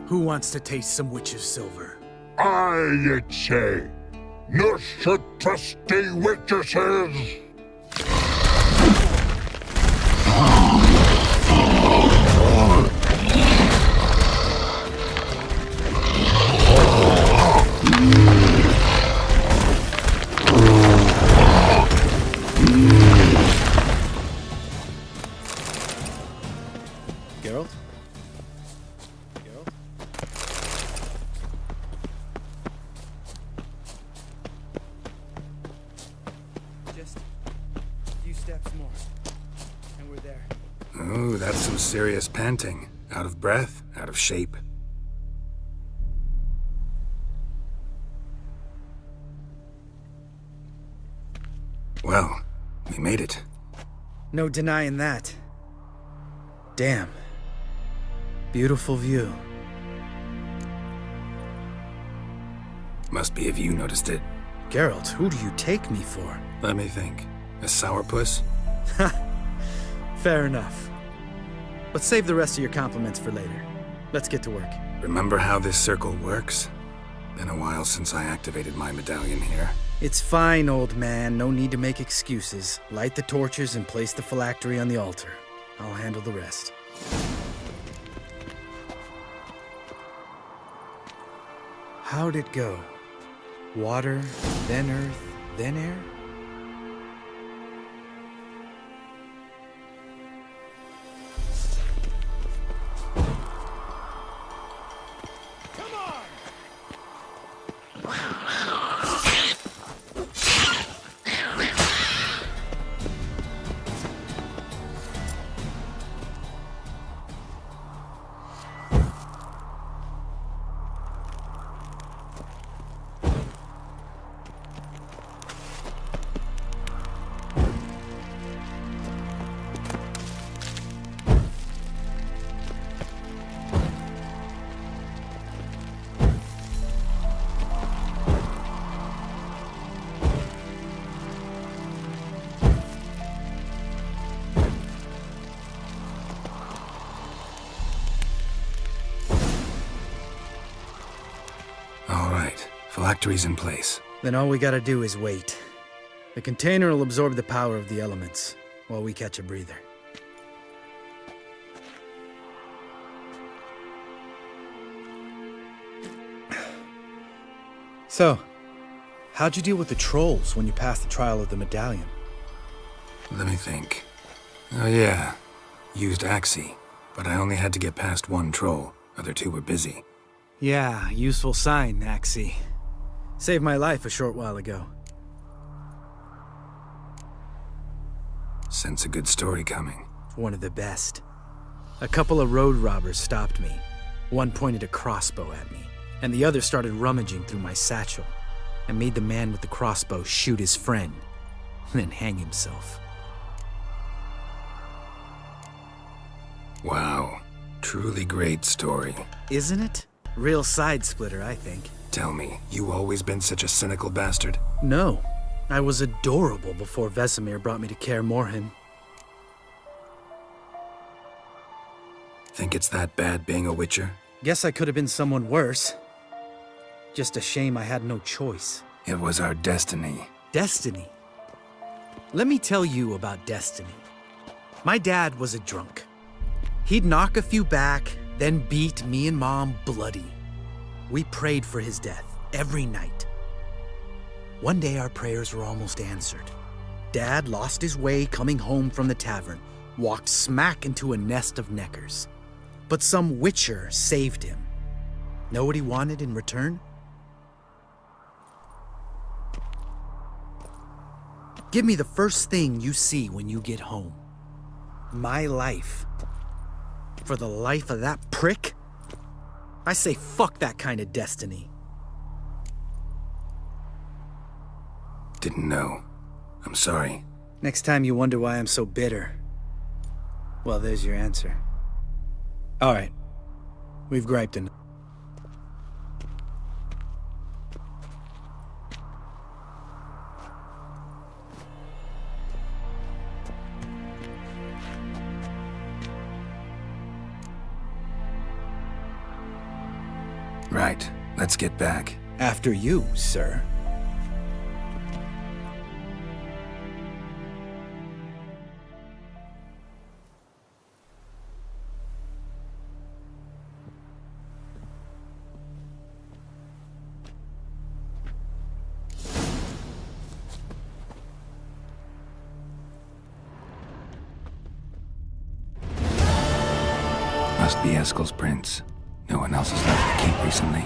Who wants to taste some witch's silver? I say. No should trusty witches. Geralt? Just a few steps more, and we're there. Ooh, that's some serious panting. Out of breath, out of shape. Well, we made it. No denying that. Damn. Beautiful view. Must be if you noticed it. Geralt, who do you take me for? Let me think. A sourpuss? Fair enough. But save the rest of your compliments for later. Let's get to work. Remember how this circle works? Been a while since I activated my medallion here. It's fine, old man. No need to make excuses. Light the torches and place the phylactery on the altar. I'll handle the rest. How'd it go? Water, then earth, then air? phylactery's in place. Then all we gotta do is wait. The container will absorb the power of the elements, while we catch a breather. So, how'd you deal with the trolls when you passed the trial of the medallion? Let me think. Oh yeah, used Axii, but I only had to get past one troll. Other two were busy. Yeah, useful sign, Axii. Saved my life a short while ago. Sense a good story coming. One of the best. A couple of road robbers stopped me. One pointed a crossbow at me, and the other started rummaging through my satchel, and made the man with the crossbow shoot his friend, then hang himself. Wow, truly great story. Isn't it? Real side splitter, I think. Tell me, you always been such a cynical bastard? No. I was adorable before Vesemir brought me to Kaer Morhen. Think it's that bad being a Witcher? Guess I could have been someone worse. Just a shame I had no choice. It was our destiny. Destiny? Let me tell you about destiny. My dad was a drunk. He'd knock a few back, then beat me and Mom bloody. We prayed for his death every night. One day our prayers were almost answered. Dad lost his way coming home from the tavern, walked smack into a nest of neckers. But some Witcher saved him. Know what he wanted in return? Give me the first thing you see when you get home. My life. For the life of that prick? I say fuck that kind of destiny. Didn't know. I'm sorry. Next time you wonder why I'm so bitter, well, there's your answer. All right. We've griped enough. Right. Let's get back. After you, sir. Must be Eskel's prince. No one else has left the keep recently.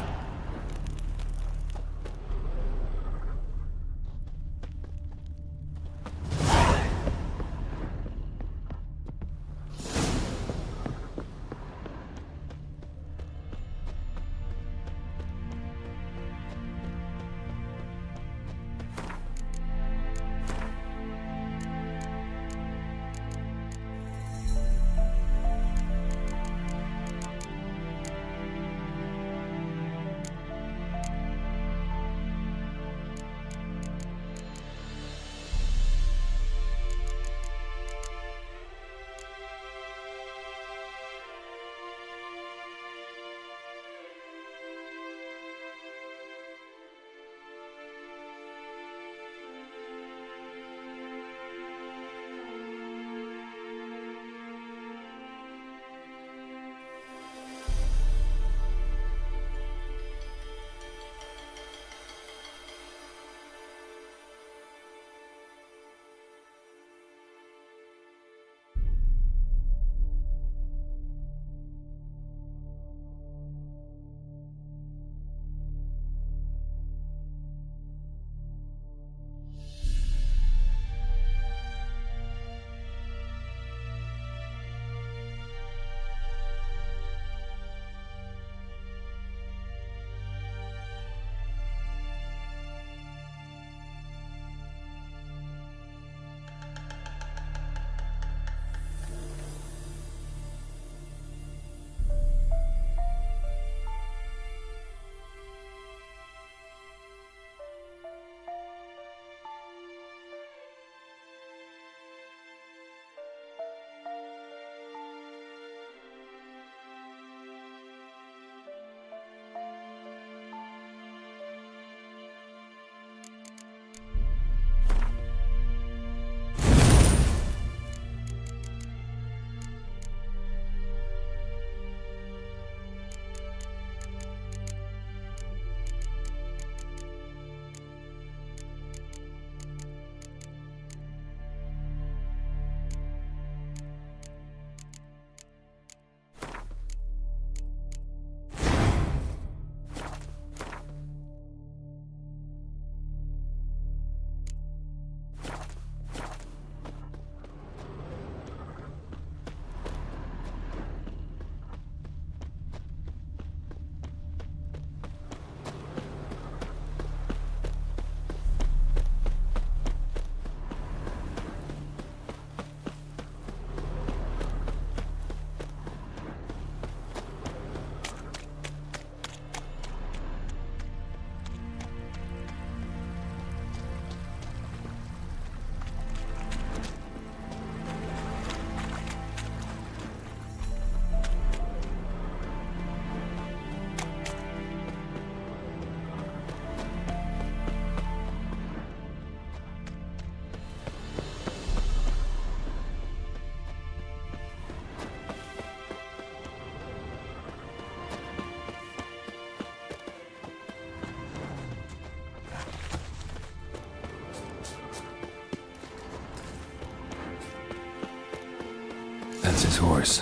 That's his horse.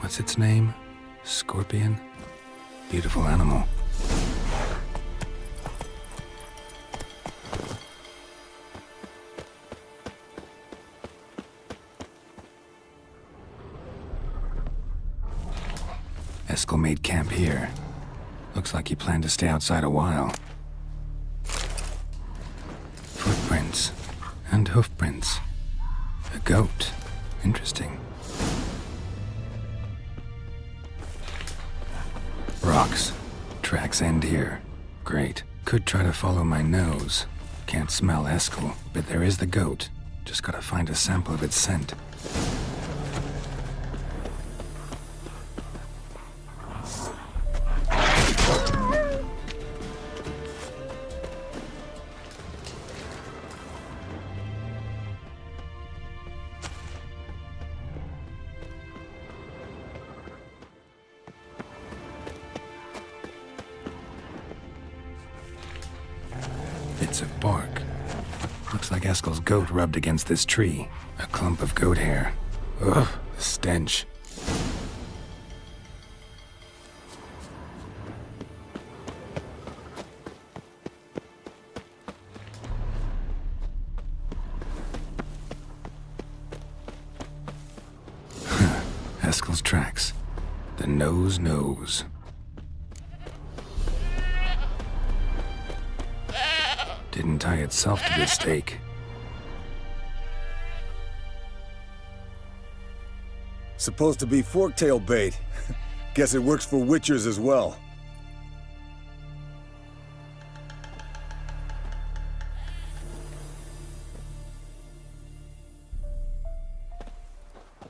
What's its name? Scorpion? Beautiful animal. Eskel made camp here. Looks like he planned to stay outside a while. Footprints. And hoofprints. A goat. Interesting. Rocks. Tracks end here. Great. Could try to follow my nose. Can't smell Eskel, but there is the goat. Just gotta find a sample of its scent. Bits of bark. Looks like Eskel's goat rubbed against this tree. A clump of goat hair. Ugh, the stench. Eskel's tracks. The nose knows. Didn't tie itself to the stake. Supposed to be forktail bait. Guess it works for witchers as well.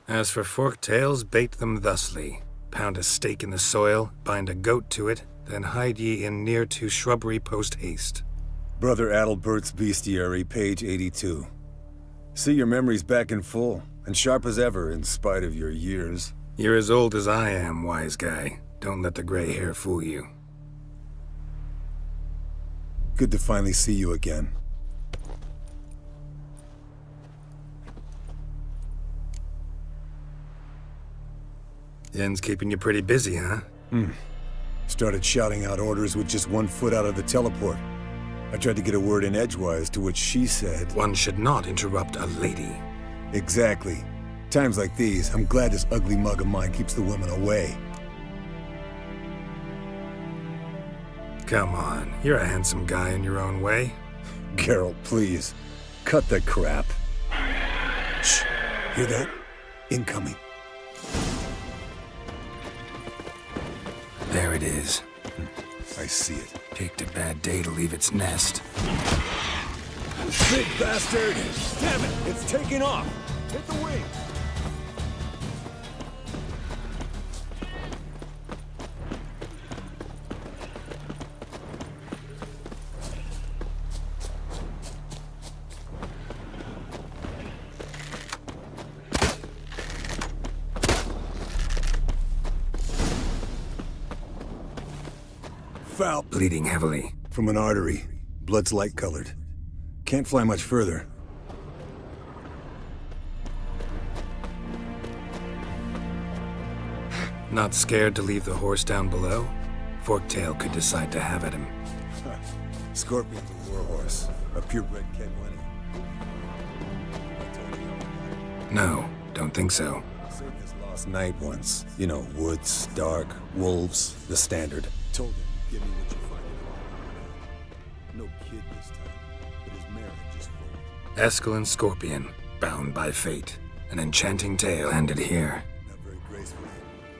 As for forktails, bait them thusly. Pound a stake in the soil, bind a goat to it, then hide ye in near to shrubbery post haste. Brother Adalbert's Bestiary, page 82. See, your memory's back in full, and sharp as ever, in spite of your years. You're as old as I am, wise guy. Don't let the gray hair fool you. Good to finally see you again. Yen's keeping you pretty busy, huh? Started shouting out orders with just 1 foot out of the teleport. I tried to get a word in edgewise, to which she said... One should not interrupt a lady. Exactly. Times like these, I'm glad this ugly mug of mine keeps the women away. Come on, you're a handsome guy in your own way. Geralt, please. Cut the crap. Shh. Hear that? Incoming. There it is. I see it. Picked a bad day to leave its nest. Big bastard! Damn it! It's taking off! Hit the wing! Foul. Bleeding heavily. From an artery. Blood's light-colored. Can't fly much further. Not scared to leave the horse down below? Forktail could decide to have at him. Scorpion's a warhorse. A purebred Kedwenny. No, don't think so. Saved his lost night once. You know, woods, dark, wolves, the standard. Told him, give me what you find in the No kid this time, but his mare had just foaled. Eskel and Scorpion, bound by fate. An enchanting tale ended here. Not very gracefully.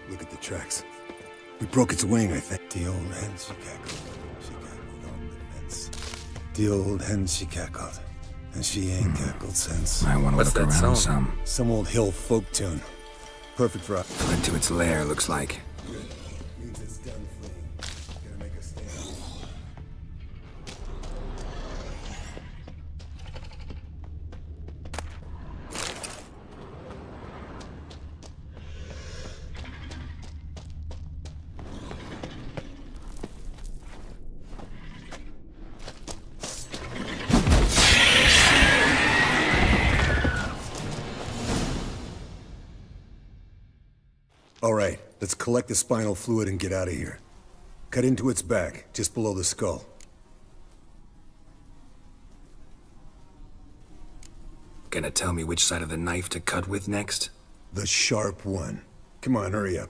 Look at the tracks. We broke its wing, I think. The old hen, she cackled. She cackled on the fence. The old hen, she cackled. And she ain't cackled since. I want to look around some. Some old hill folk tune. Perfect for us. Fled to its lair, looks like. Means it's done fleeing. Gonna make a stand. All right, let's collect the spinal fluid and get out of here. Cut into its back, just below the skull. Gonna tell me which side of the knife to cut with next? The sharp one. Come on, hurry up.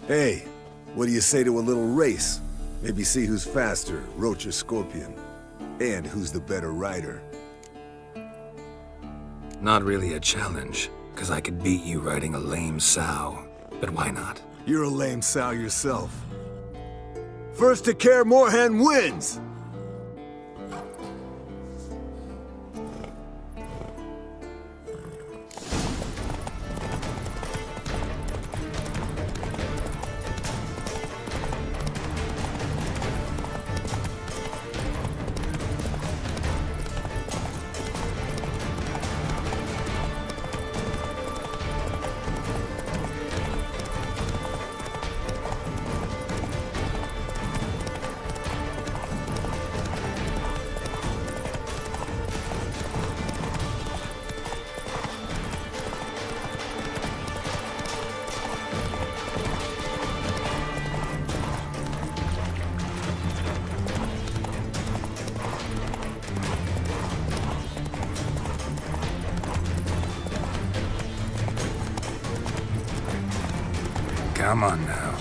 Hey, what do you say to a little race? Maybe see who's faster, Roach or Scorpion. And who's the better rider. Not really a challenge, because I could beat you riding a lame sow. But why not? You're a lame sow yourself. First to Kaer Morhen wins! Come on now.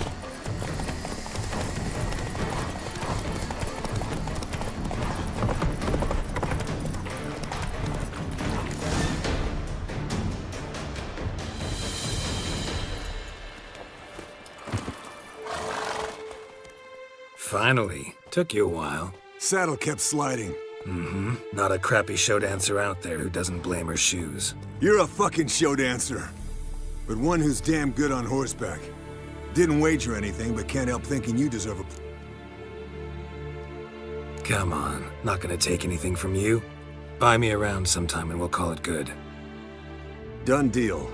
Finally. Took you a while. Saddle kept sliding. Mm-hmm. Not a crappy show dancer out there who doesn't blame her shoes. You're a fucking show dancer. But one who's damn good on horseback. Didn't wager anything, but can't help thinking you deserve a... Come on. Not gonna take anything from you. Buy me around sometime and we'll call it good. Done deal.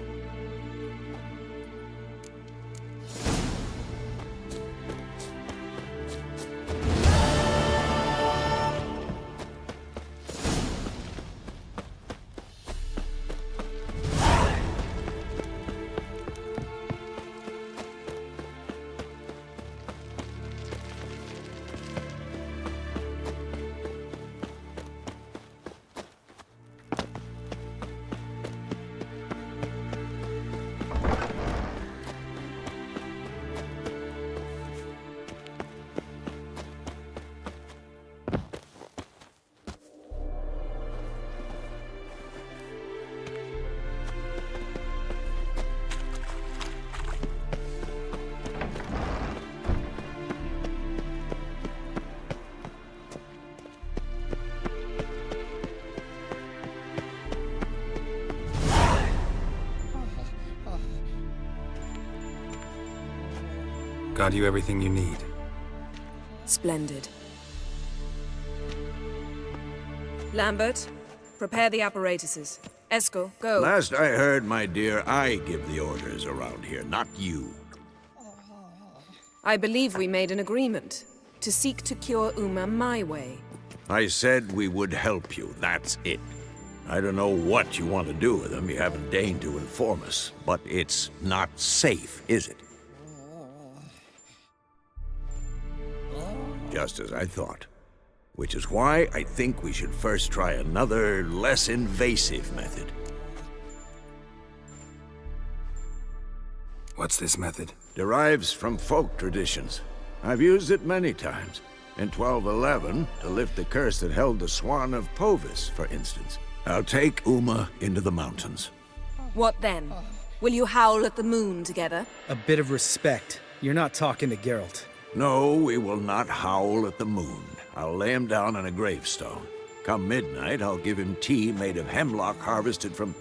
Got you everything you need. Splendid. Lambert, prepare the apparatuses. Esco, go. Last I heard, my dear, I give the orders around here, not you. I believe we made an agreement to seek to cure Uma my way. I said we would help you, that's it. I don't know what you want to do with them, you haven't deigned to inform us, but it's not safe, is it? Just as I thought. Which is why I think we should first try another, less invasive method. What's this method? Derives from folk traditions. I've used it many times. In 1211, to lift the curse that held the Swan of Povis, for instance. I'll take Uma into the mountains. What then? Will you howl at the moon together? A bit of respect. You're not talking to Geralt. No, we will not howl at the moon. I'll lay him down on a gravestone. Come midnight, I'll give him tea made of hemlock harvested from...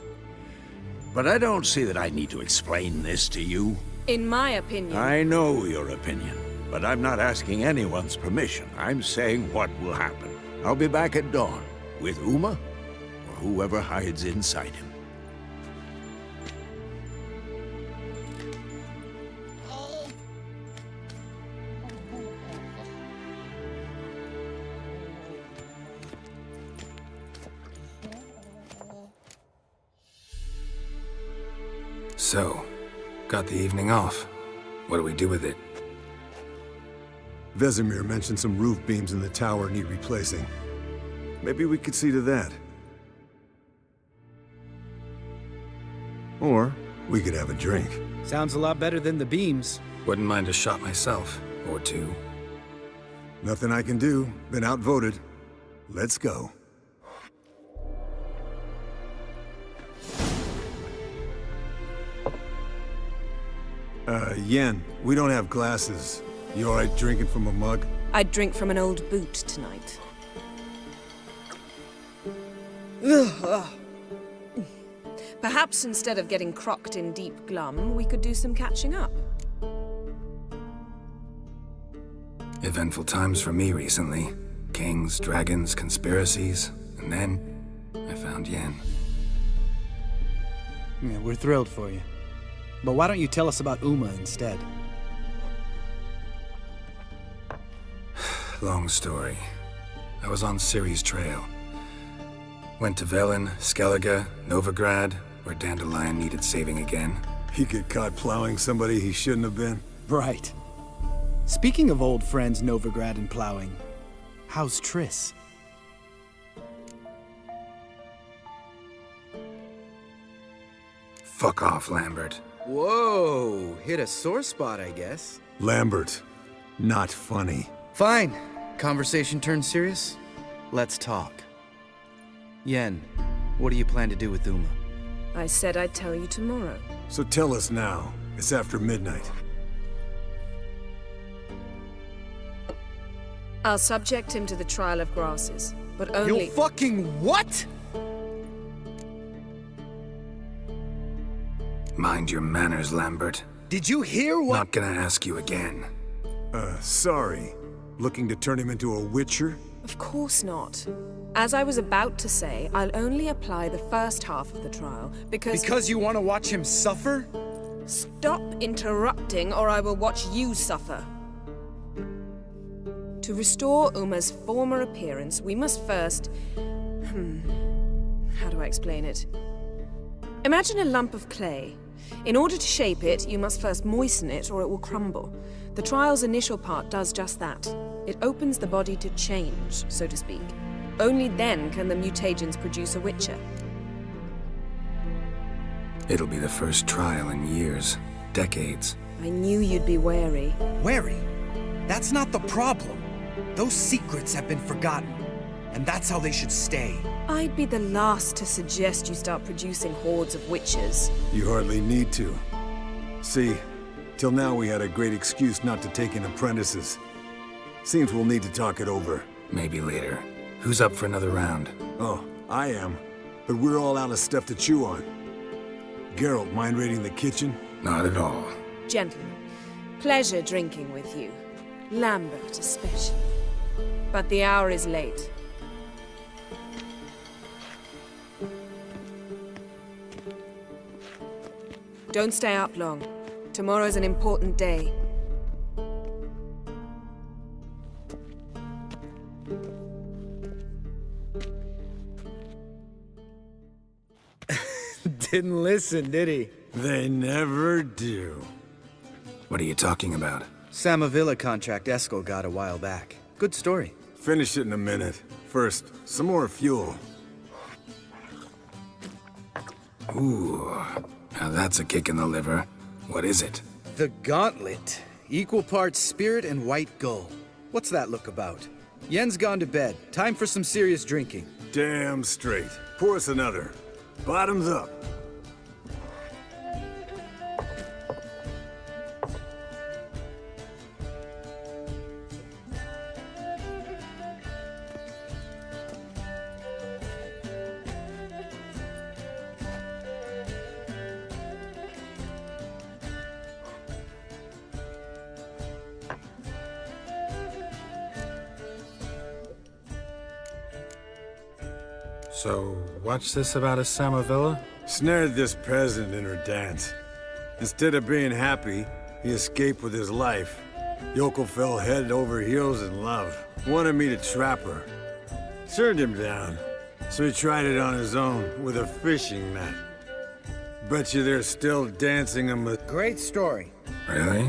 But I don't see that I need to explain this to you. In my opinion... I know your opinion, but I'm not asking anyone's permission. I'm saying what will happen. I'll be back at dawn, with Uma, or whoever hides inside him. So, got the evening off. What do we do with it? Vesemir mentioned some roof beams in the tower need replacing. Maybe we could see to that. Or we could have a drink. Sounds a lot better than the beams. Wouldn't mind a shot myself, or two. Nothing I can do. Been outvoted. Let's go. Yen, we don't have glasses. You alright drinking from a mug? I'd drink from an old boot tonight. Perhaps instead of getting crocked in deep glum, we could do some catching up. Eventful times for me recently. Kings, dragons, conspiracies, and then I found Yen. Yeah, we're thrilled for you. But why don't you tell us about Uma instead? Long story. I was on Ciri's trail. Went to Velen, Skellige, Novigrad, where Dandelion needed saving again. He get caught plowing somebody he shouldn't have been? Right. Speaking of old friends Novigrad and plowing, how's Triss? Fuck off, Lambert. Whoa, hit a sore spot, I guess. Lambert, not funny. Fine. Conversation turned serious? Let's talk. Yen, what do you plan to do with Uma? I said I'd tell you tomorrow. So tell us now. It's after midnight. I'll subject him to the trial of grasses, but only— You fucking what? Mind your manners, Lambert. Did you hear what— Not gonna ask you again. Sorry. Looking to turn him into a witcher? Of course not. As I was about to say, I'll only apply the first half of the trial, because— Because you want to watch him suffer? Stop interrupting, or I will watch you suffer. To restore Uma's former appearance, we must first— how do I explain it? Imagine a lump of clay. In order to shape it, you must first moisten it or it will crumble. The trial's initial part does just that. It opens the body to change, so to speak. Only then can the mutagens produce a witcher. It'll be the first trial in years, decades. I knew you'd be wary. Wary? That's not the problem. Those secrets have been forgotten, and that's how they should stay. I'd be the last to suggest you start producing hordes of witches. You hardly need to. See, till now we had a great excuse not to take in apprentices. Seems we'll need to talk it over. Maybe later. Who's up for another round? Oh, I am. But we're all out of stuff to chew on. Geralt, mind raiding the kitchen? Not at all. Gentlemen, pleasure drinking with you. Lambert especially. But the hour is late. Don't stay up long. Tomorrow's an important day. Didn't listen, did he? They never do. What are you talking about? Samavilla contract Eskel got a while back. Good story. Finish it in a minute. First, some more fuel. Ooh, now that's a kick in the liver. What is it? The Gauntlet. Equal parts spirit and white gull. What's that look about? Yen's gone to bed. Time for some serious drinking. Damn straight. Pour us another. Bottoms up. So, what's this about a Samavilla? Snared this peasant in her dance. Instead of being happy, he escaped with his life. Yoko fell head over heels in love. Wanted me to trap her. Turned him down. So he tried it on his own with a fishing net. Bet you they're still dancing him with... Great story. Really?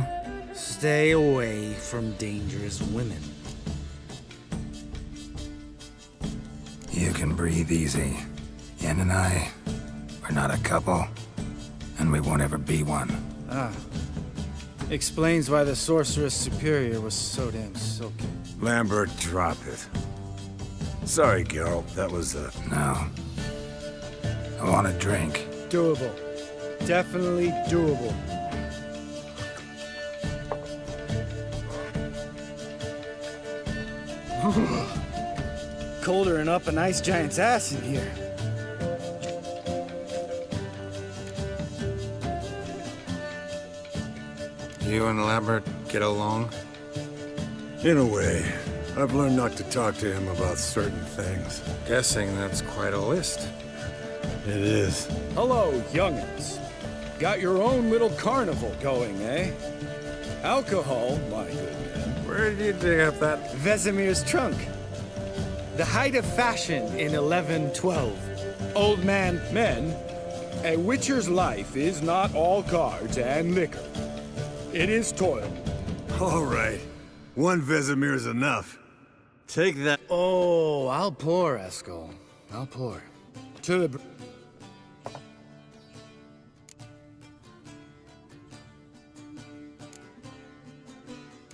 Stay away from dangerous women. You can breathe easy. Yen and I, we're not a couple, and we won't ever be one. Ah. Explains why the Sorceress Superior was so damn silky. Lambert, drop it. Sorry, Geralt, that was No. I want a drink. Doable. Definitely doable. Colder than up an ice giant's ass in here. You and Lambert get along? In a way. I've learned not to talk to him about certain things. Guessing that's quite a list. It is. Hello, young'uns. Got your own little carnival going, eh? Alcohol, my good man. Where did you dig up that? Vesemir's trunk. The height of fashion in 1112. Old man, men, a witcher's life is not all cards and liquor. It is toil. All right. One Vesemir is enough. Take that. Oh, I'll pour, Eskel. I'll pour. To the...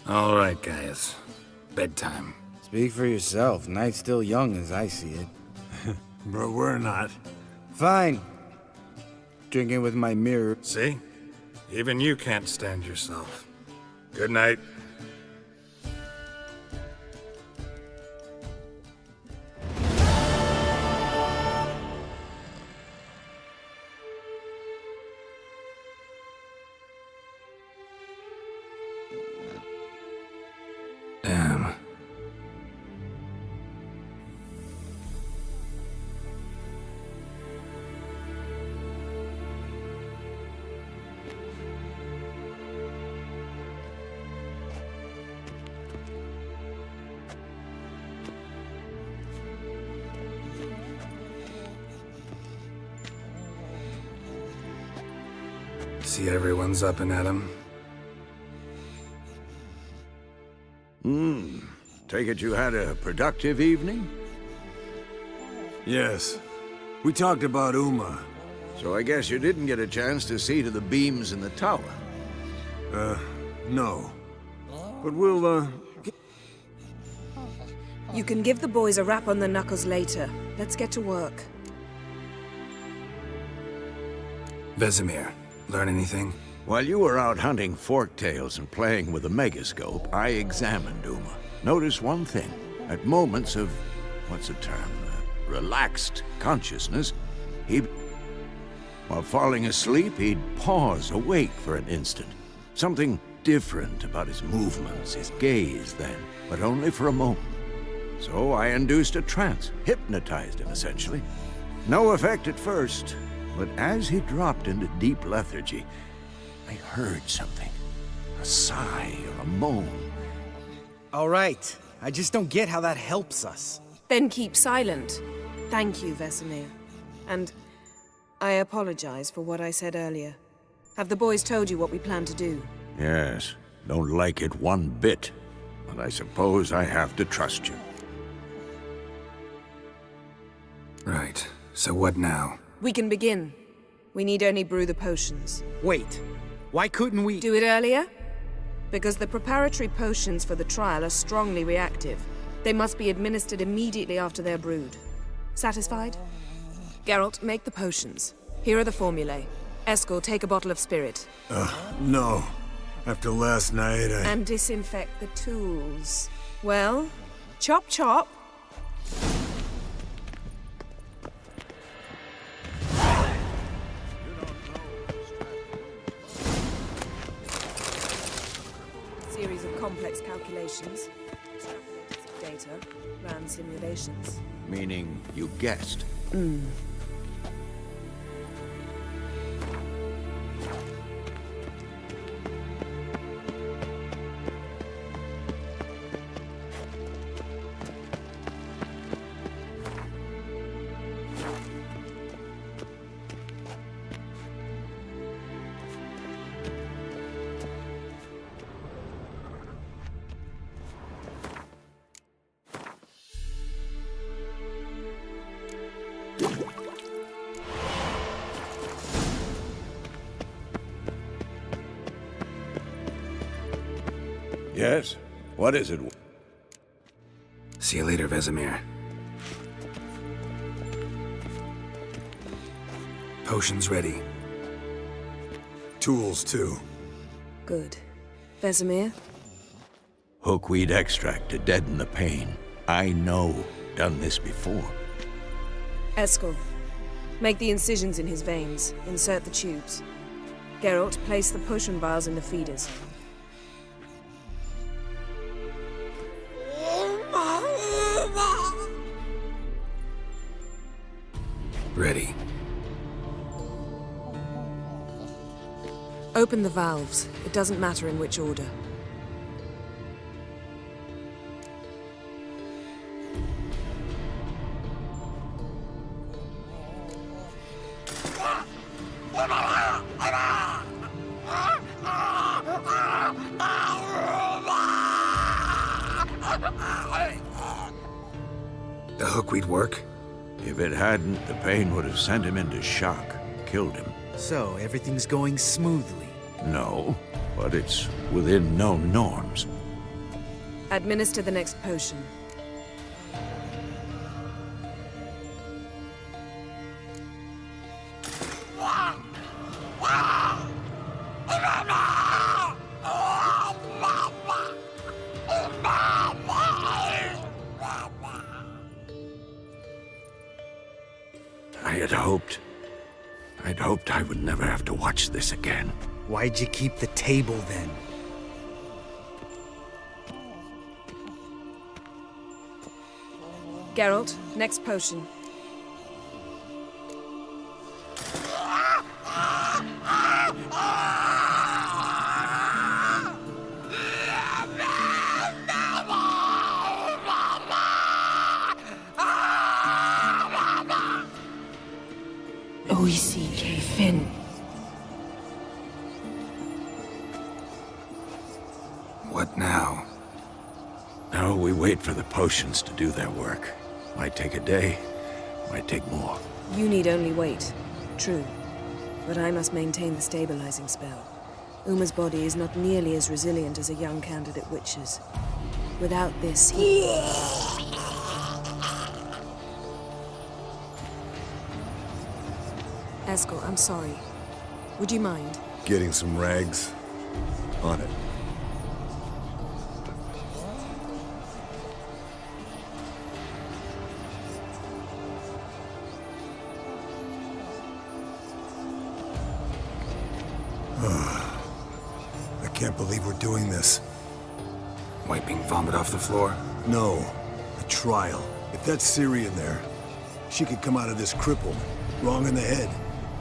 All right, guys. Bedtime. Speak for yourself. Night's still young as I see it. But we're not. Fine. Drinking with my mirror. See? Even you can't stand yourself. Good night. Damn. See everyone's up and at 'em. Take it you had a productive evening? Yes. We talked about Uma. So I guess you didn't get a chance to see to the beams in the tower. No. But we'll, You can give the boys a rap on the knuckles later. Let's get to work. Vesemir, learn anything? While you were out hunting forktails and playing with the megascope, I examined Uma. Notice one thing. At moments of, what's the term, relaxed consciousness, while falling asleep, he'd pause awake for an instant. Something different about his movements, his gaze then, but only for a moment. So I induced a trance, hypnotized him essentially. No effect at first, but as he dropped into deep lethargy, I heard something. A sigh or a moan. All right. I just don't get how that helps us. Then keep silent. Thank you, Vesemir. And I apologize for what I said earlier. Have the boys told you what we plan to do? Yes, don't like it one bit, but I suppose I have to trust you. Right. So what now? We can begin. We need only brew the potions. Wait. Why couldn't we... Do it earlier? Because the preparatory potions for the trial are strongly reactive. They must be administered immediately after they're brewed. Satisfied? Geralt, make the potions. Here are the formulae. Eskel, take a bottle of spirit. No. After last night, And disinfect the tools. Well, chop chop. Series of complex calculations. Extrapolated data, ran simulations. Meaning you guessed. Yes? What is it? See you later, Vesemir. Potions ready. Tools, too. Good. Vesemir? Hookweed extract to deaden the pain. I know. Done this before. Eskel, make the incisions in his veins. Insert the tubes. Geralt, place the potion vials in the feeders. Ready. Open the valves. It doesn't matter in which order. The hookweed work? If it hadn't, the pain would have sent him into shock, killed him. So, everything's going smoothly. No, but it's within known norms. Administer the next potion. I'd hoped I would never have to watch this again. Why'd you keep the table then? Geralt, next potion. O-E-C-K, Finn. What now? Now we wait for the potions to do their work. Might take a day, might take more. You need only wait. True. But I must maintain the stabilizing spell. Uma's body is not nearly as resilient as a young candidate witch's. Without this, he... Eskel, I'm sorry. Would you mind? Getting some rags. On it. I can't believe we're doing this. Wiping vomit off the floor? No. A trial. If that's Ciri in there, she could come out of this crippled, wrong in the head,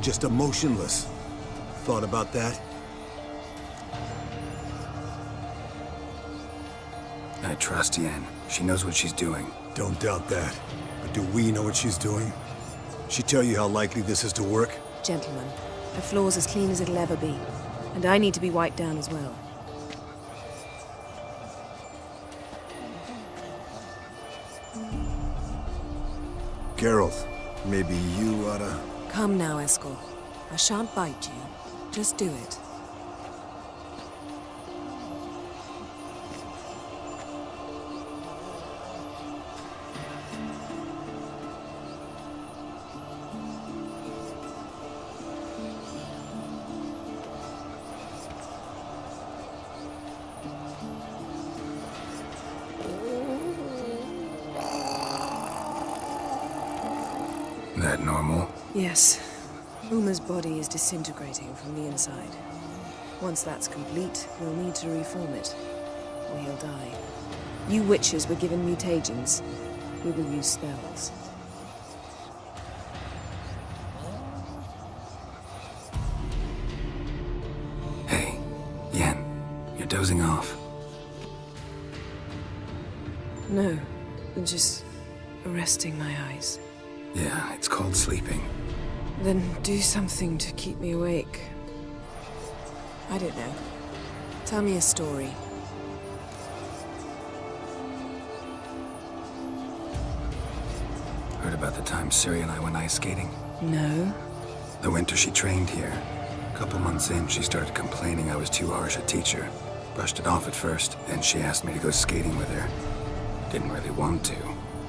just emotionless. Thought about that? I trust Yen. She knows what she's doing. Don't doubt that. But do we know what she's doing? She tell you how likely this is to work? Gentlemen, the floor's as clean as it'll ever be. And I need to be wiped down as well. Geralt, maybe you oughta... Come now, Eskel. I shan't bite you. Just do it. That normal? Yes. Uma's body is disintegrating from the inside. Once that's complete, we'll need to reform it, or he'll die. You witches were given mutagens. We will use spells. dozing off? No, just resting my eyes. Yeah, it's called sleeping. Then do something to keep me awake. I don't know. Tell me a story. Heard about the time Ciri and I went ice skating? No. The winter she trained here. A couple months in, she started complaining I was too harsh a teacher. Brushed it off at first, then she asked me to go skating with her. Didn't really want to.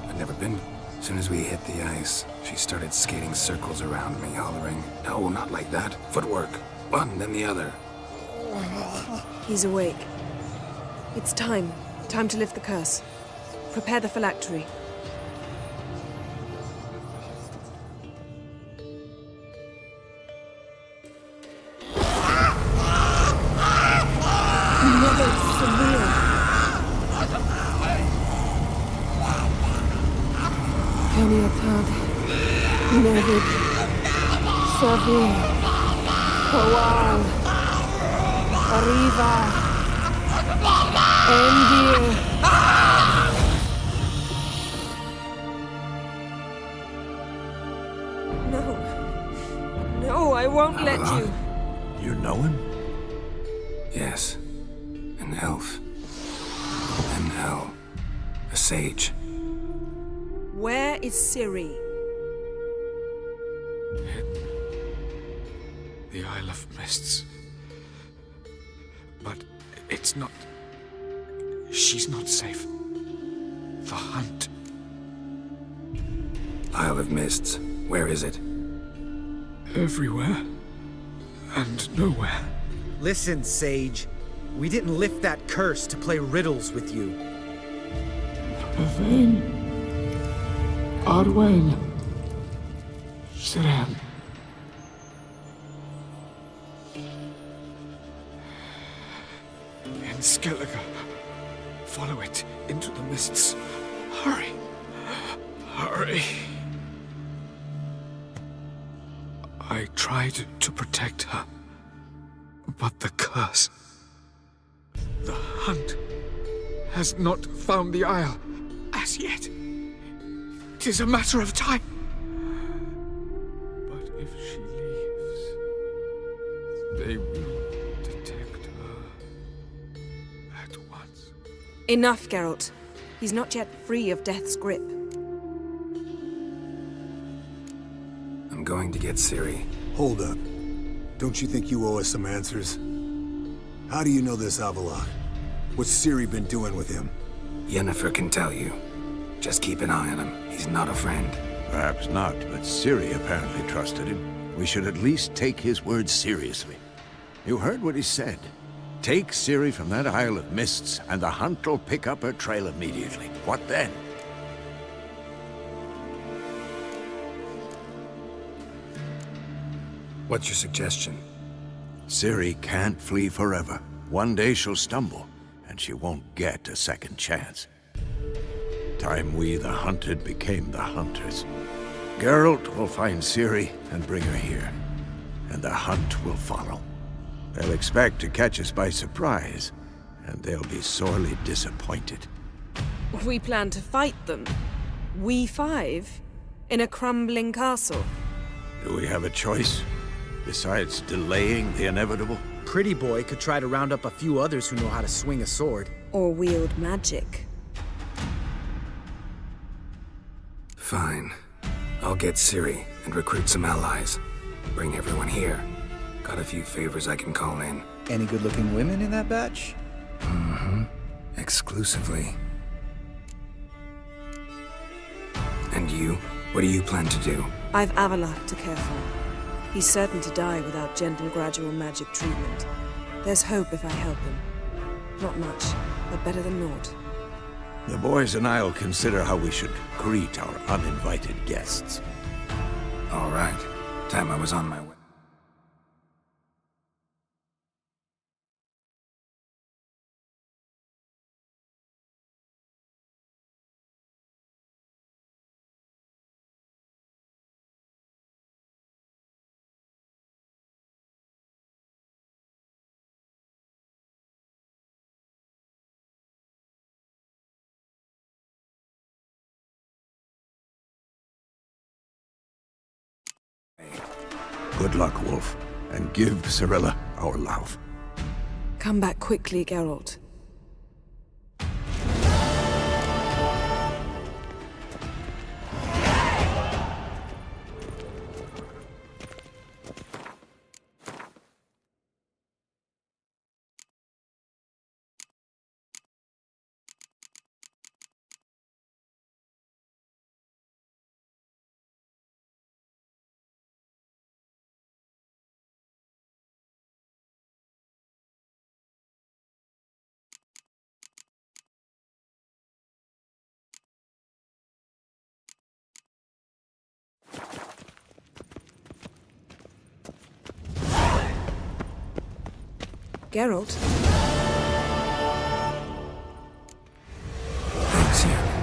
I'd never been. As soon as we hit the ice, she started skating circles around me, hollering, "No, not like that. Footwork. One, then the other." He's awake. It's time. Time to lift the curse. Prepare the phylactery. Mother Severe. Kaniatad. Nevid. Severe. Kowal. Arriva. Endir. No. No, I won't let you. You know him? Yes. An elf. An elf. A sage. Where is Ciri? The Isle of Mists. But it's not... She's not safe. The hunt. Isle of Mists. Where is it? Everywhere. And nowhere. Listen, Sage. We didn't lift that curse to play riddles with you. Yvain. Arwen. Siran. In Skellige. Follow it into the mists. Hurry. Hurry. I tried to protect her. But the curse... The hunt has not found the Isle as yet. It is a matter of time. But if she leaves, they will detect her at once. Enough, Geralt. He's not yet free of death's grip. I'm going to get Ciri. Hold up. Don't you think you owe us some answers? How do you know this Avallac'h? What's Ciri been doing with him? Yennefer can tell you. Just keep an eye on him. He's not a friend. Perhaps not, but Ciri apparently trusted him. We should at least take his words seriously. You heard what he said. Take Ciri from that Isle of Mists, and the hunt will pick up her trail immediately. What then? What's your suggestion? Ciri can't flee forever. One day she'll stumble, and she won't get a second chance. Time we, the hunted, became the hunters. Geralt will find Ciri and bring her here, and the hunt will follow. They'll expect to catch us by surprise, and they'll be sorely disappointed. We plan to fight them. We five? In a crumbling castle? Do we have a choice? Besides delaying the inevitable? Pretty Boy could try to round up a few others who know how to swing a sword. Or wield magic. Fine. I'll get Ciri and recruit some allies. Bring everyone here. Got a few favors I can call in. Any good-looking women in that batch? Mm-hmm. Exclusively. And you? What do you plan to do? I've Avallac'h to care for. He's certain to die without gentle, gradual magic treatment. There's hope if I help him. Not much, but better than naught. The boys and I'll consider how we should greet our uninvited guests. All right. Time I was on my way. Good luck, Wolf, and give Cirilla our love. Come back quickly, Geralt. Geralt? Thanks, Yen.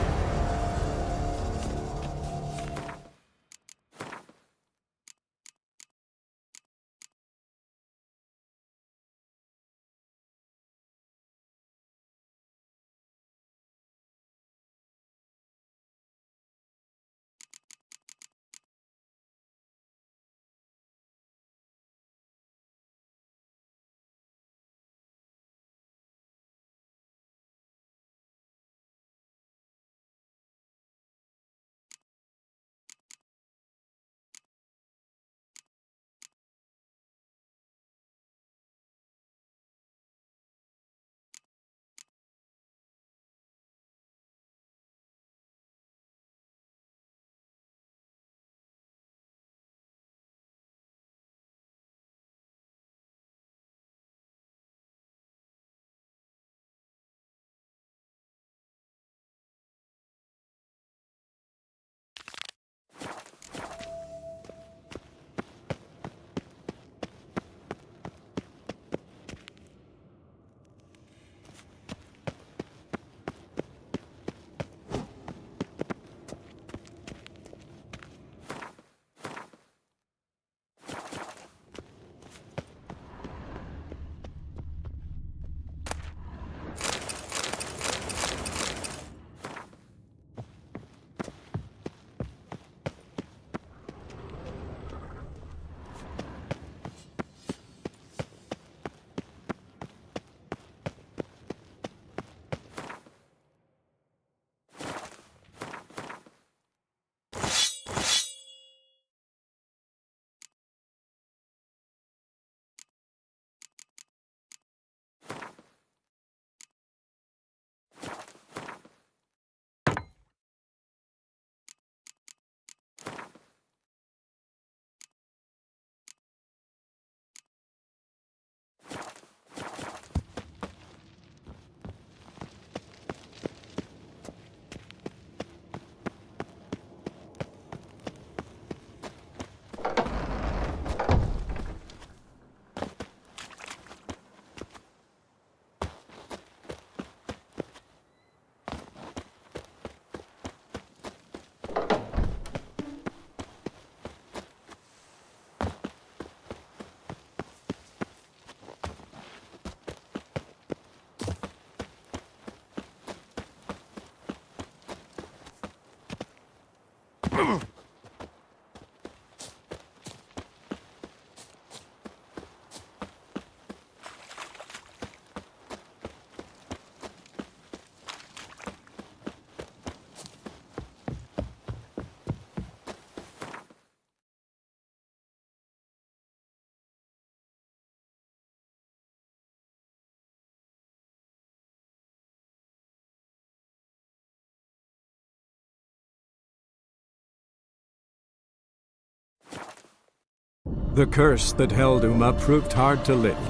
The curse that held Uma proved hard to lift,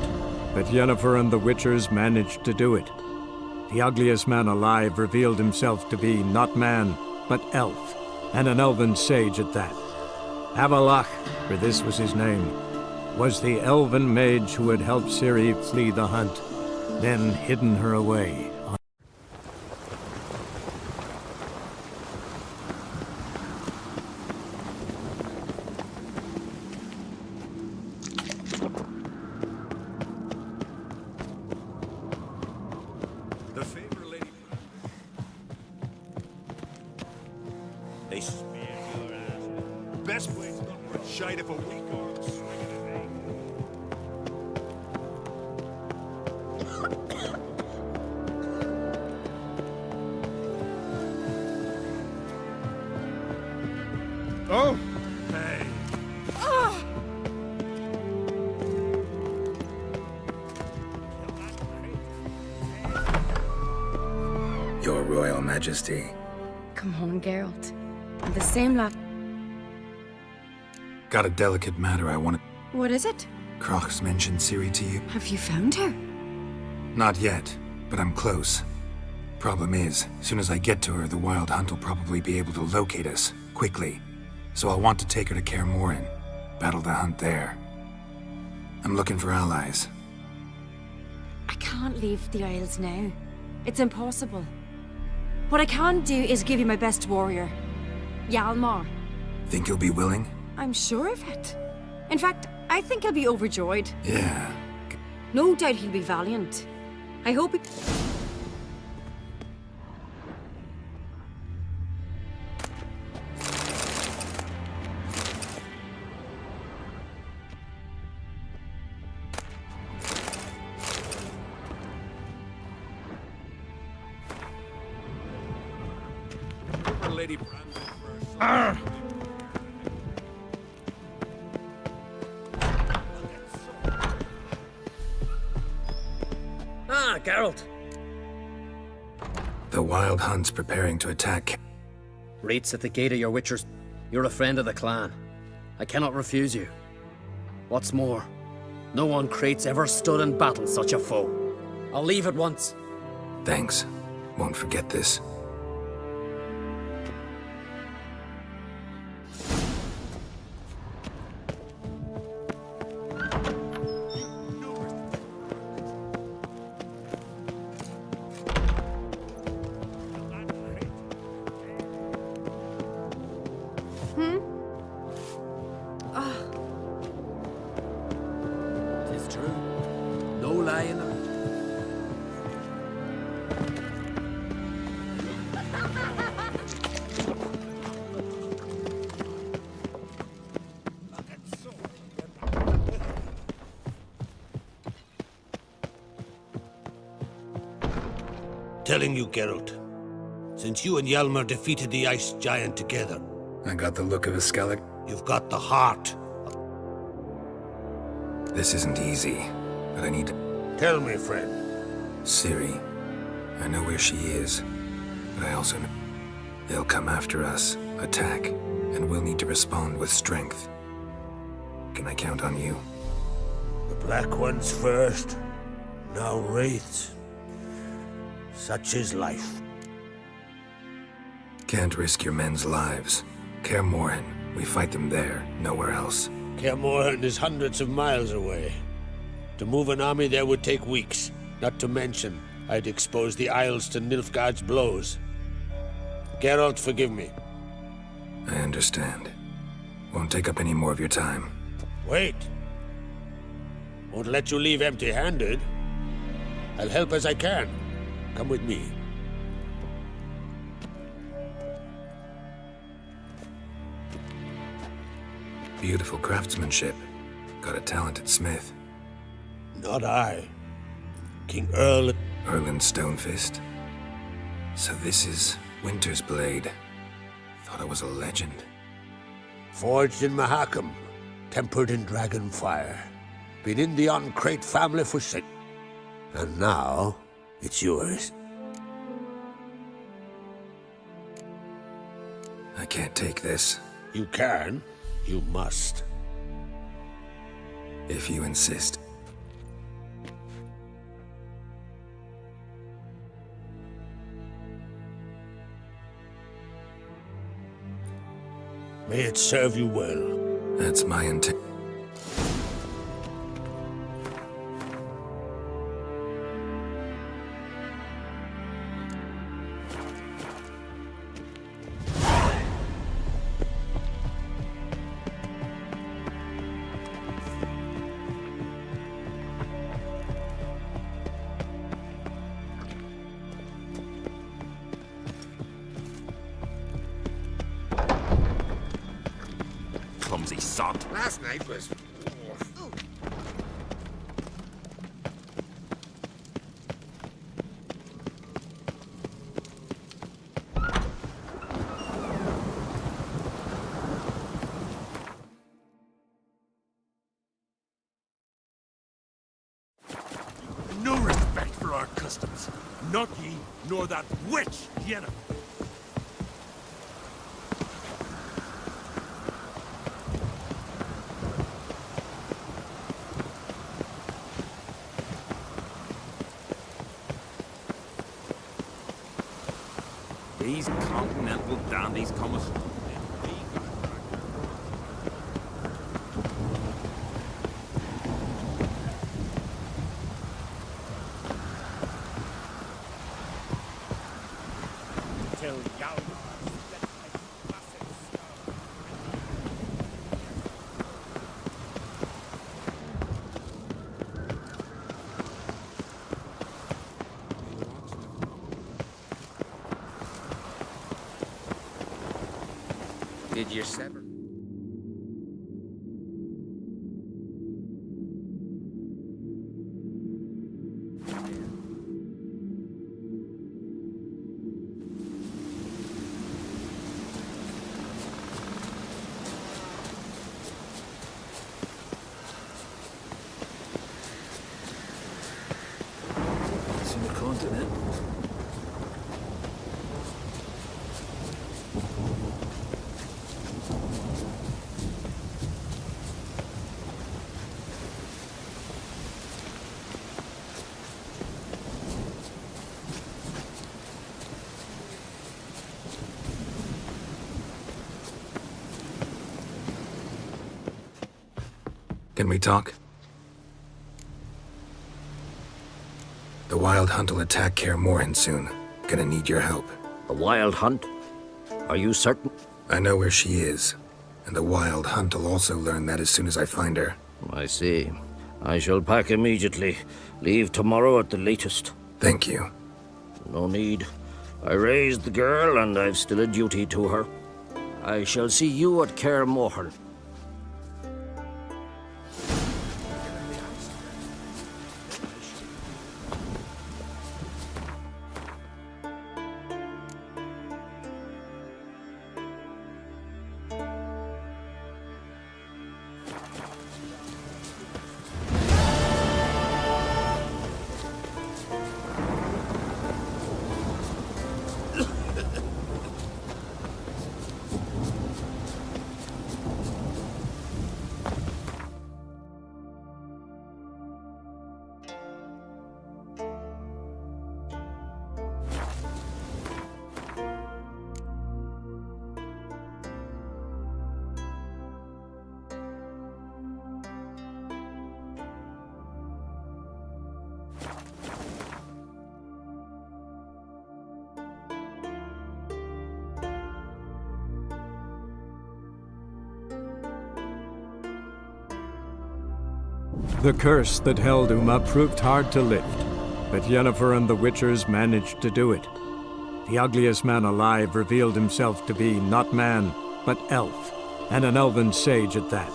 but Yennefer and the Witchers managed to do it. The ugliest man alive revealed himself to be not man, but elf, and an elven sage at that. Avallac'h, for this was his name, was the elven mage who had helped Ciri flee the hunt, then hidden her away. They spared your ass. Best way to But shite if a weak arm swinging Oh! Hey. Your Royal Majesty. Come on, Geralt. The same lot. Got a delicate matter I want to... What is it? Croc's mentioned Ciri to you? Have you found her? Not yet, but I'm close. Problem is, as soon as I get to her, the Wild Hunt will probably be able to locate us, quickly. So I'll want to take her to Kaer Morhen, battle the hunt there. I'm looking for allies. I can't leave the Isles now. It's impossible. What I can do is give you my best warrior, Hjalmar. Think you'll be willing? I'm sure of it. In fact, I think he'll be overjoyed. Yeah. No doubt he'll be valiant. I hope he... Lady Brandon first. Ah, Geralt. The Wild Hunt's preparing to attack. Rates at the gate of your Witchers. You're a friend of the clan. I cannot refuse you. What's more, no one Crate's ever stood in battle such a foe. I'll leave at once. Thanks. Won't forget this. Tis true. No lie in it. Telling you, Geralt. Since you and Hjalmar defeated the Ice Giant together, I got the look of a Skellig. you've got the heart. This isn't easy, but I need to... Tell me, friend. Ciri. I know where she is, but I also know they'll come after us, attack, and we'll need to respond with strength. Can I count on you? The Black Ones first, now Wraiths. Such is life. Can't risk your men's lives. Kaer Morhen, we fight them there, nowhere else. Kaer Morhen is hundreds of miles away. To move an army there would take weeks, not to mention I'd expose the Isles to Nilfgaard's blows. Geralt, forgive me. I understand. Won't take up any more of your time. Wait. Won't let you leave empty-handed. I'll help as I can. Come with me. Beautiful craftsmanship. Got a talented smith. Not I. King Erland. Erland Stonefist. So this is Winter's Blade. Thought I was a legend. Forged in Mahakam. Tempered in dragon fire. Been in the Uncrate family for centuries. And now, it's yours. I can't take this. You can. You must. If you insist. May it serve you well. That's my intent. clumsy sod. Last night was... No respect for our customs. Not ye, nor that witch, Yennefer. These continental dandies come as... Till Did you sever? It's in the continent. Can we talk? The Wild Hunt will attack Kaer Morhen soon. Gonna need your help. The Wild Hunt? Are you certain? I know where she is, and the Wild Hunt will also learn that as soon as I find her. I see. I shall pack immediately. Leave tomorrow at the latest. Thank you. No need. I raised the girl, and I've still a duty to her. I shall see you at Kaer Morhen. The curse that held Uma proved hard to lift, but Yennefer and the Witchers managed to do it. The ugliest man alive revealed himself to be not man, but elf, and an elven sage at that.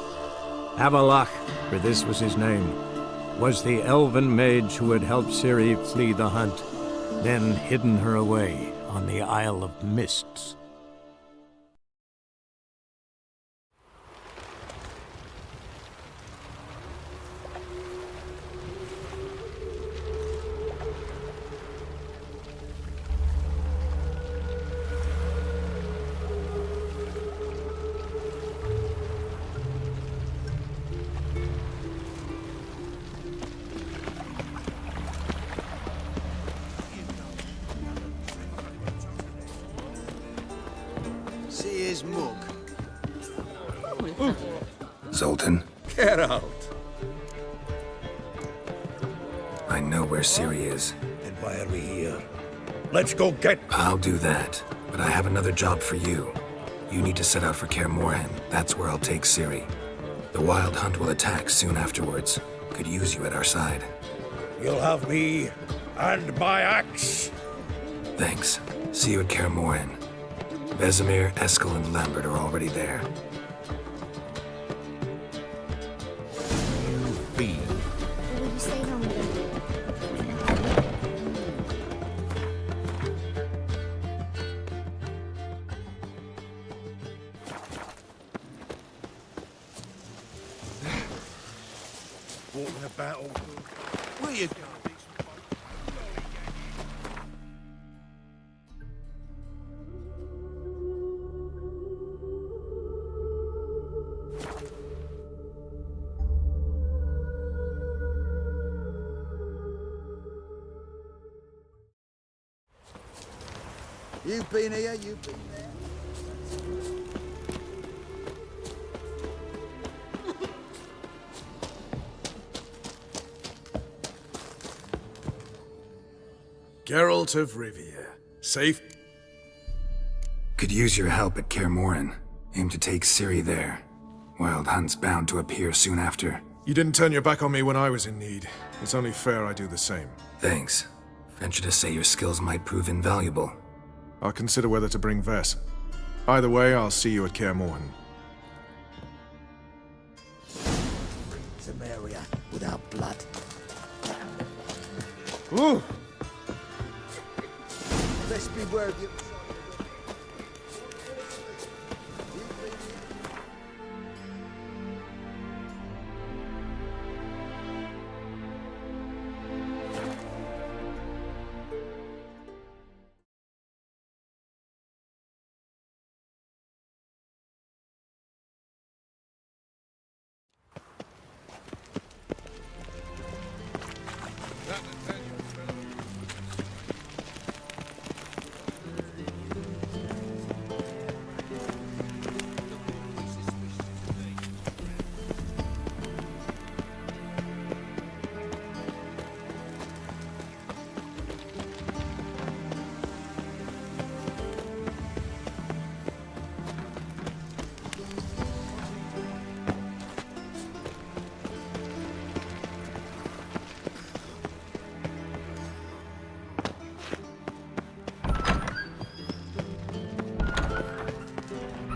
Avallac'h, for this was his name, was the elven mage who had helped Ciri flee the hunt, then hidden her away on the Isle of Mists. See his mug. Zoltan, Get out. I know where Ciri is. And why are we here? Let's go get... I'll do that, but I have another job for you. You need to set out for Kaer Morhen. That's where I'll take Ciri. The Wild Hunt will attack soon afterwards. Could use you at our side. You'll have me and my axe. Thanks. See you at Kaer Morhen. Vesemir, Eskel, and Lambert are already there. fought in a battle. Where you going? You've been here, you've been there. Geralt of Rivia. Safe? Could use your help at Kaer Morhen. Aim to take Ciri there. Wild Hunt's bound to appear soon after. You didn't turn your back on me when I was in need. It's only fair I do the same. Thanks. Venture to say your skills might prove invaluable. I'll consider whether to bring Vess. Either way, I'll see you at Kaer Morhen. Samaria without blood. Ooh! Let's beware of you.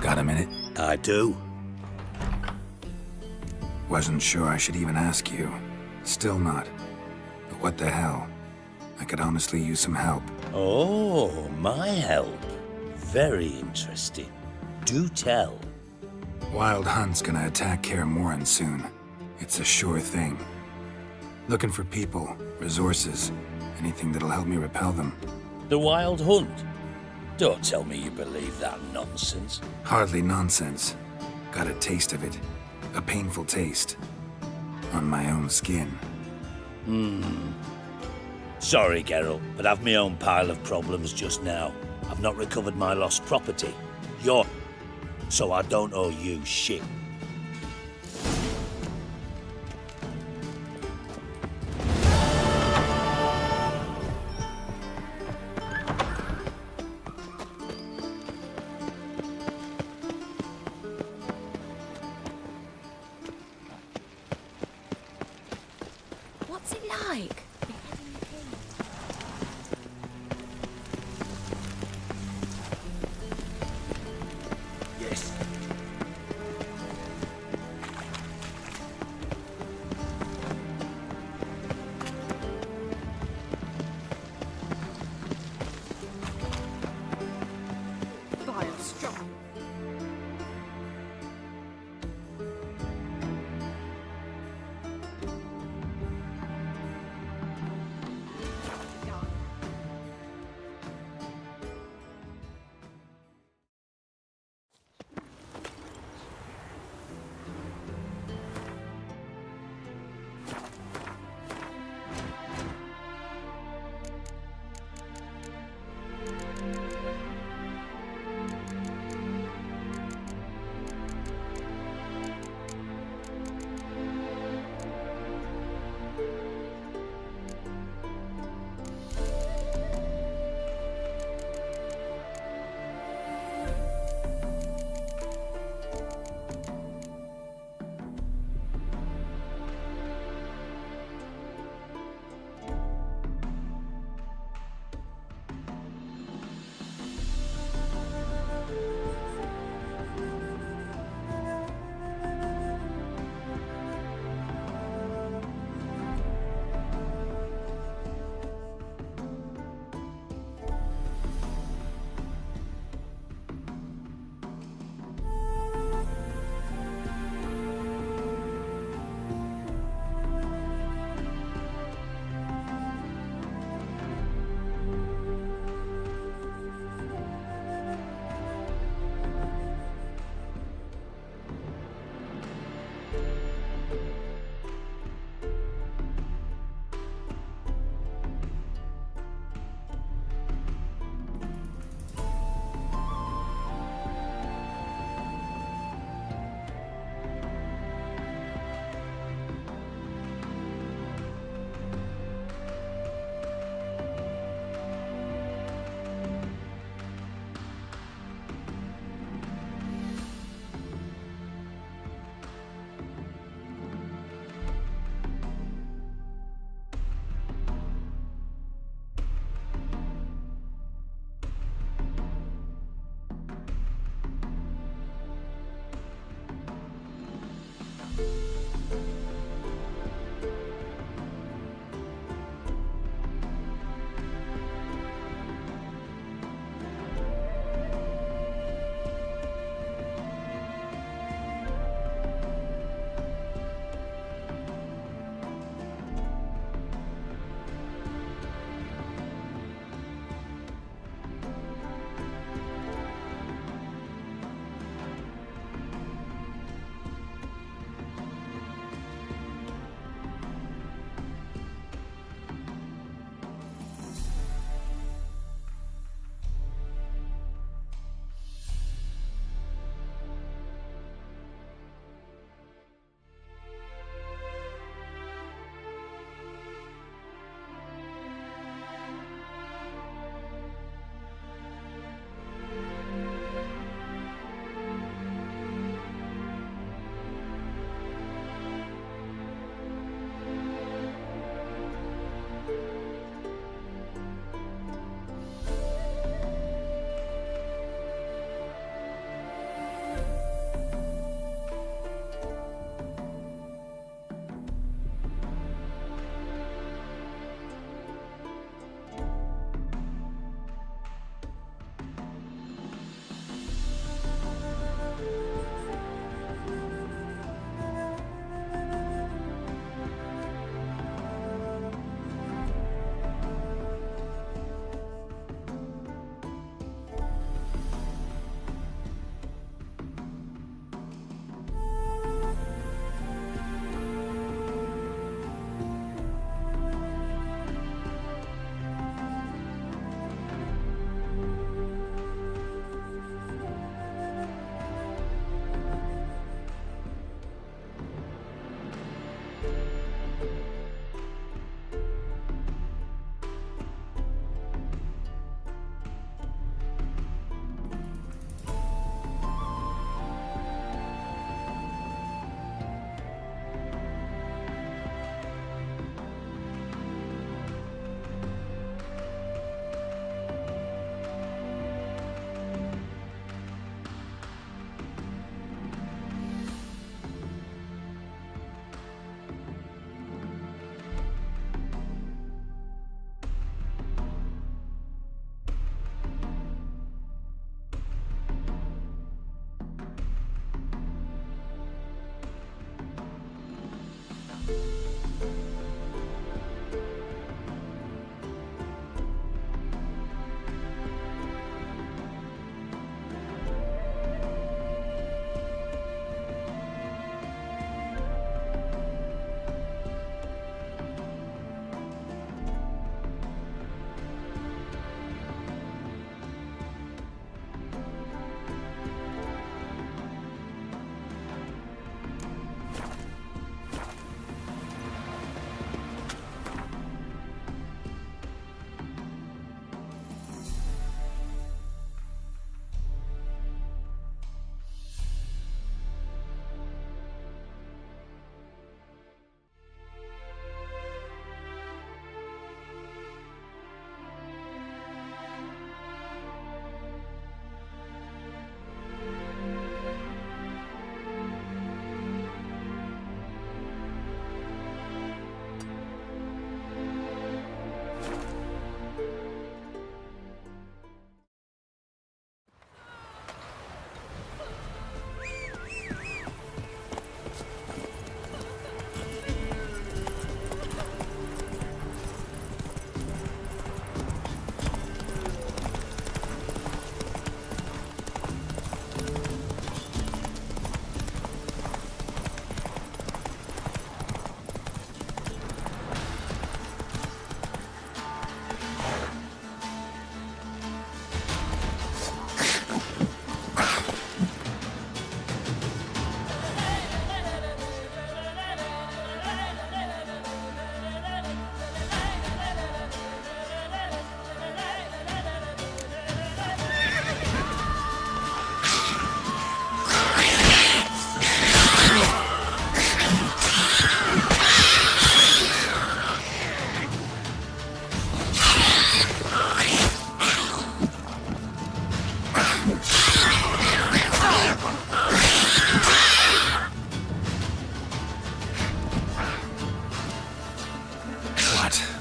Got a minute? I do. Wasn't sure I should even ask you. Still not. But what the hell? I could honestly use some help. Oh, my help. Very interesting. Do tell. Wild Hunt's gonna attack Kaer Morhen soon. It's a sure thing. Looking for people, resources, anything that'll help me repel them. The Wild Hunt? Don't tell me you believe that nonsense. Hardly nonsense. Got a taste of it. A painful taste. On my own skin. Sorry, Geralt, but I've my own pile of problems just now. I've not recovered my lost property. So I don't owe you shit. What's it like? Yes. Vile strong.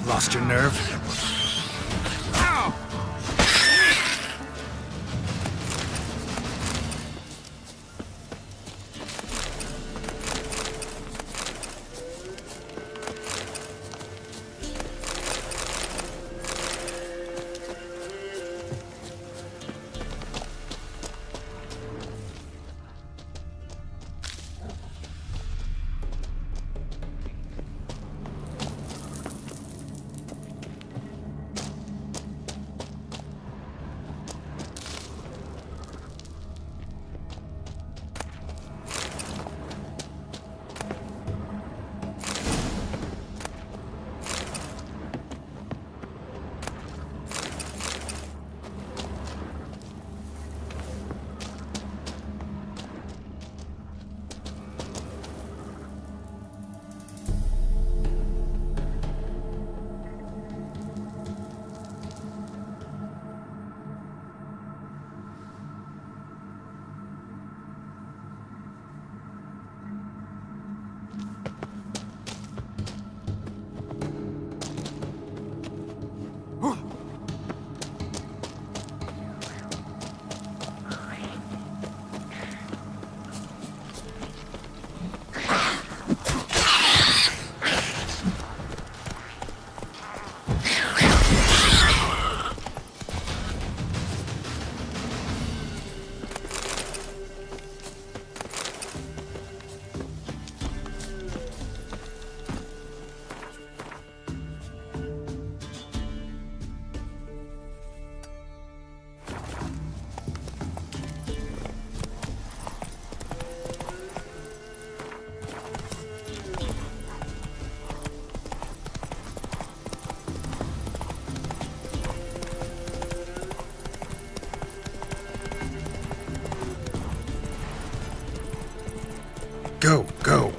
Lost your nerve? Go, go.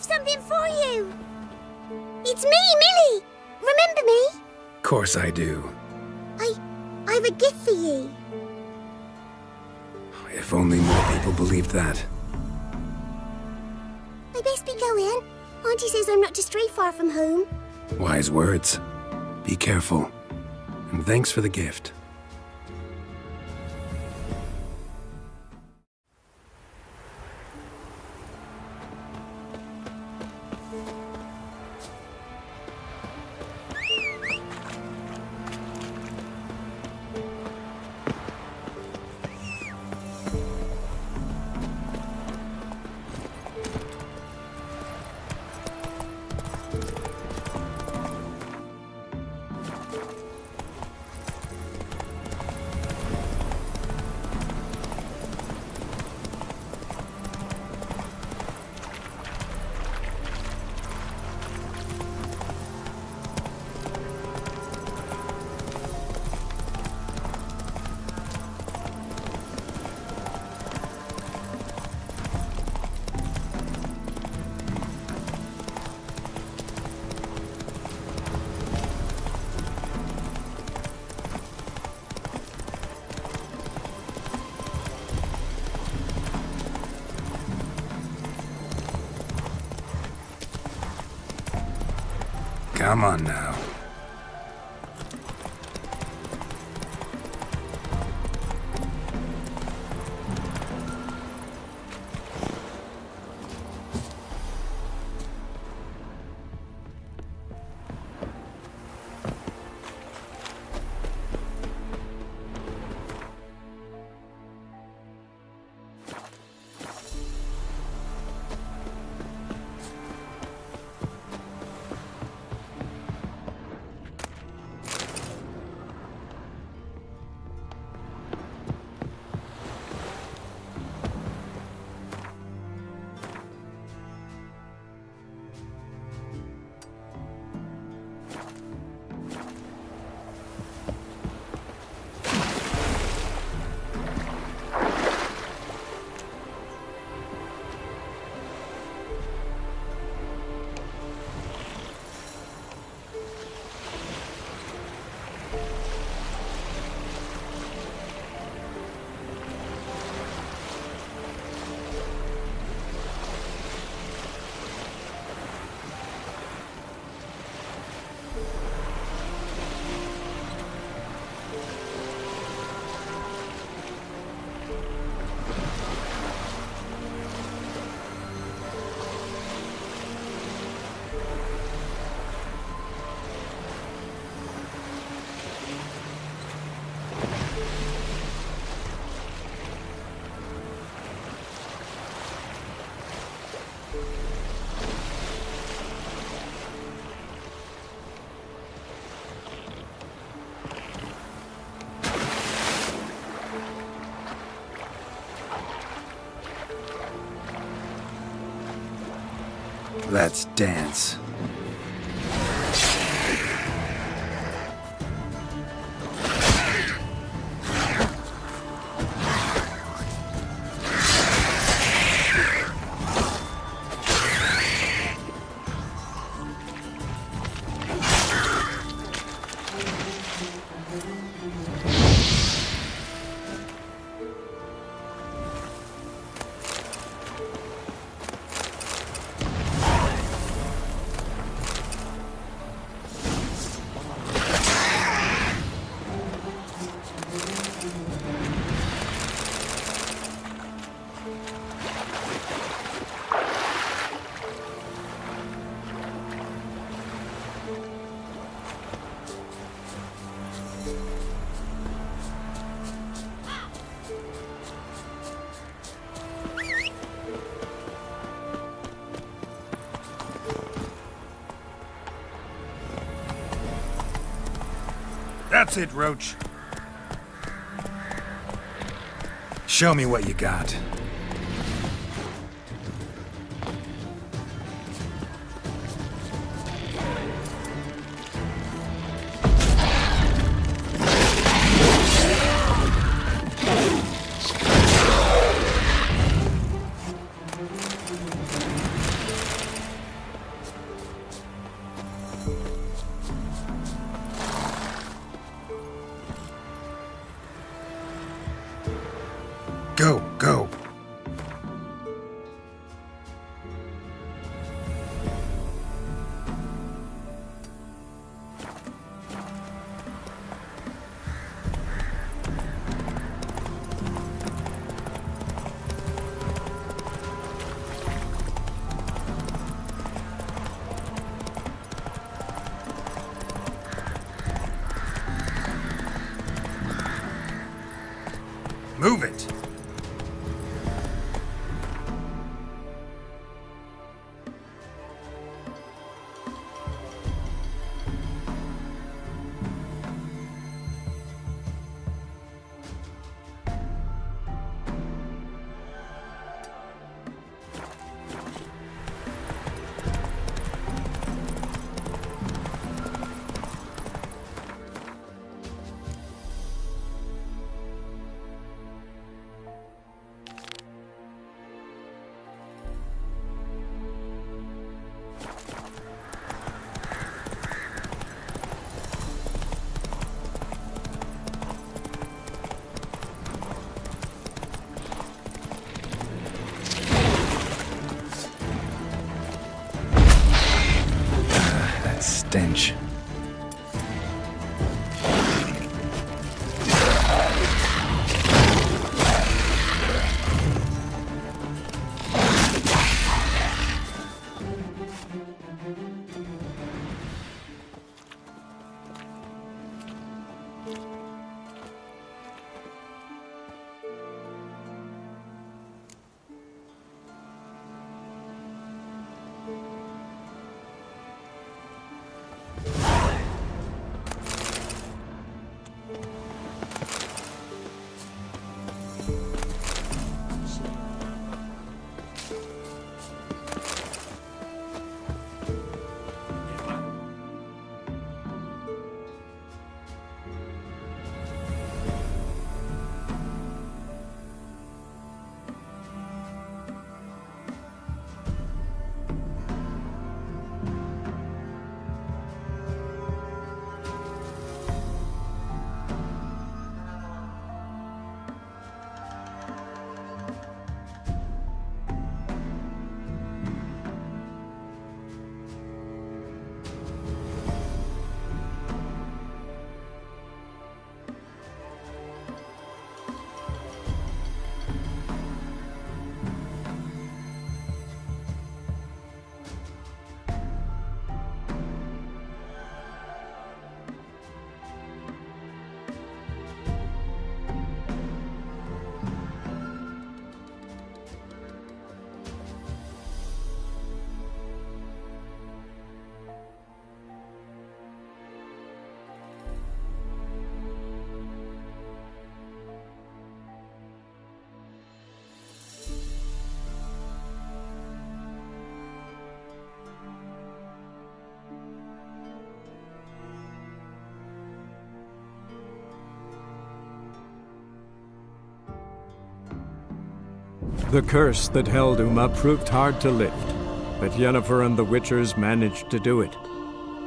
Something for you. It's me, Millie. Remember me? Of course I do. I've a gift for you. If only more people believed that. I best be going. Auntie says I'm not to stray far from home. Wise words. Be careful. And thanks for the gift. Come on now. Let's dance. That's it, Roach. Show me what you got. Go, go. Move it. Stench. The curse that held Uma proved hard to lift, but Yennefer and the Witchers managed to do it.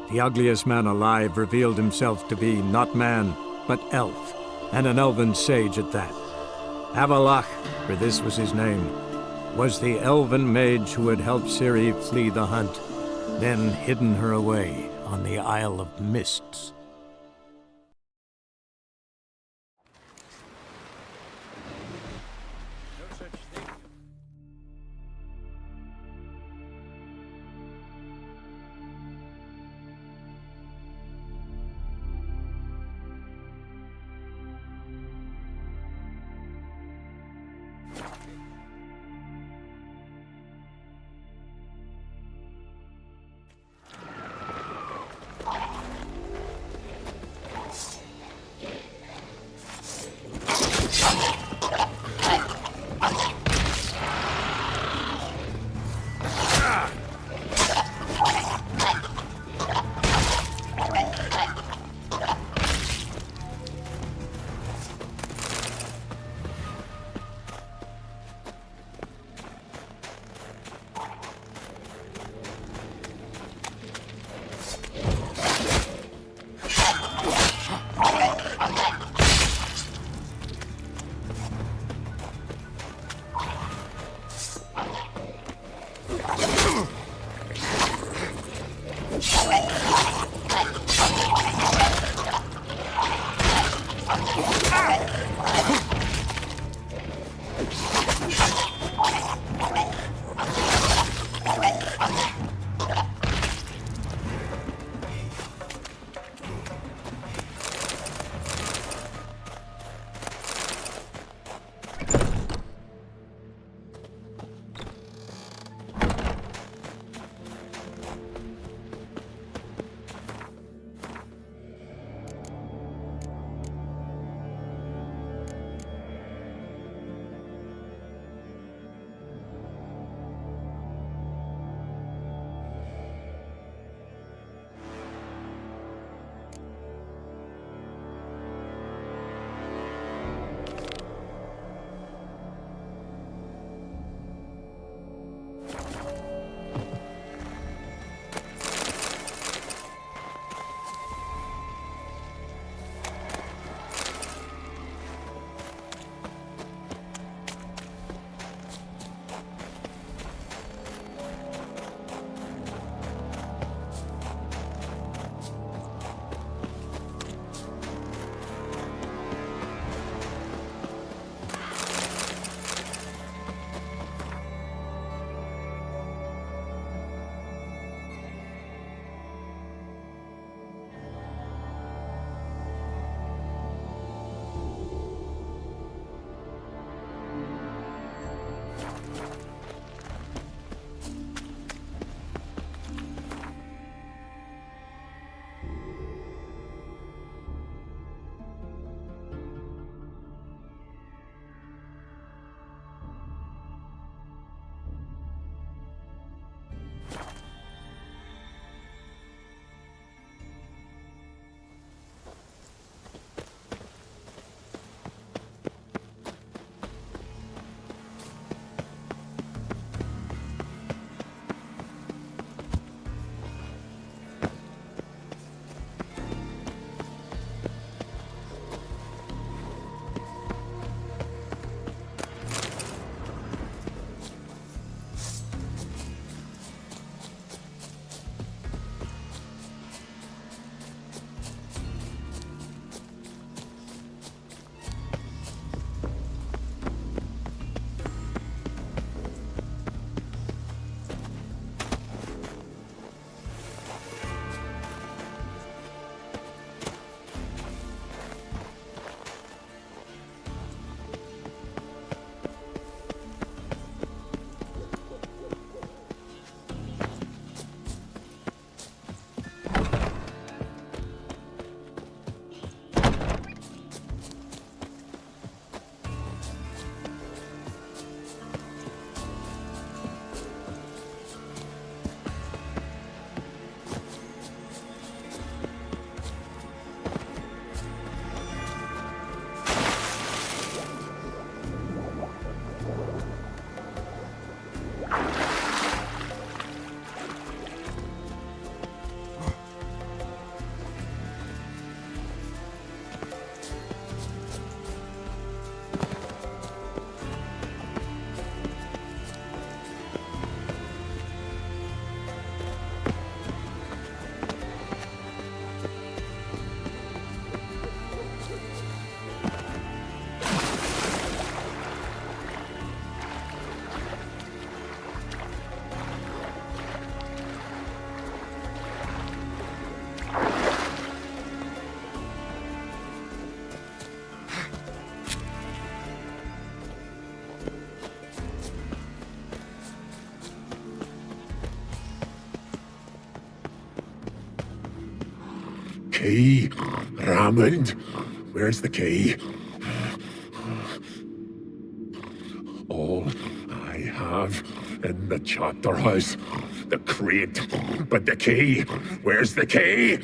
The ugliest man alive revealed himself to be not man, but elf, and an elven sage at that. Avalach, for this was his name, was the elven mage who had helped Ciri flee the hunt, then hidden her away on the Isle of Mists. key? Raymond, where's the key? All I have in the chapter house, the crate, but the key, where's the key?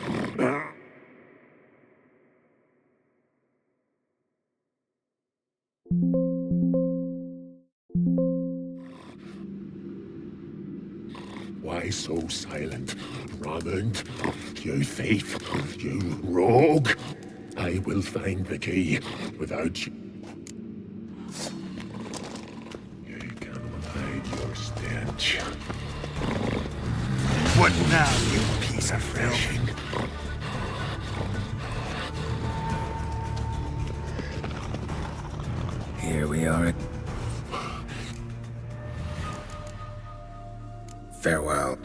Why so silent, Raymond? You thief, you rogue! I will find the key without you. You cannot hide your stench. What now, you piece of filth? Here we are. Farewell.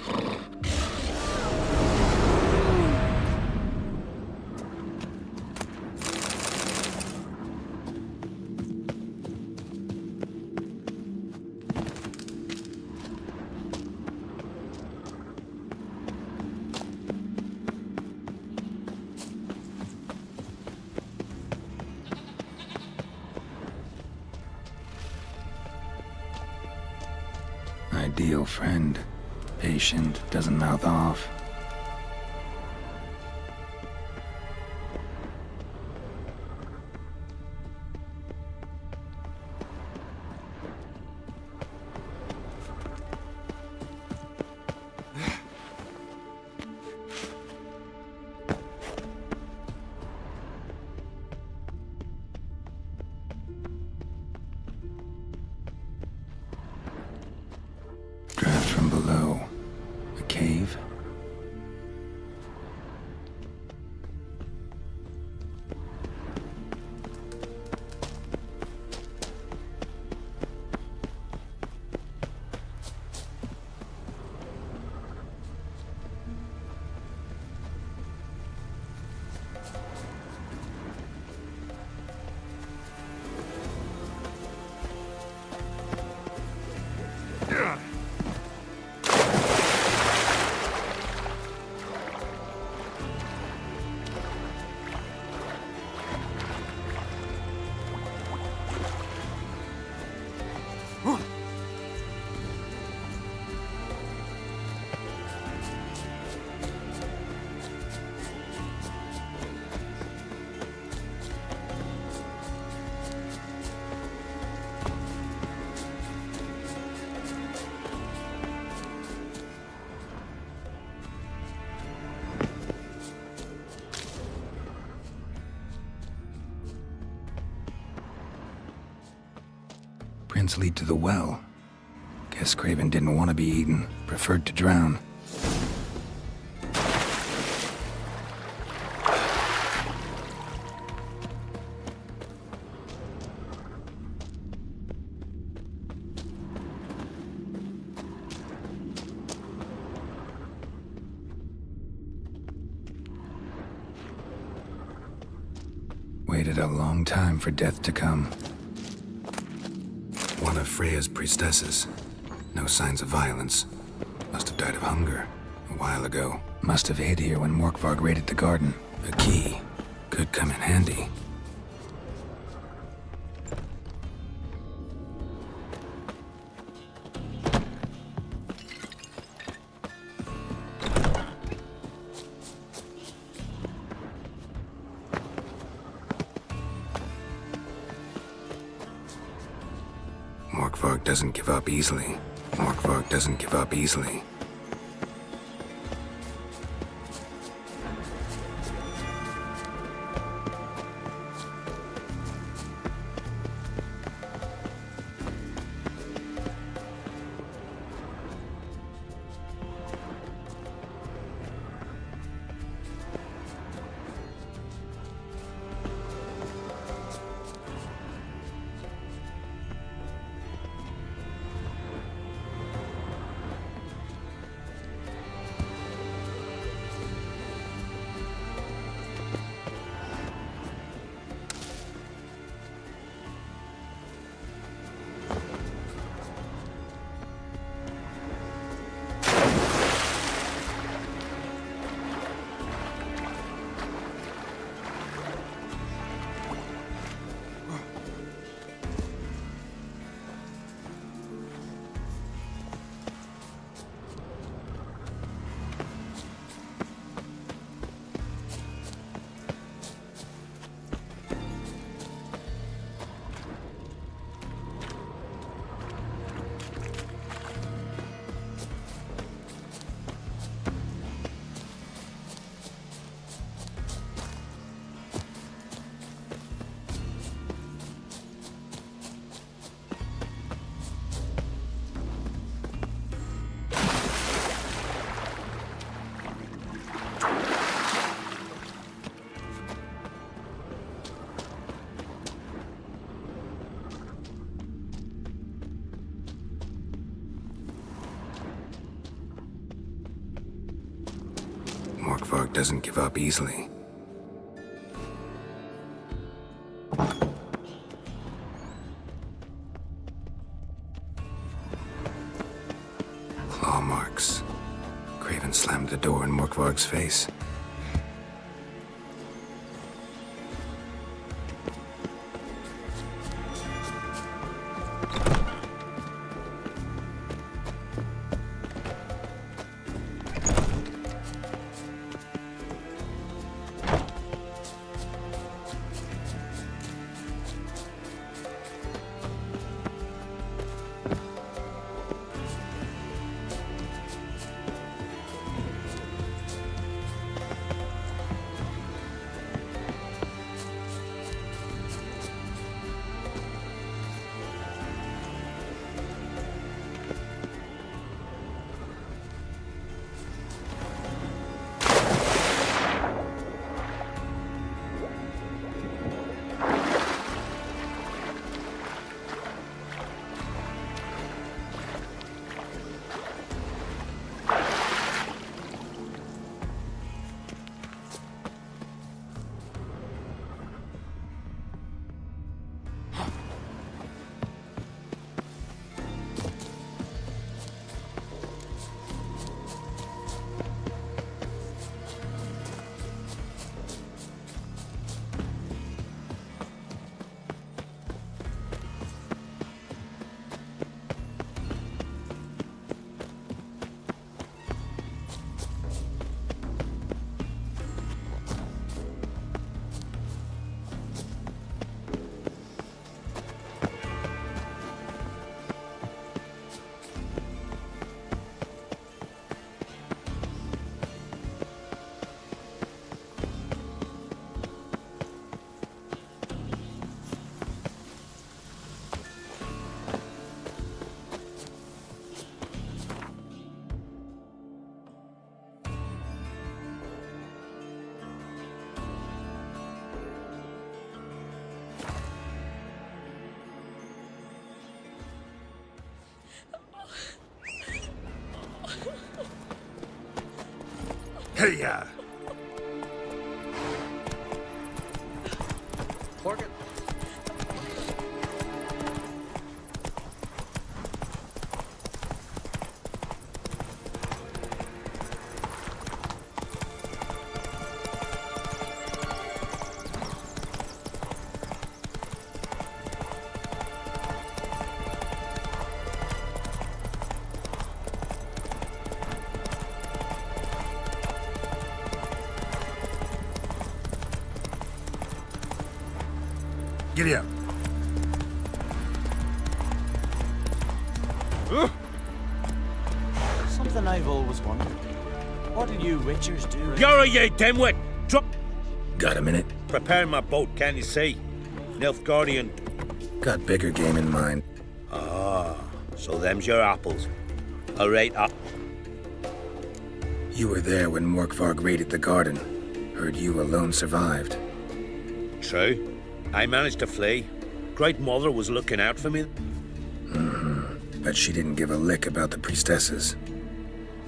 Ideal friend. Patient, doesn't mouth off. Draft from below. A cave? Prints lead to the well. Guess Craven didn't want to be eaten, preferred to drown. Waited a long time for death to come. One of Freya's priestesses. No signs of violence. Must have died of hunger a while ago. Must have hid here when Morkvarg raided the garden. A key could come in handy. Morkvarg doesn't give up easily. Morkvarg doesn't give up easily. Morkvarg doesn't give up easily. Claw marks. Craven slammed the door in Morkvarg's face. Hey-ya! Horgan. Giddy up. Something I've always wondered. What do you Witchers do? Yara, you dimwit! Drop. Got a minute? Preparing my boat, can't you see? Nilfgaardian. Got bigger game in mind. Ah, so them's your apples. All right, You were there when Morkvarg raided the garden. Heard you alone survived. True. I managed to flee. Great Mother was looking out for me. But she didn't give a lick about the priestesses.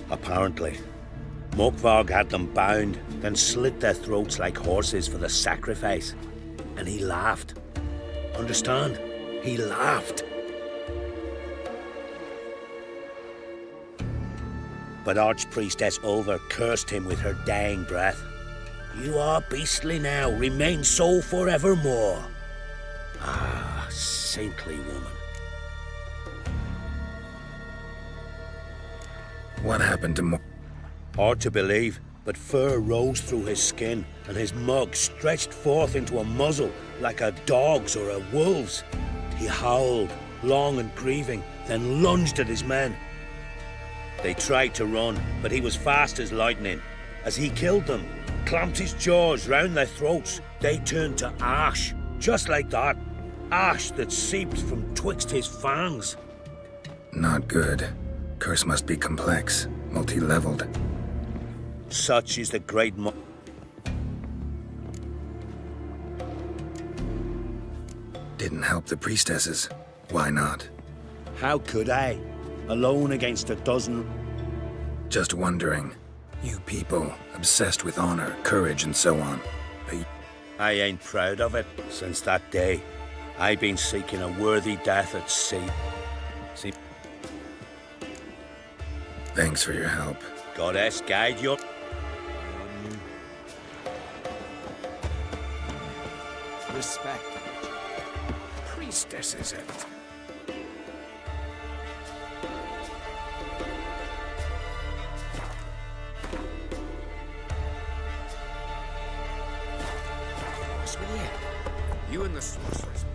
Apparently. Morkvarg had them bound, then slit their throats like horses for the sacrifice. And he laughed. Understand? He laughed. But Archpriestess Ulver cursed him with her dying breath. You are beastly now, remain so forevermore. Ah, saintly woman. What happened to Mork? Hard to believe, but fur rose through his skin, and his mug stretched forth into a muzzle like a dog's or a wolf's. He howled, long and grieving, then lunged at his men. They tried to run, but he was fast as lightning. As he killed them, clamped his jaws round their throats, they turned to ash, just like that. Ash that seeped from twixt his fangs. Not good. Curse must be complex, multi-leveled. Such is the great Didn't help the priestesses. Why not? How could I? Alone against a dozen. Just wondering. You people, obsessed with honor, courage, and so on. I ain't proud of it. Since that day, I've been seeking a worthy death at sea. See, Thanks for your help. Goddess guide you. Respect. Priestess, is it? What's with you? You and the sorceress.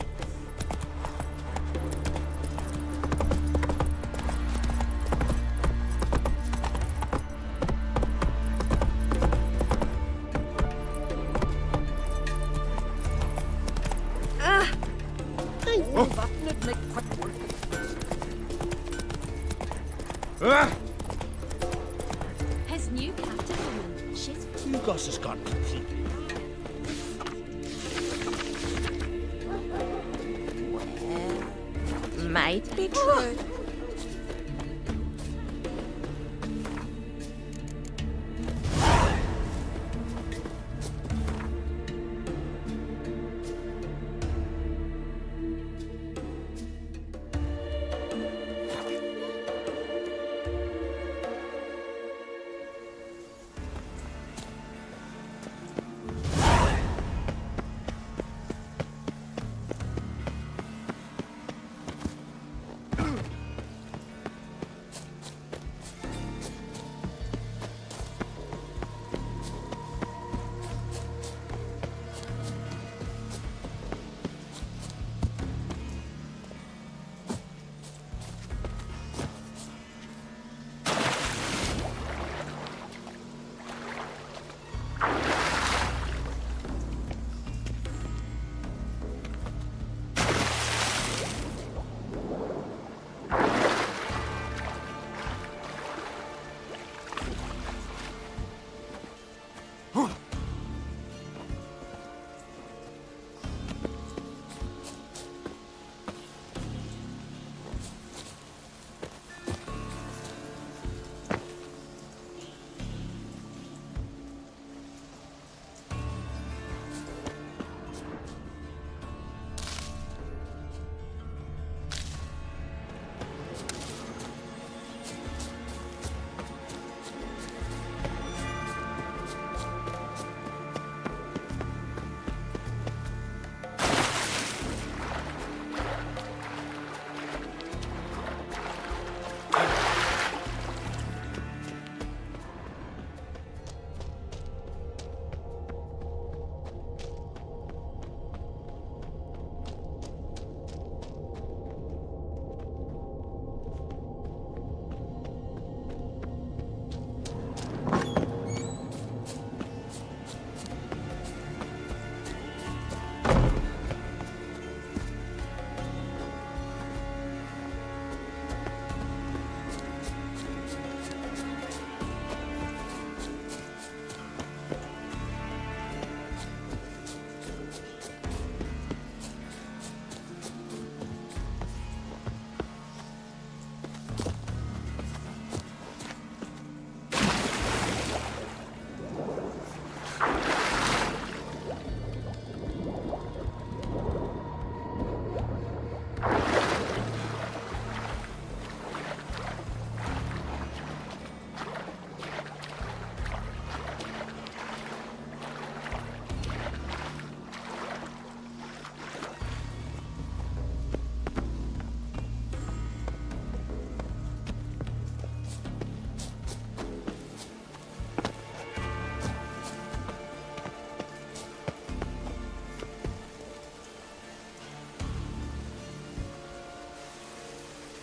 His new captain woman, she's... Hugos has gone completely. Might be true.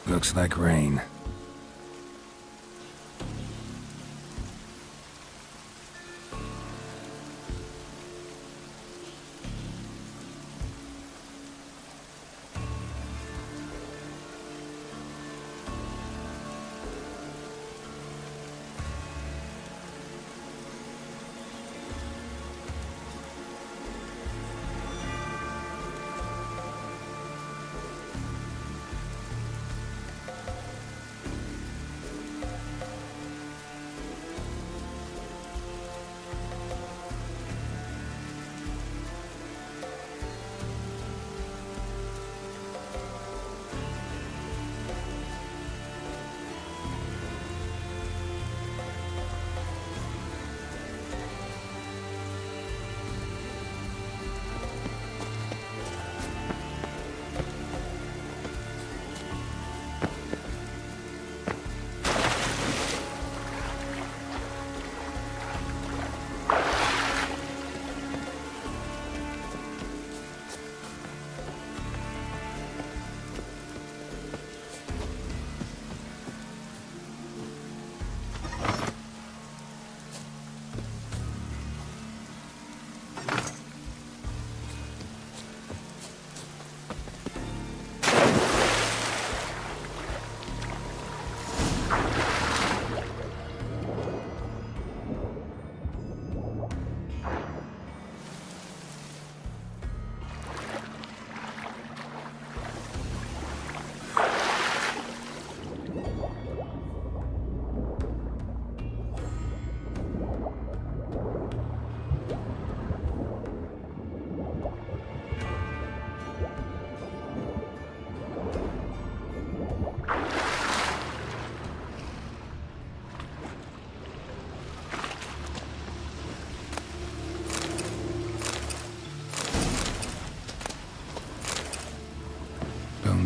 Looks like rain.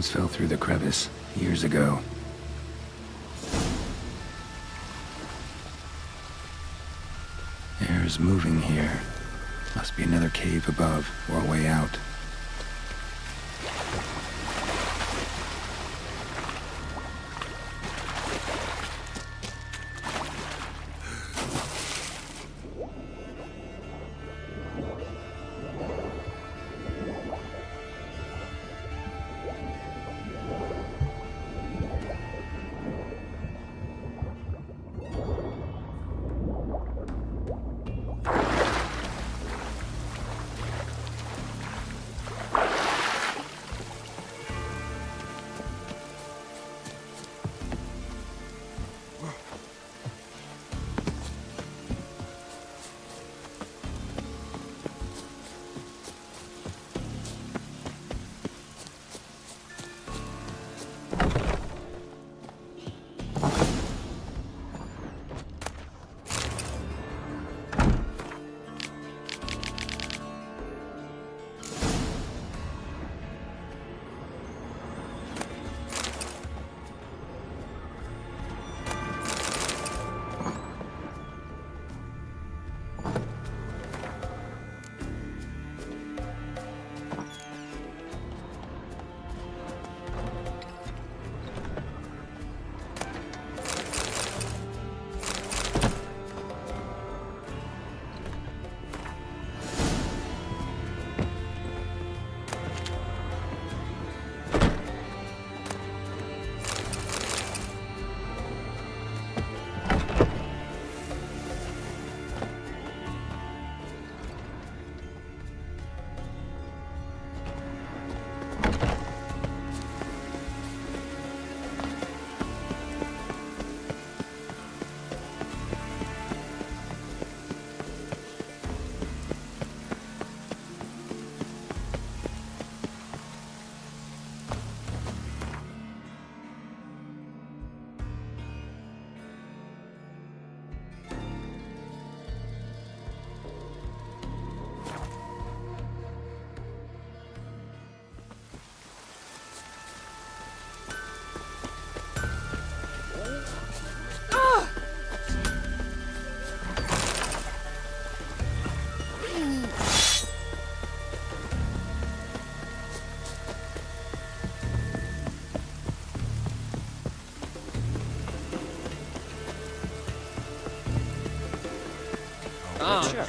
stones fell through the crevice years ago. Air's moving here. Must be another cave above, or a way out.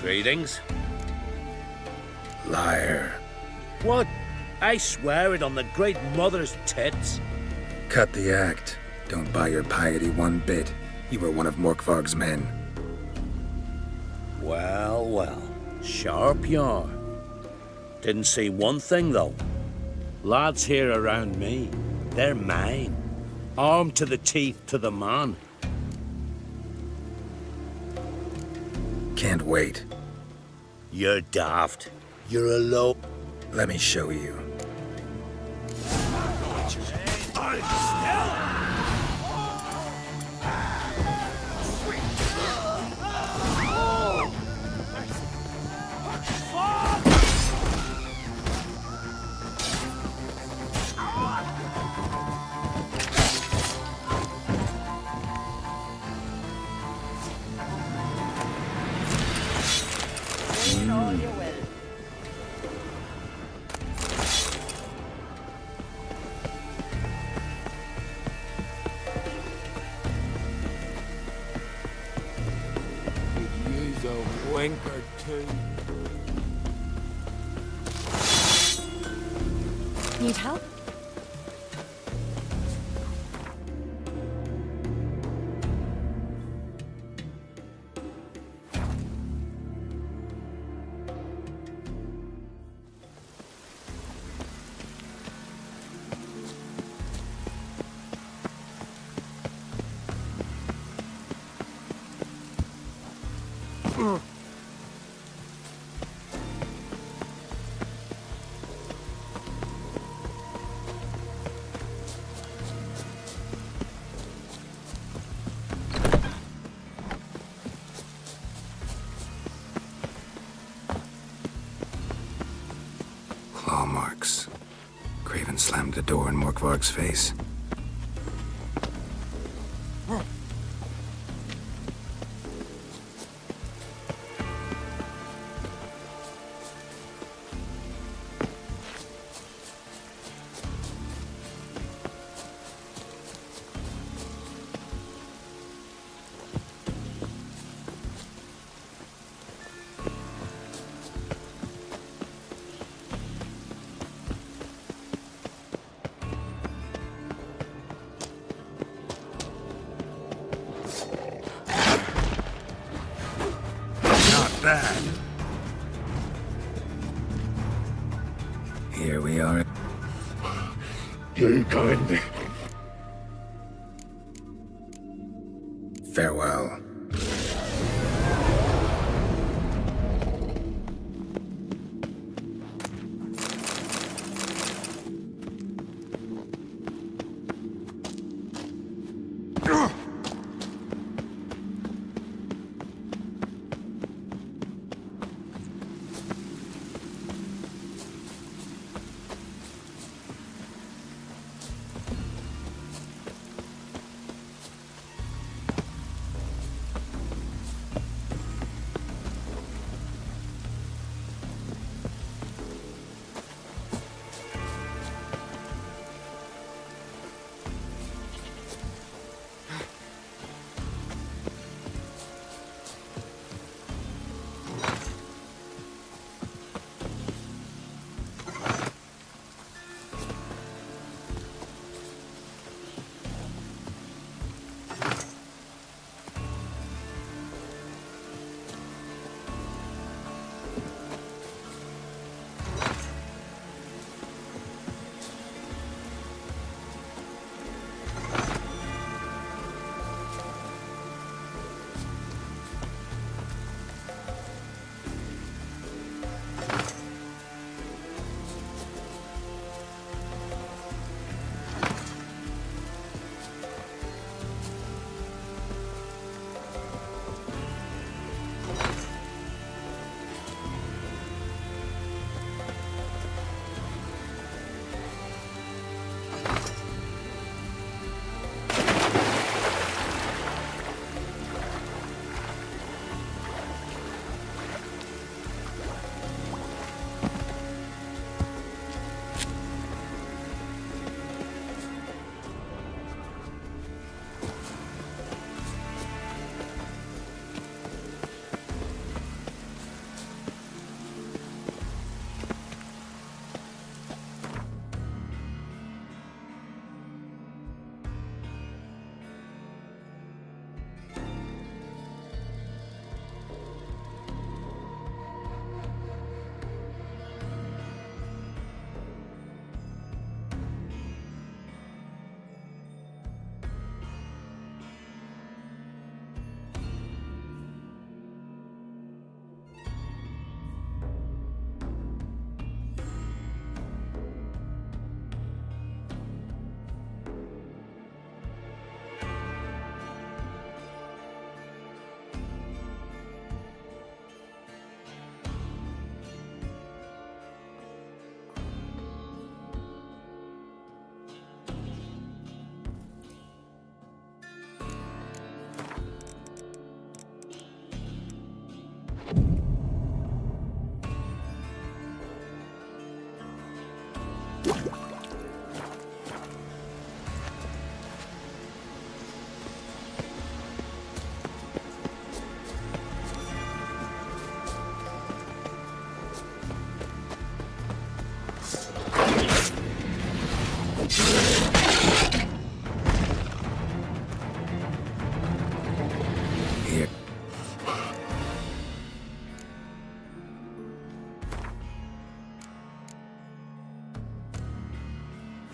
Greetings. Liar. What? I swear it on the Great Mother's tits. Cut the act. Don't buy your piety one bit. You were one of Morkvarg's men. Well, well. Sharp yarn. Didn't see one thing, though. Lads here around me, they're mine. Armed to the teeth to the man. Can't wait. You're daft. You're alone. Let me show you. Wink or two. Need help? Craven slammed the door in Morkvarg's face. Bad. Here we are. You kind. Farewell.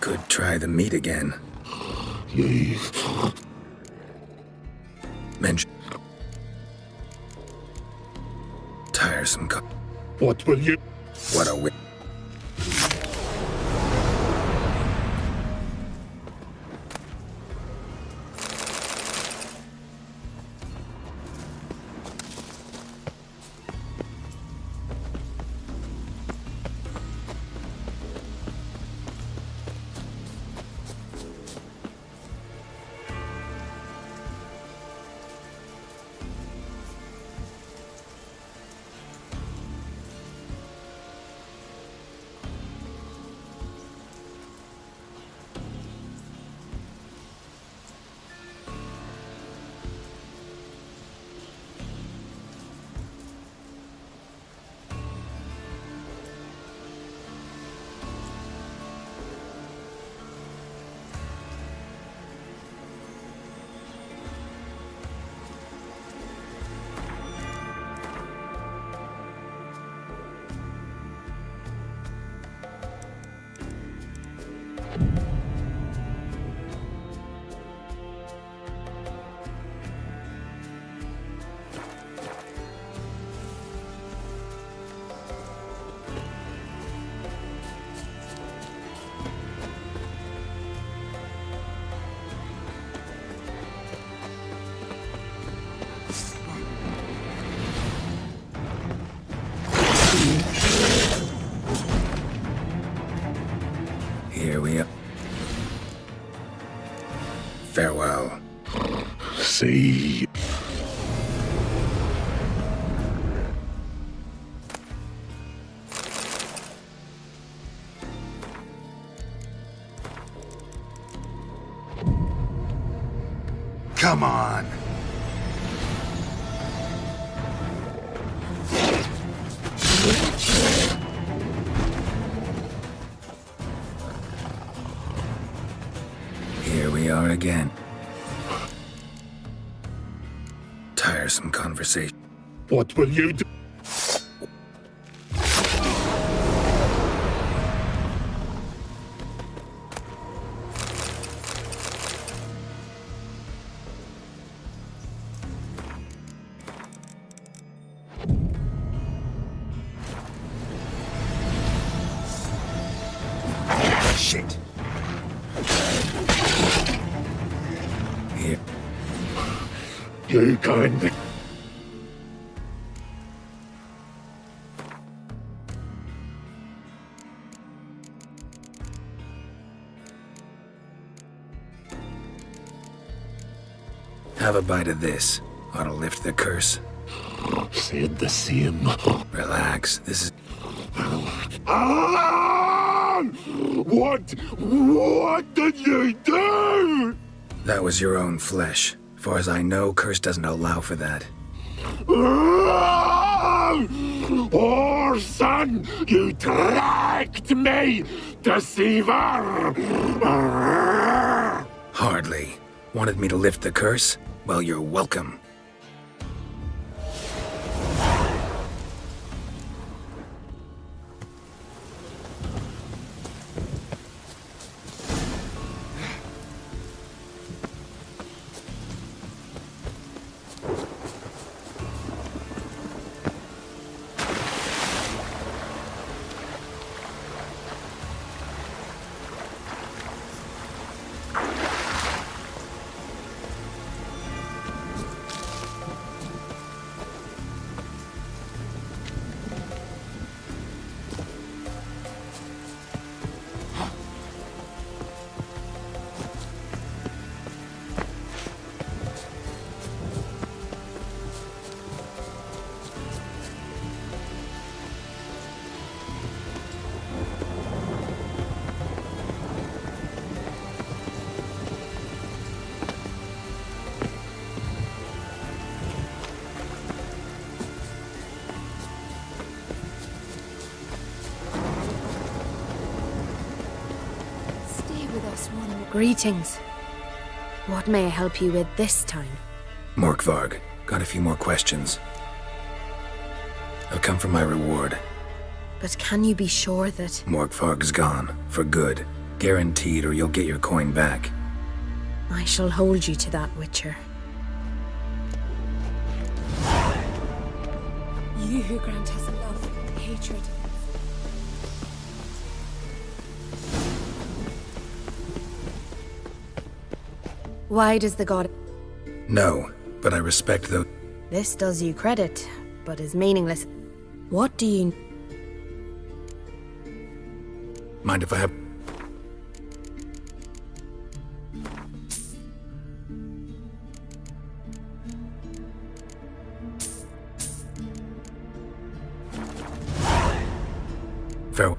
Could try the meat again. Mention. Tiresome. What will you? What a win. Here we are. Farewell. See. Come on. Here we are again. Tiresome conversation. What will you do? Shit. Here. You can. Have a bite of this. Ought to lift the curse. Said the same. Relax. This is... Ah! What did you do? That was your own flesh. Far as I know, curse doesn't allow for that. Poor son, you tricked me, deceiver! Hardly. Wanted me to lift the curse? Well, you're welcome. Greetings. What may I help you with this time? Morkvarg, got a few more questions. I've come for my reward. But can you be sure that... Morkvarg's gone, for good. Guaranteed, or you'll get your coin back. I shall hold you to that, Witcher. You who grant us love, hatred... Why does the god... No, but I respect the... This does you credit, but is meaningless. What do you... Mind if I have... Farewell.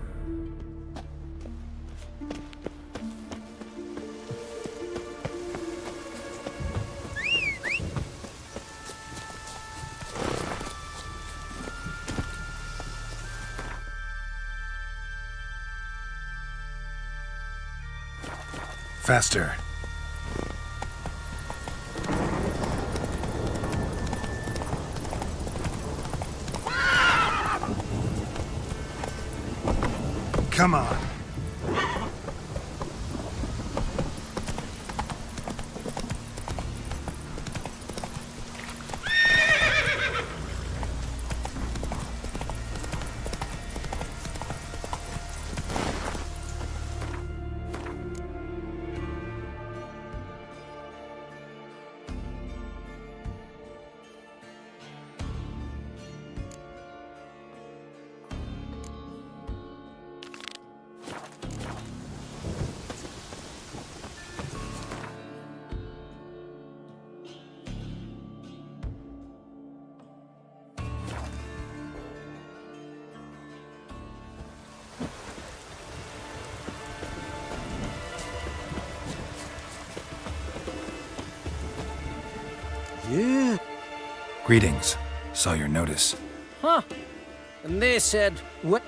Faster. Come on. Greetings. Saw your notice. Huh. And they said, what?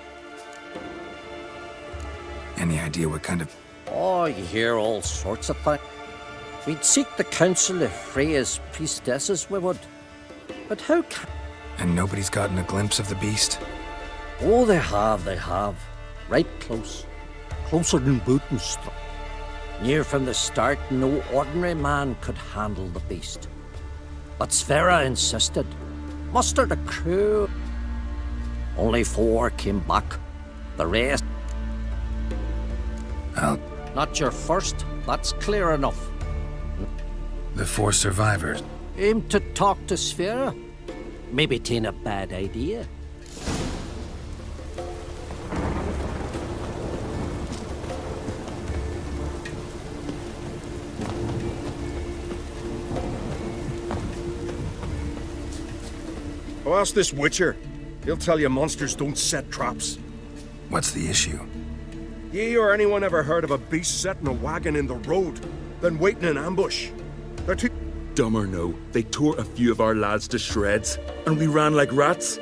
Any idea what kind of... Oh, you hear all sorts of things. We'd seek the counsel of Freya's priestesses, we would. But how can... And nobody's gotten a glimpse of the beast? Oh, they have. Right close. Closer than Bootenstruck. Near from the start, no ordinary man could handle the beast. But Sverre insisted. Mustered a crew. Only 4 came back. The rest... Not your first, that's clear enough. The 4 survivors. Aim to talk to Sverre? Maybe 'tain't a bad idea. Oh, ask this Witcher. He'll tell you monsters don't set traps. What's the issue? Ye or anyone ever heard of a beast setting a wagon in the road, then waiting in ambush? They're too... Dumb or no, they tore a few of our lads to shreds, and we ran like rats.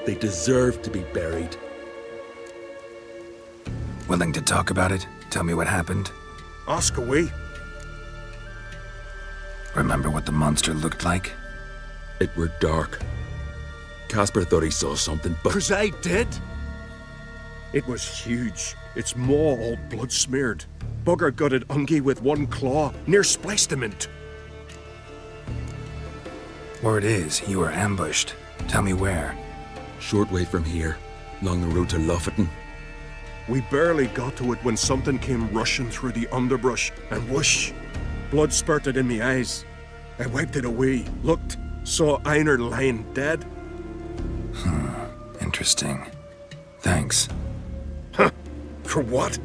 They deserve to be buried. Willing to talk about it? Tell me what happened? Ask away. Remember what the monster looked like? It were dark. Casper thought he saw something, but... 'Cause I did. It was huge. Its maw all blood-smeared. Bugger gutted Ungi with 1 claw, near spliced him into. Word is, you were ambushed. Tell me where. Short way from here, along the road to Lofoten. We barely got to it when something came rushing through the underbrush, and whoosh! Blood spurted in me eyes. I wiped it away, looked, saw Einar lying dead. Interesting. Thanks. Huh? For what?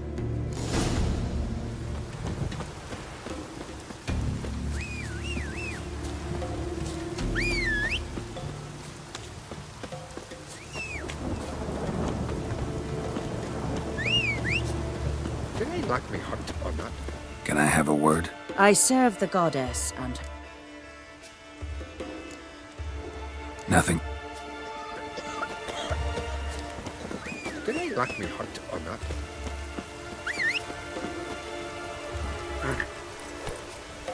Did he like me hunt or not? Can I have a word? I serve the goddess, and... Nothing. Did he like me hunt or not?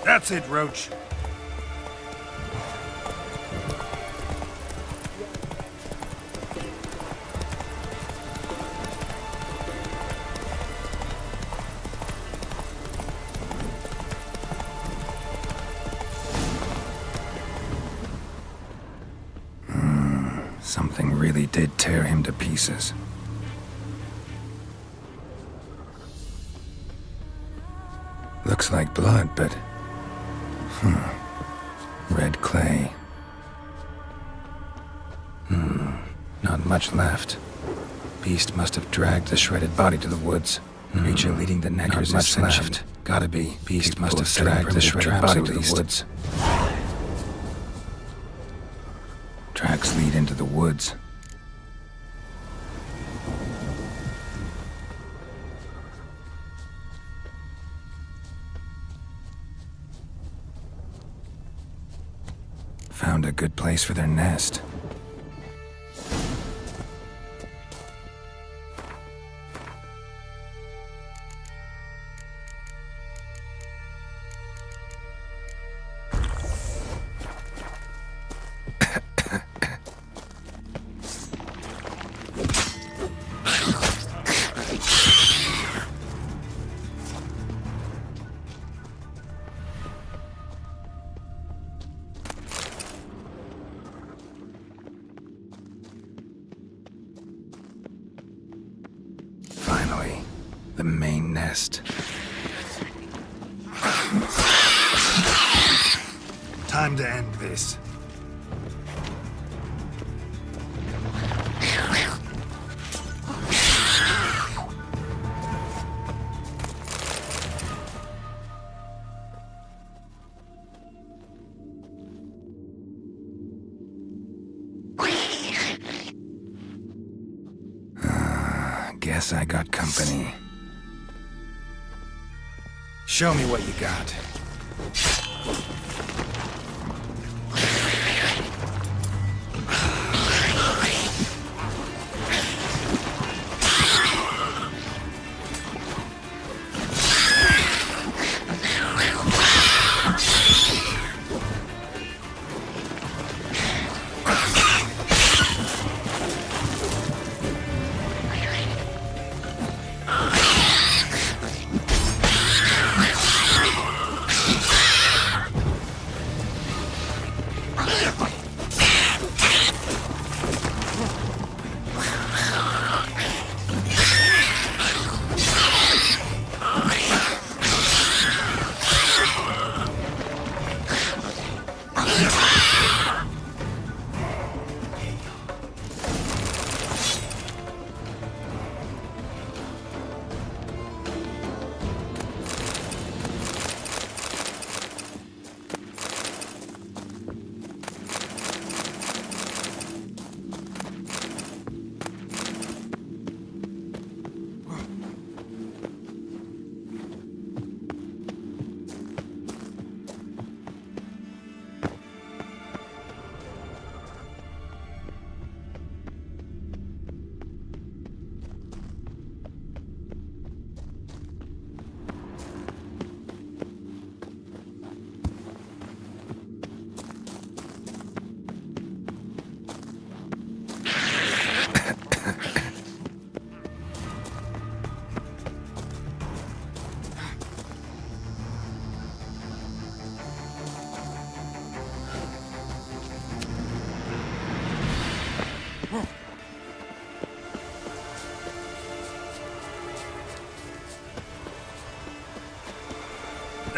That's it, Roach. Something really did tear him to pieces. Looks like blood, but... Red clay. Not much left. Beast must have dragged the shredded body to the woods. Creature leading the neckers is left. Gotta be. Beast must have dragged the shredded body to the woods. Tracks lead into the woods. Found a good place for their nest. Finally, the main nest. Time to end this. Guess I got company. Show me what you got.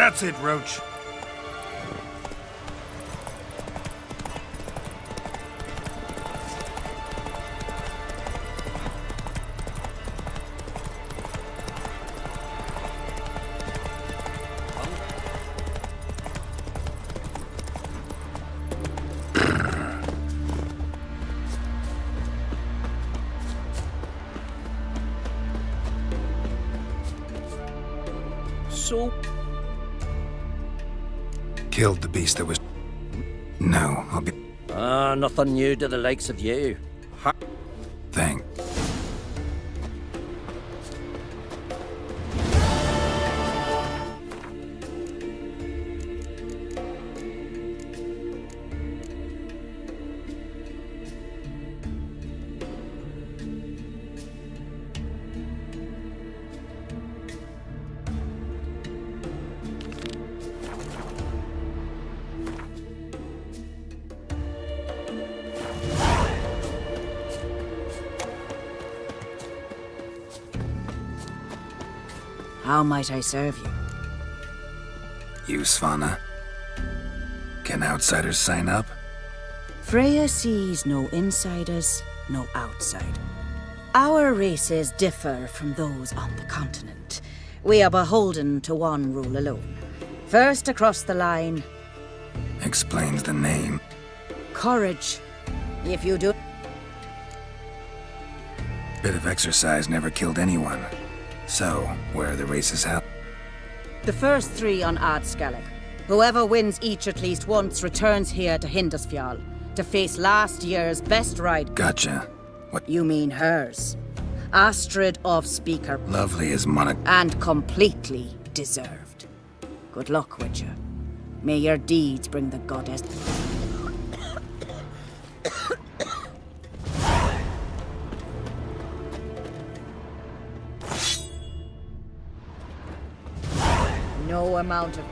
That's it, Roach. So, Killed the beast that was... No, I'll be... nothing new to the likes of you. Thank... How might I serve you? You, Svanna? Can outsiders sign up? Freya sees no insiders, no outside. Our races differ from those on the continent. We are beholden to one rule alone. First across the line. Explains the name. Courage. If you do... Bit of exercise never killed anyone. So, where are the races held? The first 3 on Adscalec. Whoever wins each at least once returns here to Hindisfjall to face last year's best ride. Gotcha. What? You mean hers. Astrid of Speaker. Lovely as Monica. And completely deserved. Good luck, Witcher. May your deeds bring the goddess... No amount of...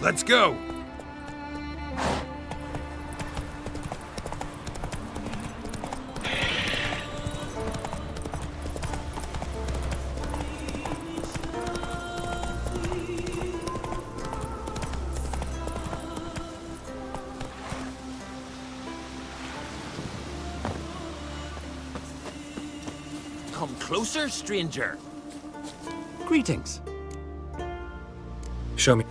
Let's go! Come closer, stranger. Greetings. Show me.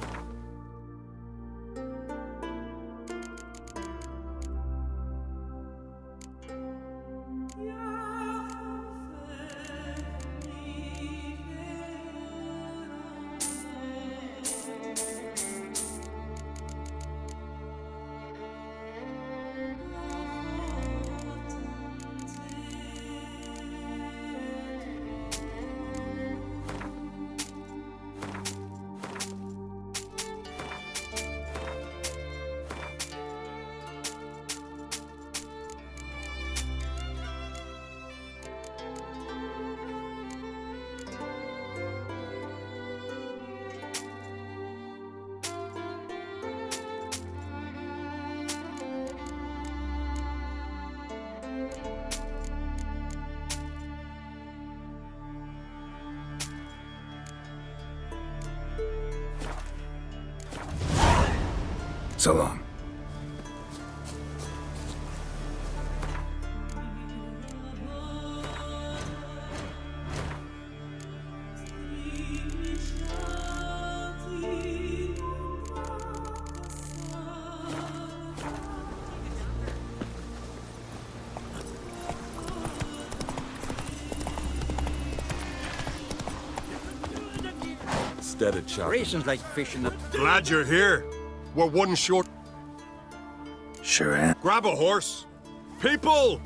So long. instead of chopping. Raisins like fishing up. Glad you're here. We're one short. Sure am. Grab a horse. People!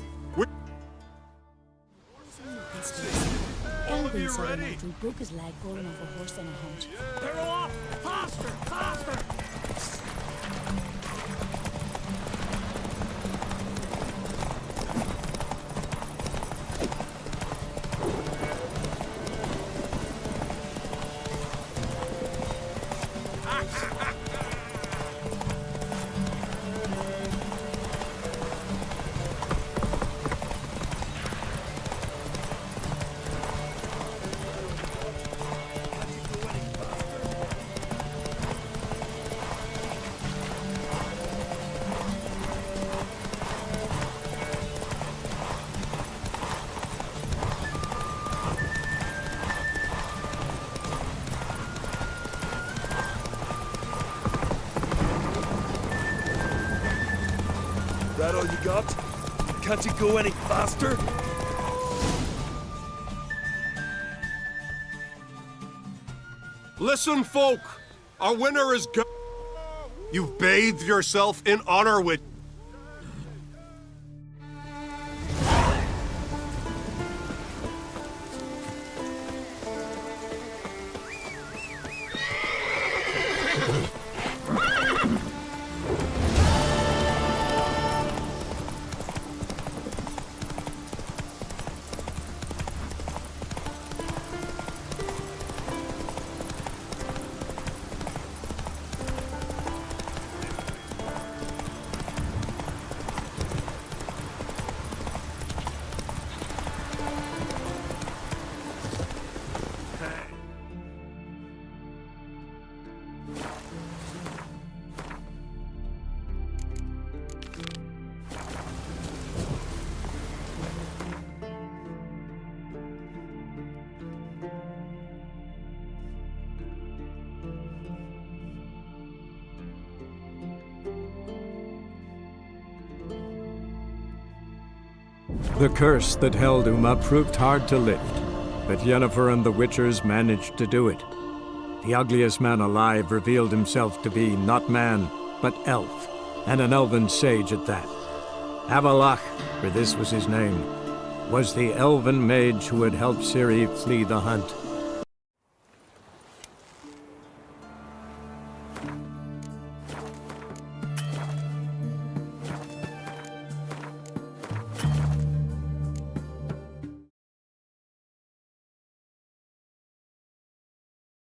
Elvin saw the night he broke his leg rolling off a horse in a hunt. They're off! Faster! Faster! That all you got? Can't you go any faster? Listen, folk. Our winner is go. You've bathed yourself in honor with. The curse that held Uma proved hard to lift, but Yennefer and the Witchers managed to do it. The ugliest man alive revealed himself to be not man, but elf, and an elven sage at that. Avalach, for this was his name, was the elven mage who had helped Ciri flee the hunt.